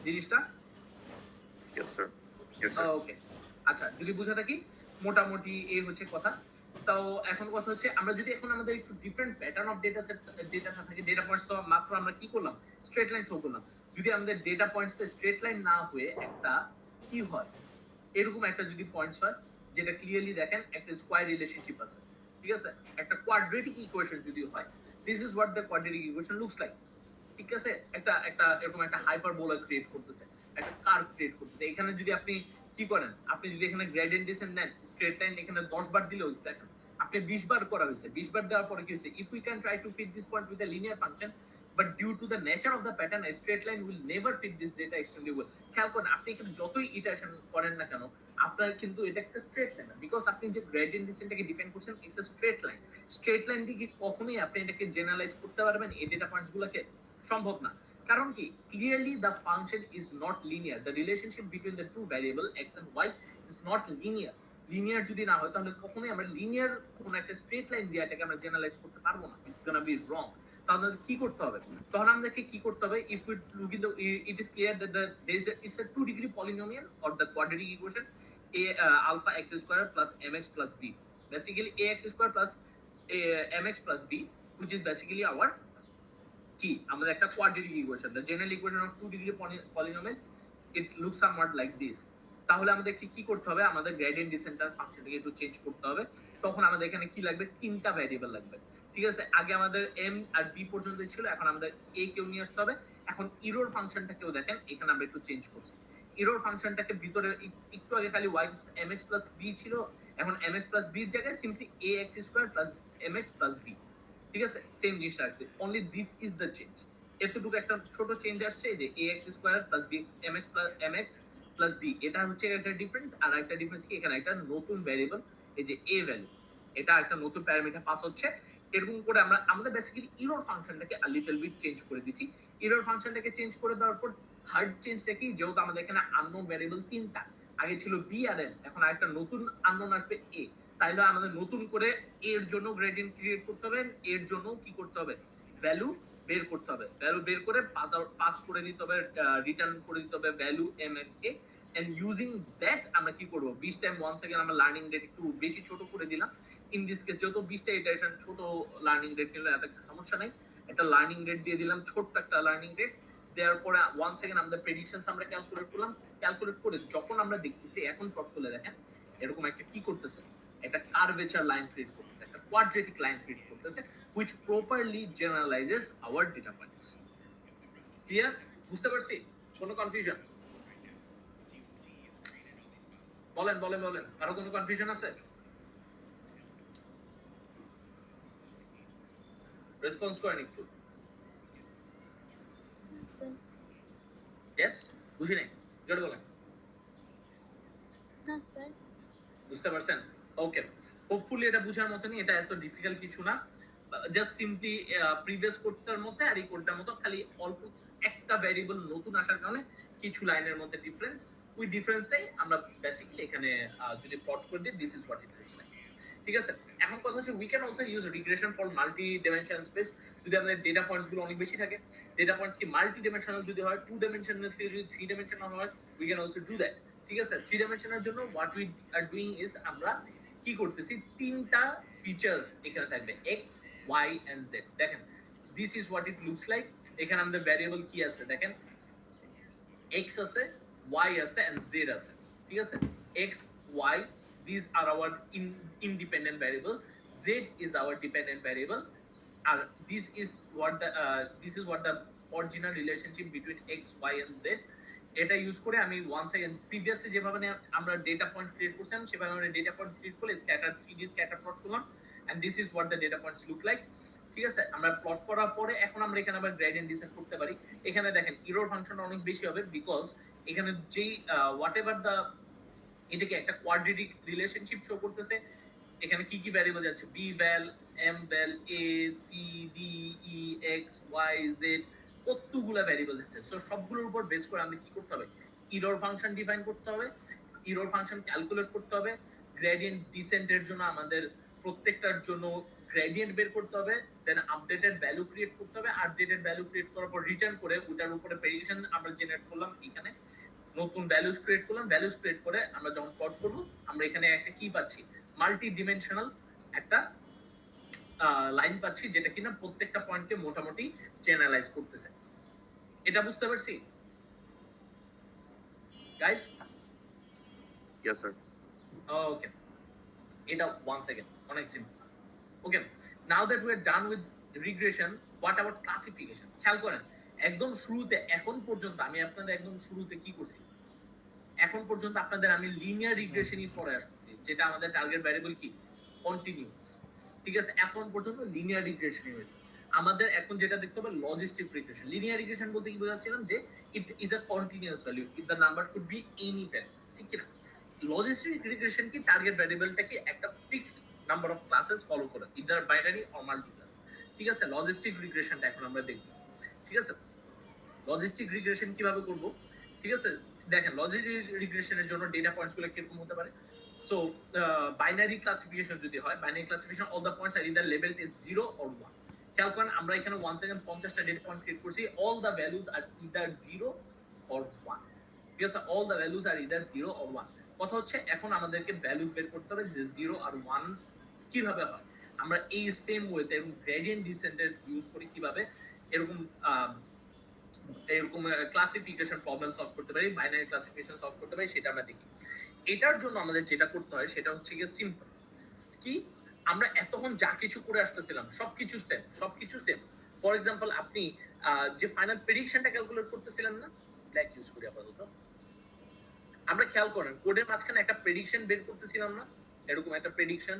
জিনিসটা?
Yes, sir.
Yes, sir.
Okay, আচ্ছা, যদি বুঝে থাকি মোটামুটি এই হচ্ছে কথা। তাও এখন কথা হচ্ছে আমরা যদি এখন আমাদের একটু different pattern of data set ডেটাটা থাকে, ডেটা পয়েন্টস তো মাত্র আমরা কি করলাম, স্ট্রেট লাইন শো করলাম। যদি আমাদের ডেটা পয়েন্টসটা স্ট্রেট লাইন না হয়ে একটা কি হয়, এরকম একটা যদি পয়েন্টস হয় যেটা ক্লিয়ারলি দেখেন একটা স্কয়ার রিলেশনশিপ আছে, ঠিক আছে, একটা কোয়াড্রেটিক ইকুয়েশন যদি হয়, this is what the quadratic equation looks like. ঠিক আছে, একটা একটা এরকম একটা হাইপারবোলা ক্রিয়েট করতেছে, একটা কার্ভ ক্রিয়েট করতেছে। এখানে যদি আপনি কি করেন, আপনি যদি এখানে গ্রেডিয়েন্ট ডিসেন্ট নেন, স্ট্রেট লাইন এখানে 10 বার দিলেও দেখেন আপনি 20 বার করা হয়েছে। 20 বার দেওয়ার পরে কি হয়েছে, if we can try to fit this points with a linear function, but due to the nature of the pattern a straight line will never fit this data extremely well. খেয়াল করেন, আপনি এখানে যতই ইটারেশন করেন না কেন, আপনার কিন্তু এটা একটা স্ট্রেট লাইন, বিকজ আপনি যে গ্রেডিয়েন্ট ডিসেন্টটাকে ডিফাইন করছেন it's a straight line. Straight line দিয়ে কি কখনোই আপনি এটাকে জেনারেলাইজ করতে পারবেন এই ডেটা পয়েন্টস গুলোকে? সম্ভব না। কারণ কি, clearly the function is not linear, the relationship between the two variable x and y is not linear. Linear যদি না হয় তাহলে কখনোই আমরা লিনিয়ার কোন একটা স্ট্রেট লাইন দিয়ে এটাকে আমরা জেনারেলাইজ করতে পারবো না, ইটস গোনা বি রং। তাহলে কি করতে হবে, তখন আমাদেরকে কি করতে হবে, if we look in the, it is clear that the it's a 2-degree polynomial or the quadratic equation a alpha x square plus mx plus b, basically ax square plus mx plus b, which is basically our কি, আমাদের একটা quadratic equation, the general equation of 2-degree polynomial, it looks somewhat like this. তাহলে আমাদেরকে কি করতে হবে, আমাদের গ্রেডিয়েন্ট ডিসেন্টার ফাংশনটাকে একটু চেঞ্জ করতে হবে। তখন আমাদের এখানে কি লাগবে, তিনটা ভ্যারিয়েবল লাগবে, ঠিক আছে। আগে আমাদের এম আর বি পর্যন্ত ছিল, এখন আমাদের এ কেও নিয়ে আসতে হবে। এখন ইরোর ফাংশনটাকেও দেখেন এখানে আমরা একটু চেঞ্জ করছি। ইরোর ফাংশনটাকে ভিতরে একটু আগে খালি y mx plus b ছিল, এখন mx plus b এর জায়গায় simply ax square plus mx plus b, ঠিক আছে, সেম জিনিসটা আছে, only this is the change. এতটুকু একটা ছোট চেঞ্জ আসছে যে ax square plus b mx plus b, এটা হচ্ছে একটা ডিফারেন্স। আর একটা ডিফারেন্স কি, এখানে একটা নতুন ভ্যারিয়েবল এই যে a ভ্যালু, এটা একটা নতুন প্যারামিটার পাস হচ্ছে। এরকম করে আমরা আমাদের বেসিক্যালি ইরর ফাংশনটাকে আ লিটল বিট চেঞ্জ করে দিছি। ইরর ফাংশনটাকে চেঞ্জ করে দেওয়ার পর থার্ড চেঞ্জটা কি, যেহেতু আমাদের এখানে আননোন ভ্যারিয়েবল তিনটা, আগে ছিল বি আর এম, এখন আরেকটা নতুন আননোন আসবে এ, তাইলে আমাদের নতুন করে এর জন্য গ্রেডিয়েন্ট ক্রিয়েট করতে হবে, এর জন্য কি করতে হবে, ভ্যালু বের করতে হবে, ভ্যালু বের করে পাস করে দিতে হবে, রিটার্ন করে দিতে হবে value m and a. And using that আমরা কি করব, 20 টাইম ওয়ান সেকেন্ড আমরা লার্নিং রেট একটু বেশি ছোট করে দিলাম। ইন দিস কেস যেহেতু 20টা ইটারেশন, ছোট লার্নিং রেট নিলে এত একটা সমস্যা নাই, একটা লার্নিং রেট দিয়ে দিলাম, ছোট্ট একটা লার্নিং রেট দেওয়ার পরে ওয়ান সেকেন্ড আমাদের প্রেডিকশনস আমরা ক্যালকুলেট করলাম। ক্যালকুলেট করে যখন আমরা দেখতেছি, এখন প্লট করলে দেখেন এরকম একটা কি করতেছে, একটা কার্ভেচার লাইন ক্রিয়েট করতেছে, একটা কোয়াড্রেটিক লাইন ক্রিয়েট করতেছে, which properly generalizes our data points. Clear? বুঝতে পারছি? কোনো কনফিউশন? বলেন বলেন বলেন, আরো কোনো কনফিউশন আছে? রেসপন্স করেন একটু। ইয়েস, বুঝি নাই, জোরে বলেন।
না স্যার।
বুঝতে পারছেন? ওকে, হোপফুলি এটা বুঝার মতনই, এটা এত ডিফিকাল্ট কিছু না, জাস্ট সিম্পলি প্রিভিয়াস কোডটার মধ্যে আর এই কোডটার মতো খালি অল্প একটা ভ্যারিয়েবল নতুন আসার কারণে কিছু লাইনের মধ্যে ডিফারেন্স, ওই ডিফারেন্সটাই আমরা বেসিক্যালি এখানে যদি প্লট করে দিই, this is what it looks like. ঠিক আছে, এখন কথা হচ্ছে we can also use regression for multi dimensional space. যদি আমাদের ডেটা পয়েন্টস গুলো অনেক বেশি থাকে, ডেটা পয়েন্টস কি মাল্টি ডিমেনশনাল যদি হয়, 2 ডিমেনশনাল থেকে যদি 3 ডিমেনশনাল হয়, we can also do that. ঠিক আছে, 3 ডিমেনশনের জন্য what we are doing is আমরা কি করতেছি, তিনটা ফিচার এখানে থাকবে, এক্স ওয়াই এন্ড জেড। দেখেন this is what it looks like. এখানে আমাদের ভ্যারিয়েবল কি আছে দেখেন, এক্স আছে, ওয়াই আছে এন্ড জেড আছে। ঠিক আছে, X Y, these are our independent variable, z is our dependent variable, and this is what the original relationship between x y and z। এটা ইউজ করে আমি ওয়ান্স अगेन প্রিভিয়াসলি যেভাবে আমরা ডেটা পয়েন্ট ক্রিয়েট করছিলাম সেভাবে আমরা ডেটা পয়েন্ট ক্রিয়েট করে স্ক্যাটার 3D স্ক্যাটার প্লট করলাম, and this is what the data points look like. ঠিক আছে, আমরা প্লট করার পরে এখন আমরা এখানে আবার গ্রেডিয়েন্ট ডিসেন্ট করতে পারি। এখানে দেখেন ইরর ফাংশনটা অনেক বেশি হবে, বিকজ এখানে যেই হোয়াটএভার দ্য, এটাকে একটা কোয়াড্রেটিক রিলেশনশিপ শো করতেছে। এখানে কি কি ভ্যারিয়েবল যাচ্ছে, b val, m val, a c d e x y z, কতগুলা ভ্যারিয়েবল যাচ্ছে। সো সবগুলোর উপর বেস করে আমাদের কি করতে হবে, ইরর ফাংশন ডিফাইন করতে হবে, ইরর ফাংশন ক্যালকুলেট করতে হবে, গ্রেডিয়েন্ট ডিসেন্টের জন্য আমাদের প্রত্যেকটার জন্য গ্রেডিয়েন্ট বের করতে হবে, দেন আপডেটেড ভ্যালু ক্রিয়েট করতে হবে, আপডেটেড ভ্যালু ক্রিয়েট করার পর রিটার্ন করে ওটার উপরে প্রেডিকশন আমরা জেনারেট করলাম এখানে, নতুন ভ্যালুস ক্রিয়েট করলাম, ভ্যালুস ক্রিয়েট করে আমরা যখন প্লট করব আমরা এখানে একটা কি পাচ্ছি, মাল্টি ডিমেনশনাল একটা লাইন পাচ্ছি, যেটা কিনা প্রত্যেকটা পয়েন্টকে মোটামুটি জেনারেলাইজ করতেছে। এটা বুঝতে পারছি গাইস?
Yes, sir.
ওকে, এটা ওয়ান সেকেন্ড, অনেক simple. Okay, now that we are done with regression, what about classification? খেয়াল করেন, একদম শুরুতে এখন পর্যন্ত আমি আপনাদের একদম শুরুতে কি করছি, এখন পর্যন্ত আপনাদের আমি লিনিয়ার রিগ্রেশনই পড়ে আসছি, যেটা আমাদের টার্গেট ভ্যারিয়েবল কি, কন্টিনিউয়াস। ঠিক আছে, এখন পর্যন্ত লিনিয়ার রিগ্রেশনই হয়েছে। আমাদের এখন যেটা দেখতে হবে লজিস্টিক রিগ্রেশন। লিনিয়ার রিগ্রেশন বলতে কি বোঝাচ্ছিলাম, যে it is a continuous value if the number could be any value, ঠিক কি না? লজিস্টিক রিগ্রেশন কি, টার্গেট ভ্যারিয়েবলটাকে একটা fixed number of classes follow করে, either binary or multi class. ঠিক আছে, লজিস্টিক রিগ্রেশনটা এখন আমরা দেখব। ঠিক আছে, লজিস্টিক রিগ্রেশন কিভাবে করব? ঠিক আছে, দেখেন লজিস্টিক রিগ্রেশনের জন্য ডেটা পয়েন্টস গুলো কিরকম হতে পারে। সো বাইনারি ক্লাসিফিকেশন যদি হয়, binary classification all the points are either labelled is 0 or 1। খেয়াল করেন, আমরা এখানে 1 সেকেন্ড 50টা ডেটা পয়েন্ট ক্রিয়েট করছি, all the values are either 0 or 1। ঠিক আছে, all the values are either 0 or 1। কথা হচ্ছে এখন আমাদেরকে ভ্যালুজ বের করতে হবে যে 0 আর 1 কিভাবে হয়। আমরা এই সেম ওয়েতে এবং গ্রেডিয়েন্ট ডিসেন্ডেন্ট ইউজ করি কিভাবে এরকম ক্লাসিফিকেশন প্রবলেম সলভ করতে পারি, বাইনারি ক্লাসিফিকেশন সলভ করতে পারি, সেটা আমরা দেখি। এটার জন্য আমাদের যেটা করতে হয় সেটা হচ্ছে গিয়ে সিম্পল কি, আমরা এতক্ষণ যা কিছু করে আসতেছিলাম সবকিছু সেম। ফর এক্সাম্পল, আপনি যে ফাইনাল প্রেডিকশনটা ক্যালকুলেট করতেছিলেন না, ব্ল্যাক ইউজ করি আপাতত, আমরা খেয়াল করেন কোডের মাঝখানে একটা প্রেডিকশন বের করতেছিলাম না, এরকম একটা প্রেডিকশন।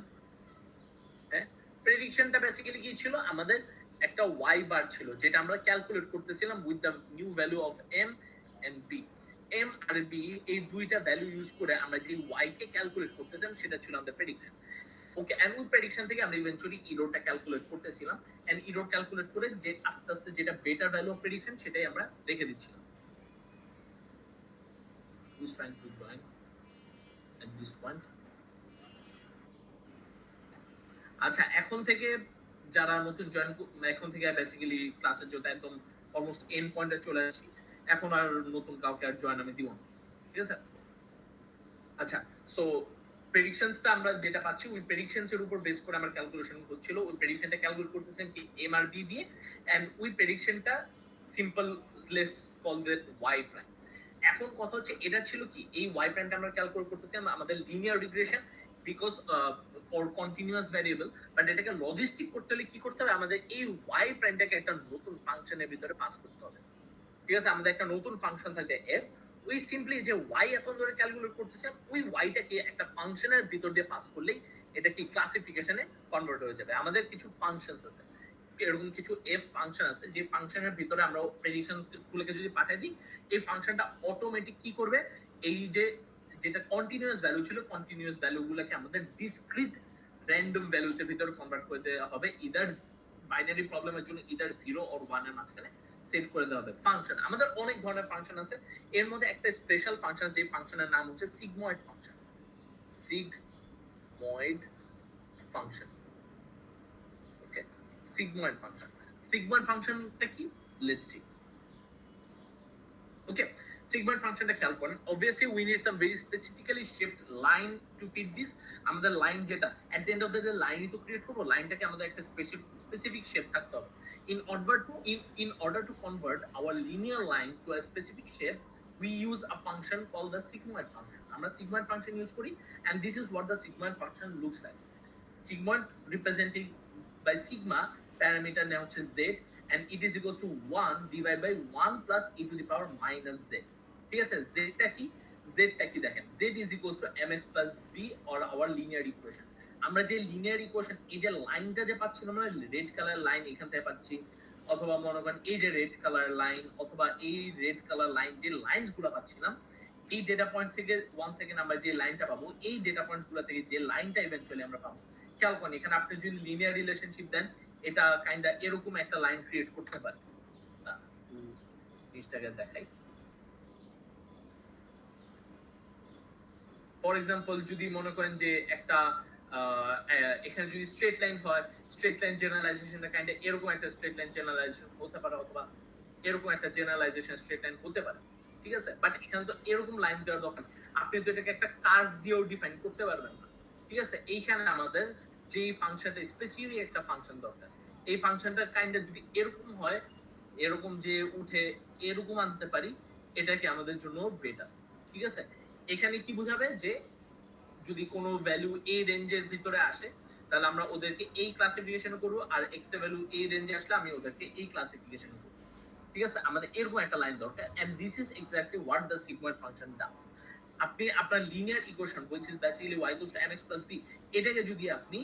হ্যাঁ, প্রেডিকশনটা বেসিক্যালি কি ছিল, আমাদের একটা ওয়াই বার ছিল, যেটা আমরা ক্যালকুলেট করতেছিলাম with the new value of M and b. M আর বি এই দুইটা ভ্যালু ইউজ করে আমরা যে ওয়াই কে ক্যালকুলেট করতেছিলাম সেটা ছিল আমাদের prediction. Okay, and with prediction থেকে আমরা ইভেন্চুয়ালি ইরোরটা ক্যালকুলেট করতেছিলাম, এন্ড ইরোর ক্যালকুলেট করে যে আস্তে আস্তে যেটা বেটার ভ্যালু অফ প্রেডিকশন সেটাই আমরা রেখে দিচ্ছিলাম। Who's trying to join at this point? আচ্ছা, এখন থেকে যারা নতুন জয়েন, এখন থেকে বেসিক্যালি ক্লাসের জন্য একদম অলমোস্ট এন্ড পয়েন্টে চলে আসি, এখন আর নতুন কাউকে আর জয়েন আমি দিব না। ঠিক আছে, আচ্ছা, সো প্রেডিকশনসটা আমরা যেটা পাচ্ছি ওই প্রেডিকশনস এর উপর বেস করে আমরা ক্যালকুলেশন হচ্ছিল, ওই প্রেডিকশনটা ক্যালকুলেট করতেছেন কি এম আর বি দিয়ে, এন্ড ওই প্রেডিকশনটা simple, let's call that Y prime. এখন কথা হচ্ছে এটা ছিল কি, এই ওয়াই প্রাইমটা আমরা ক্যালকুলেট করতেছি আমাদের linear regression because for continuous variable, but এটাকে লজিস্টিক করতে হলে কি করতে হবে, আমাদের এই ওয়াই প্রাইমটাকে একটা নতুন ফাংশনের ভিতরে পাস করতে হবে। ঠিক আছে, আমাদের একটা নতুন ফাংশন থাকে এফ, ওই সিম্পলি যে ওয়াই এখন ধরে ক্যালকুলেট করতেছে ওই ওয়াইটাকে একটা ফাংশনের ভিতর দিয়ে পাস করলেই এটা কি ক্লাসিফিকেশনে কনভার্ট হয়ে যাবে। আমাদের কিছু ফাংশনস আছে, এরকম কিছু এফ ফাংশন আছে, যে ফাংশনের ভিতরে আমরা প্রেডিকশন গুলোকে যদি পাঠিয়ে দিই, এই ফাংশনটা অটোমেটিক কি করবে, এই যে যেটা কন্টিনিউয়াস ভ্যালু ছিল কন্টিনিউয়াস ভ্যালু গুলোকে আমাদের ডিসক্রিট র্যান্ডম ভ্যালুস এর ভিতরে কনভার্ট করে দেওয়া হবে, ইদার বাইনারি প্রবলেমের জন্য ইদার 0 or 1 এর মাঝখানে সেট করে দেওয়া হবে। ফাংশন আমাদের অনেক ধরনের ফাংশন আছে, এর মধ্যে একটা স্পেশাল ফাংশন, যে ফাংশনের নাম হচ্ছে সিগময়েড ফাংশন। সিগময়েড ফাংশন, ওকে, সিগময়েড ফাংশন। সিগময়েড ফাংশনটা কি, লেটস সি। ওকে, সিগময়েড ফাংশনটা খেয়াল করেন, obviously we need some very specifically shaped line to fit this। আমাদের লাইন যেটা at the end of the day লাইনই তো ক্রিয়েট করব, লাইনটাকে আমাদের একটা স্পেসিফিক শেপ থাকতে হবে। in order to convert our linear line to a specific shape, we use a function called the sigmoid function। আমরা sigmoid function ইউজ করি, and this is what the sigmoid function looks like। sigmoid represented by sigma, parameter নেওয়া হচ্ছে z, and it is equals to 1 divided by 1 plus e to the power minus z। ঠিক আছে, z টা কি দেখেন, z is equals to mx plus b or our linear equation। আমরা যে লিনিয়ার ইকুয়েশন, এই যে লাইনটা যে পাচ্ছি আমরা রেড কালার লাইন এখান থেকে পাচ্ছি, অথবা মনে করেন এই যে রেড কালার লাইন, অথবা এই রেড কালার লাইন, যে লাইনস গুলো পাচ্ছিলাম এই ডেটা পয়েন্ট থেকে 1 সেকেন্ড আমরা যে লাইনটা পাবো, এই ডেটা পয়েন্টস গুলো থেকে যে লাইনটা ইভেন্চুয়ালি আমরা পাবো, খেয়াল করেন এখানে আপনি যদি লিনিয়ার রিলেশনশিপ দেন, এটা কাইন্ডা এরকম একটা লাইন ক্রিয়েট করতে পারে। জিনিসটাকে দেখাই, ফর এক্সাম্পল যদি মনে করেন যে একটা এখানে যদি স্ট্রেট লাইন হয়, স্ট্রেট লাইন জেনারেলাইজেশনটা কাইন্ডা এরকম একটা স্ট্রেট লাইন জেনারেলাইজেশন হতে পারে, অথবা এরকম একটা জেনারেলাইজেশন স্ট্রেট লাইন হতে পারে। ঠিক আছে, বাট এখানে তো এরকম লাইন দেওয়ার দরকার নেই। আপনি তো এটাকে একটা কার্ভ দিয়েও ডিফাইন করতে পারবেন না, ঠিক আছে। এইখানে আমাদের যে ফাংশনটা স্পেসিফিক একটা ফাংশন দরকার, এই ফাংশনটা কাইন্ডটা যদি এরকম হয়, এরকম যে উঠে এরকম আনতে পারি, এটা কি আমাদের জন্য বেটার, ঠিক আছে। এখানে কি বোঝাবে যে যদি কোনো ভ্যালু এই রেঞ্জের ভিতরে আসে তাহলে আমরা ওদেরকে এই ক্লাসিফিকেশনে করব, আর এক্স এর ভ্যালু এই রেঞ্জে আসলে আমি ওদেরকে এই ক্লাসিফিকেশনে করব, ঠিক আছে। আমাদের এরকম একটা লাইন দরকার, and this is exactly what the sigmoid function does. আপনি আপনার linear equation which is basically y = mx + b, এটাকে যদি আপনি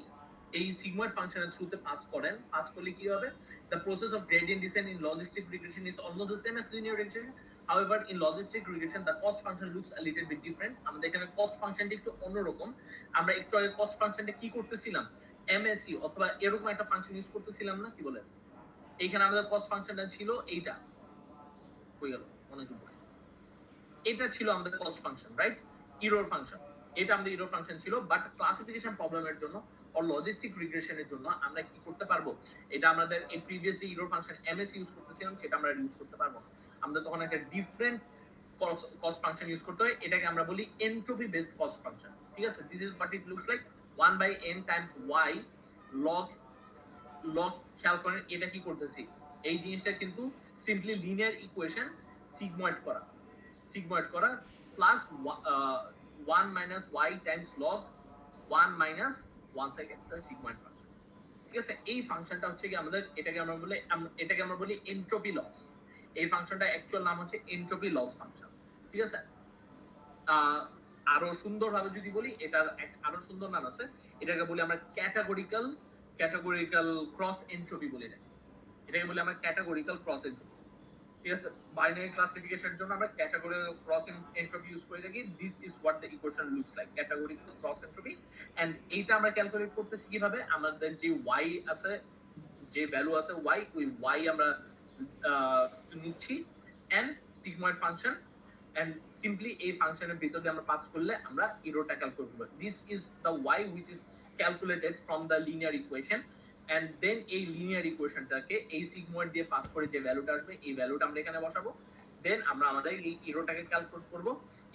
এই সিগময়েড ফাংশনের থ্রুতে পাস করেন, পাস করলে কি হবে, the process of gradient descent in logistic regression is almost the same as linear regression. However, in logistic regression the cost function looks a little bit different. আমাদের এখানে cost ফাংশনটা একটু অন্যরকম। আমরা একটু আগে cost ফাংশনটা কি করতেছিলাম, MSE অথবা এরকম একটা ফাংশন ইউজ করতেছিলাম না, কি বলে, এইখানে আমাদের cost ফাংশনটা ছিল এইটা, হয়ে গেল অনেক উপরে, এটা ছিল আমাদের cost function, right, error function, এটা আমাদের ইরর ফাংশন ছিল। বাট ক্লাসিফিকেশন প্রবলেমের জন্য অর লজিস্টিক রিগ্রেশনের জন্য আমরা কি করতে পারবো, এটা আমাদের এই প্রিভিয়াস যে ইরর ফাংশন এমএস ইউজ করতেছিলাম সেটা আমরা ইউজ করতে পারবো না। আমরা তখন একটা ডিফারেন্ট কস্ট ফাংশন ইউজ করতে হয়, এটাকে আমরা বলি এনট্রপি বেসড কস্ট ফাংশন, ঠিক আছে। This is what it looks like 1/n Times y log খেয়াল করেন এটা কি করতেছি, এই জিনিসটা কিন্তু সিম্পলি লিনিয়ার ইকুয়েশন সিগময়েড করা plus 1 minus y times log 1 minus 1 second the sigmoid function, ঠিক আছে। এই ফাংশনটা হচ্ছে কি আমাদের, এটাকে আমরা বলি এনট্রপি লস। এই ফাংশনটা অ্যাকচুয়াল নাম হচ্ছে এনট্রপি লস ফাংশন, ঠিক আছে। আরো সুন্দরভাবে যদি বলি, এটার আরো সুন্দর নাম আছে, এটাকে বলি আমরা ক্যাটাগরিক্যাল ক্রস এনট্রপি বলি, এটাকে বলি আমরা ক্যাটাগরিক্যাল ক্রস এনট্রপি, ঠিক আছে। বাইনারি ক্লাসিফিকেশনের জন্য আমরা ক্যাটাগরিক্যাল ক্রস এনট্রপি ইউজ করে থাকি। This is what the equation looks like, categorical cross entropy. And এইটা আমরা ক্যালকুলেট করতেছি কিভাবে, আমাদের যে y আছে, যে ভ্যালু আছে y, ওই y আমরা নিচ্ছি and sigmoid function, and simply এই ফাংশনের ভিতর দিয়ে আমরা পাস করলে আমরা ইরোটা ক্যালকুলেট করব। This is the y which is calculated from the linear equation, and then এই লিনিয়ার ইকুয়েশনটাকে এই সিগময়েড দিয়ে পাস করে যে ভ্যালুটা আসবে, এই ভ্যালুটা আমরা এখানে বসাবো, দেন আমরা আমাদের এই ইরোটাকে ক্যালকুলেট করব।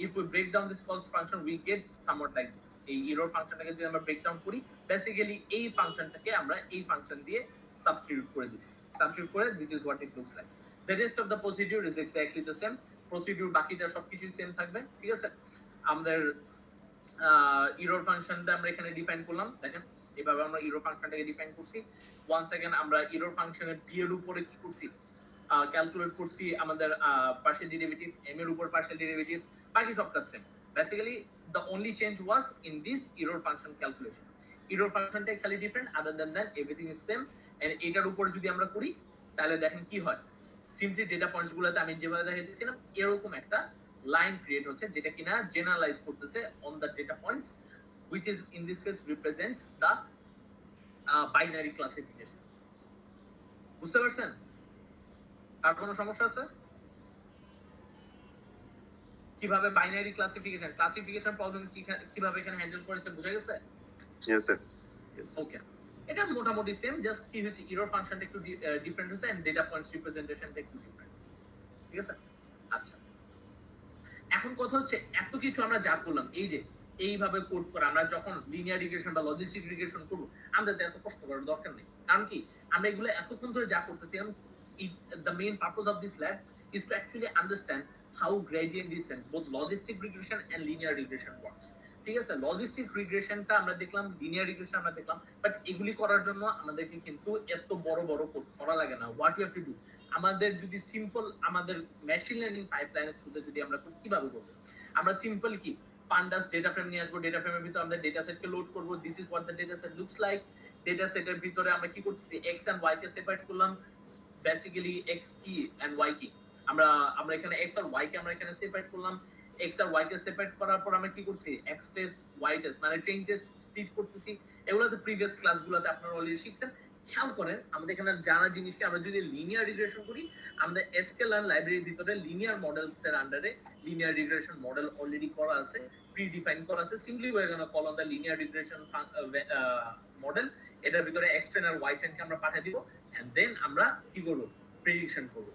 If we break down this cost function we get somewhat like this. এই ইরর ফাংশনটাকে যদি আমরা ব্রেক ডাউন করি, বেসিক্যালি এই ফাংশনটাকে আমরা এই ফাংশন দিয়ে সাবস্টিটিউট করে this is what it looks like. The rest of the procedure is exactly the same. Procedure বাকিটা সবকিছুই সেম থাকবে, ঠিক আছে। আমাদের ইরর ফাংশনটা আমরা এখানে ডিফাইন করলাম, দেখেন এভাবে আমরা ইরর ফাংশনটাকে ডিফাইন করছি। ওয়ান সেকেন্ড, আমরা ইরর ফাংশনের বি এর উপরে কি করছি, ক্যালকুলেট করছি আমাদের পার্শিয়াল ডেরিভেটিভ, এম এর উপর পার্শিয়াল ডেরিভেটিভ, বাকি সব কাজ same. Basically the only change was in this error function calculation. Error ফাংশনটাই খালি different, other than that everything is same. And এটার উপর যদি আমরা করি তাহলে দেখেন কি হয়, সিম্পলি ডেটা পয়েন্টস গুলোতে আমি যেভাবে দেখাইতেছিলাম এরকম একটা লাইন ক্রিয়েট হচ্ছে, যেটা কিনা জেনারেলাইজ করতেছে on the data points which is in this case represents the binary classification. বুঝতে পারছেন? আর কোনো সমস্যা আছে? কিভাবে বাইনারি ক্লাসিফিকেশন প্রবলেম কিভাবে এখানে হ্যান্ডেল করেছে বুঝা গেছে?
Yes, sir.
ওকে, এটা মোটামুটি সেম, জাস্ট কি হয়েছে ইরর ফাংশনটা একটু ডিফারেন্ট হয়েছে এন্ড ডেটা পয়েন্টস রিপ্রেজেন্টেশনটা একটু ডিফারেন্ট, ঠিক আছে। আচ্ছা, এখন কথা হচ্ছে এত কিছু আমরা যা করলাম, এই যে এইভাবে কোড করা, আমরা যখন লিনিয়ার রিগ্রেশন বা লজিস্টিক রিগ্রেশন করব আমাদের এত কষ্ট করার দরকার নেই। কারণ কি, আমরা এগুলো এতক্ষণ ধরে যা করতেছিলাম, the main purpose of this lab is to actually understand how gradient descent, both logistic regression and linear regression works. ঠিক আছে, লজিস্টিক রিগ্রেশনটা আমরা দেখলাম, লিনিয়ার রিগ্রেশন আমরা দেখলাম, বাট এগুলি করার জন্য আমাদেরকে কিন্তু এত বড় বড় কোড করা লাগে না। What you have to do, আমাদের যদি সিম্পল আমাদের মেশিন লার্নিং পাইপলাইনের থ্রুতে যদি আমরা কিভাবে করব, আমরা সিম্পল কি পান্ডাস ডেটা ফ্রেম নিয়ে আসবো, ডেটা ফ্রেমের ভিতরে আমরা ডেটা সেটকে লোড করব। This is what the data set looks like. Data সেটের ভিতরে আমরা কি করতেছি, এক্স এন্ড ওয়াই কে সেপারেট করলাম। বেসিক্যালি এক্স কি এন্ড ওয়াই কি, আমরা এখানে এক্স আর ওয়াই কে আমরা এখানে সেপারেট করলাম। এক্স আর ওয়াই কে সেপারেট করার পর আমরা কি করছি, এক্স টেস্ট ওয়াই টেস্ট মানে ট্রেইন টেস্ট স্প্লিট করতেছি। এগুলো তো প্রিভিয়াস ক্লাসগুলোতে আপনারা অলরেডি শিখছেন। খেয়াল করেন আমাদের এখানে জানা জিনিসকে আমরা যদি লিনিয়ার রিগ্রেশন করি, আমাদের sklearn লাইব্রেরির ভিতরে লিনিয়ার মডেলস এর আন্ডারে লিনিয়ার রিগ্রেশন মডেল অলরেডি করা আছে, প্রি ডিফাইন করা আছে। Simply we are gonna call on the linear regression model, এটার ভিতরে এক্স ট্রেন আর ওয়াই ট্রেন কে আমরা পাঠিয়ে দিব, এন্ড দেন আমরা কি করব, প্রেডিকশন করব।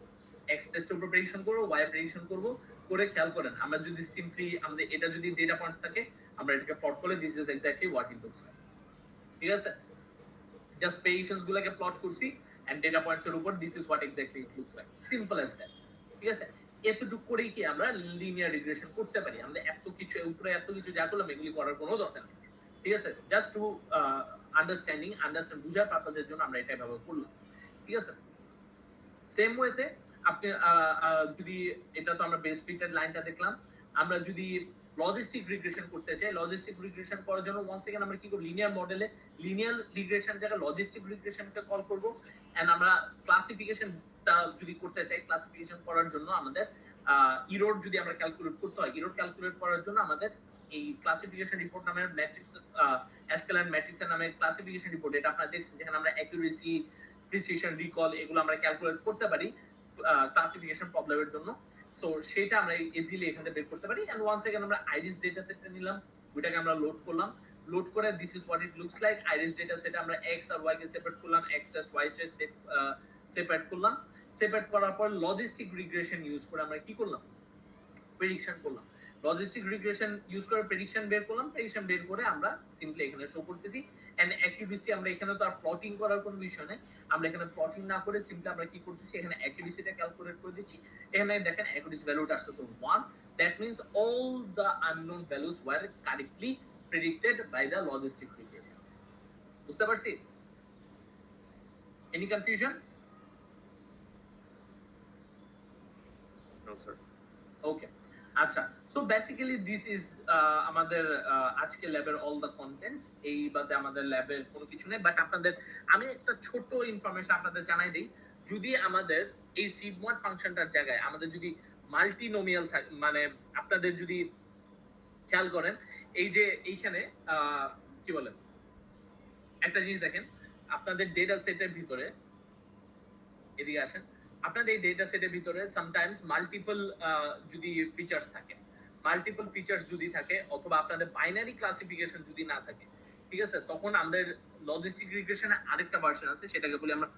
এক্স টেস্টের উপর প্রেডিকশন করব, ওয়াই প্রেডিকশন করব, করে খেয়াল করেন, আমরা যদি সিম্পলি আমাদের এটা যদি ডেটা পয়েন্টস থাকে, আমরা এটাকে প্লট করলে this is exactly what it looks like. ঠিক আছে, জাস্ট পেশেন্স গুলোকে প্লট করছি এন্ড ডেটা পয়েন্টস এর উপর this is what exactly it looks like, simple as that. ঠিক আছে, এতটুকু করেই কি আমরা লিনিয়ার রিগ্রেশন করতে পারি। আমাদের এত কিছু উপরে এত কিছু যা করলাম এগুলি করার কোনো দরকার নেই। ঠিক আছে, জাস্ট টু আন্ডারস্ট্যান্ড বুঝার পারপাসের জন্য আমরা এটা ব্যবহার করলাম। ঠিক আছে, সেম ওয়েতে আপনি যদি এটা তো আমরা বেস ফিটেড লাইনটা দেখলাম, আমরা যদি লজিস্টিক রিগ্রেশন করতে চাই, লজিস্টিক রিগ্রেশন করার জন্য ওয়ান্স এগেইন আমরা কি করব, লিনিয়ার মডেলে লিনিয়ার রিগ্রেশন জায়গায় লজিস্টিক রিগ্রেশনকে কল করব এন্ড আমরা ক্লাসিফিকেশনটা যদি করতে চাই, ক্লাসিফিকেশন করার জন্য আমাদের ইরোড যদি আমরা ক্যালকুলেট করতে হয়, ইরোড ক্যালকুলেট করার জন্য আমাদের এই ক্লাসিফিকেশন রিপোর্ট নামের ম্যাট্রিক্স এসকেলেন ম্যাট্রিক্সের নামে ক্লাসিফিকেশন রিপোর্ট, এটা আপনারা দেখছেন যেখানে আমরা অ্যাকুরেসি, প্রিসিশন, রিকল এগুলো আমরা ক্যালকুলেট করতে পারি ক্লাসিফিকেশন প্রবলেমের জন্য। সো সেটা আমরা ইজিলি এখানে বের করতে পারি। এন্ড ওয়ান্স এগেইন আমরা আইরিস ডেটা সেটটা নিলাম, ওইটাকে আমরা লোড করলাম, লোড করে this is what it looks like. Iris data সেটে আমরা এক্স আর ওয়াই কে সেপারেট করলাম, x test y test separate করলাম। সেপারেট করার পর লজিস্টিক রিগ্রেশন ইউজ করে আমরা কি করলাম, প্রেডিকশন করলাম। লজিস্টিক রিগ্রেশন ইউজ করে প্রেডিকশন বের করলাম, প্রেডিকশন বের করে আমরা সিম্পলি এখানে শো করতেছি। এন্ড অ্যাকুরেসি আমরা এখানে তো আর প্লটিং করার কোনো বিষয় নেই, আমরা এখানে প্লটিং না করে সিম্পলি আমরা কি করতেছি, এখানে অ্যাকুরেসিটা ক্যালকুলেট করে দিচ্ছি। এখানে দেখেন অ্যাকুরেসি ভ্যালুটা আসছে 1, that means all the unknown values were correctly predicted by the logistic regression. বুঝতে পারছি? Any confusion?
No, sir.
Okay, আচ্ছা। সো বেসিক্যালি দিস ইজ আমাদের আজকে ল্যাবের অল দ্য কন্টেন্টস। এই বাদে আমাদের ল্যাবের কোনো কিছু নেই, বাট আপনাদের আমি একটা ছোট ইনফরমেশন আপনাদের জানাই দিই। যদি আমাদের এই সিগময়েড ফাংশনটার জায়গায় আমাদের যদি মাল্টিনোমিয়াল থাকে, মানে আপনাদের যদি খেয়াল করেন এই যে এইখানে কি বলেন, একটা জিনিস দেখেন, আপনাদের ডেটা সেটের ভিতরে, এদিকে আসেন, আপনাদের এই ডেটা সেটের ভিতরে সামটাইমস মাল্টিপল যদি ফিচার্স থাকে, মাল্টিপল ফিচার্স যদি থাকে, অথবা আপনাদের বাইনারি ক্লাসিফিকেশন যদি না থাকে, ঠিক আছে, তখন আমাদের লজিস্টিক রিগ্রেশনের আরেকটা ভার্সন আছে, সেটাকে বলি আমরা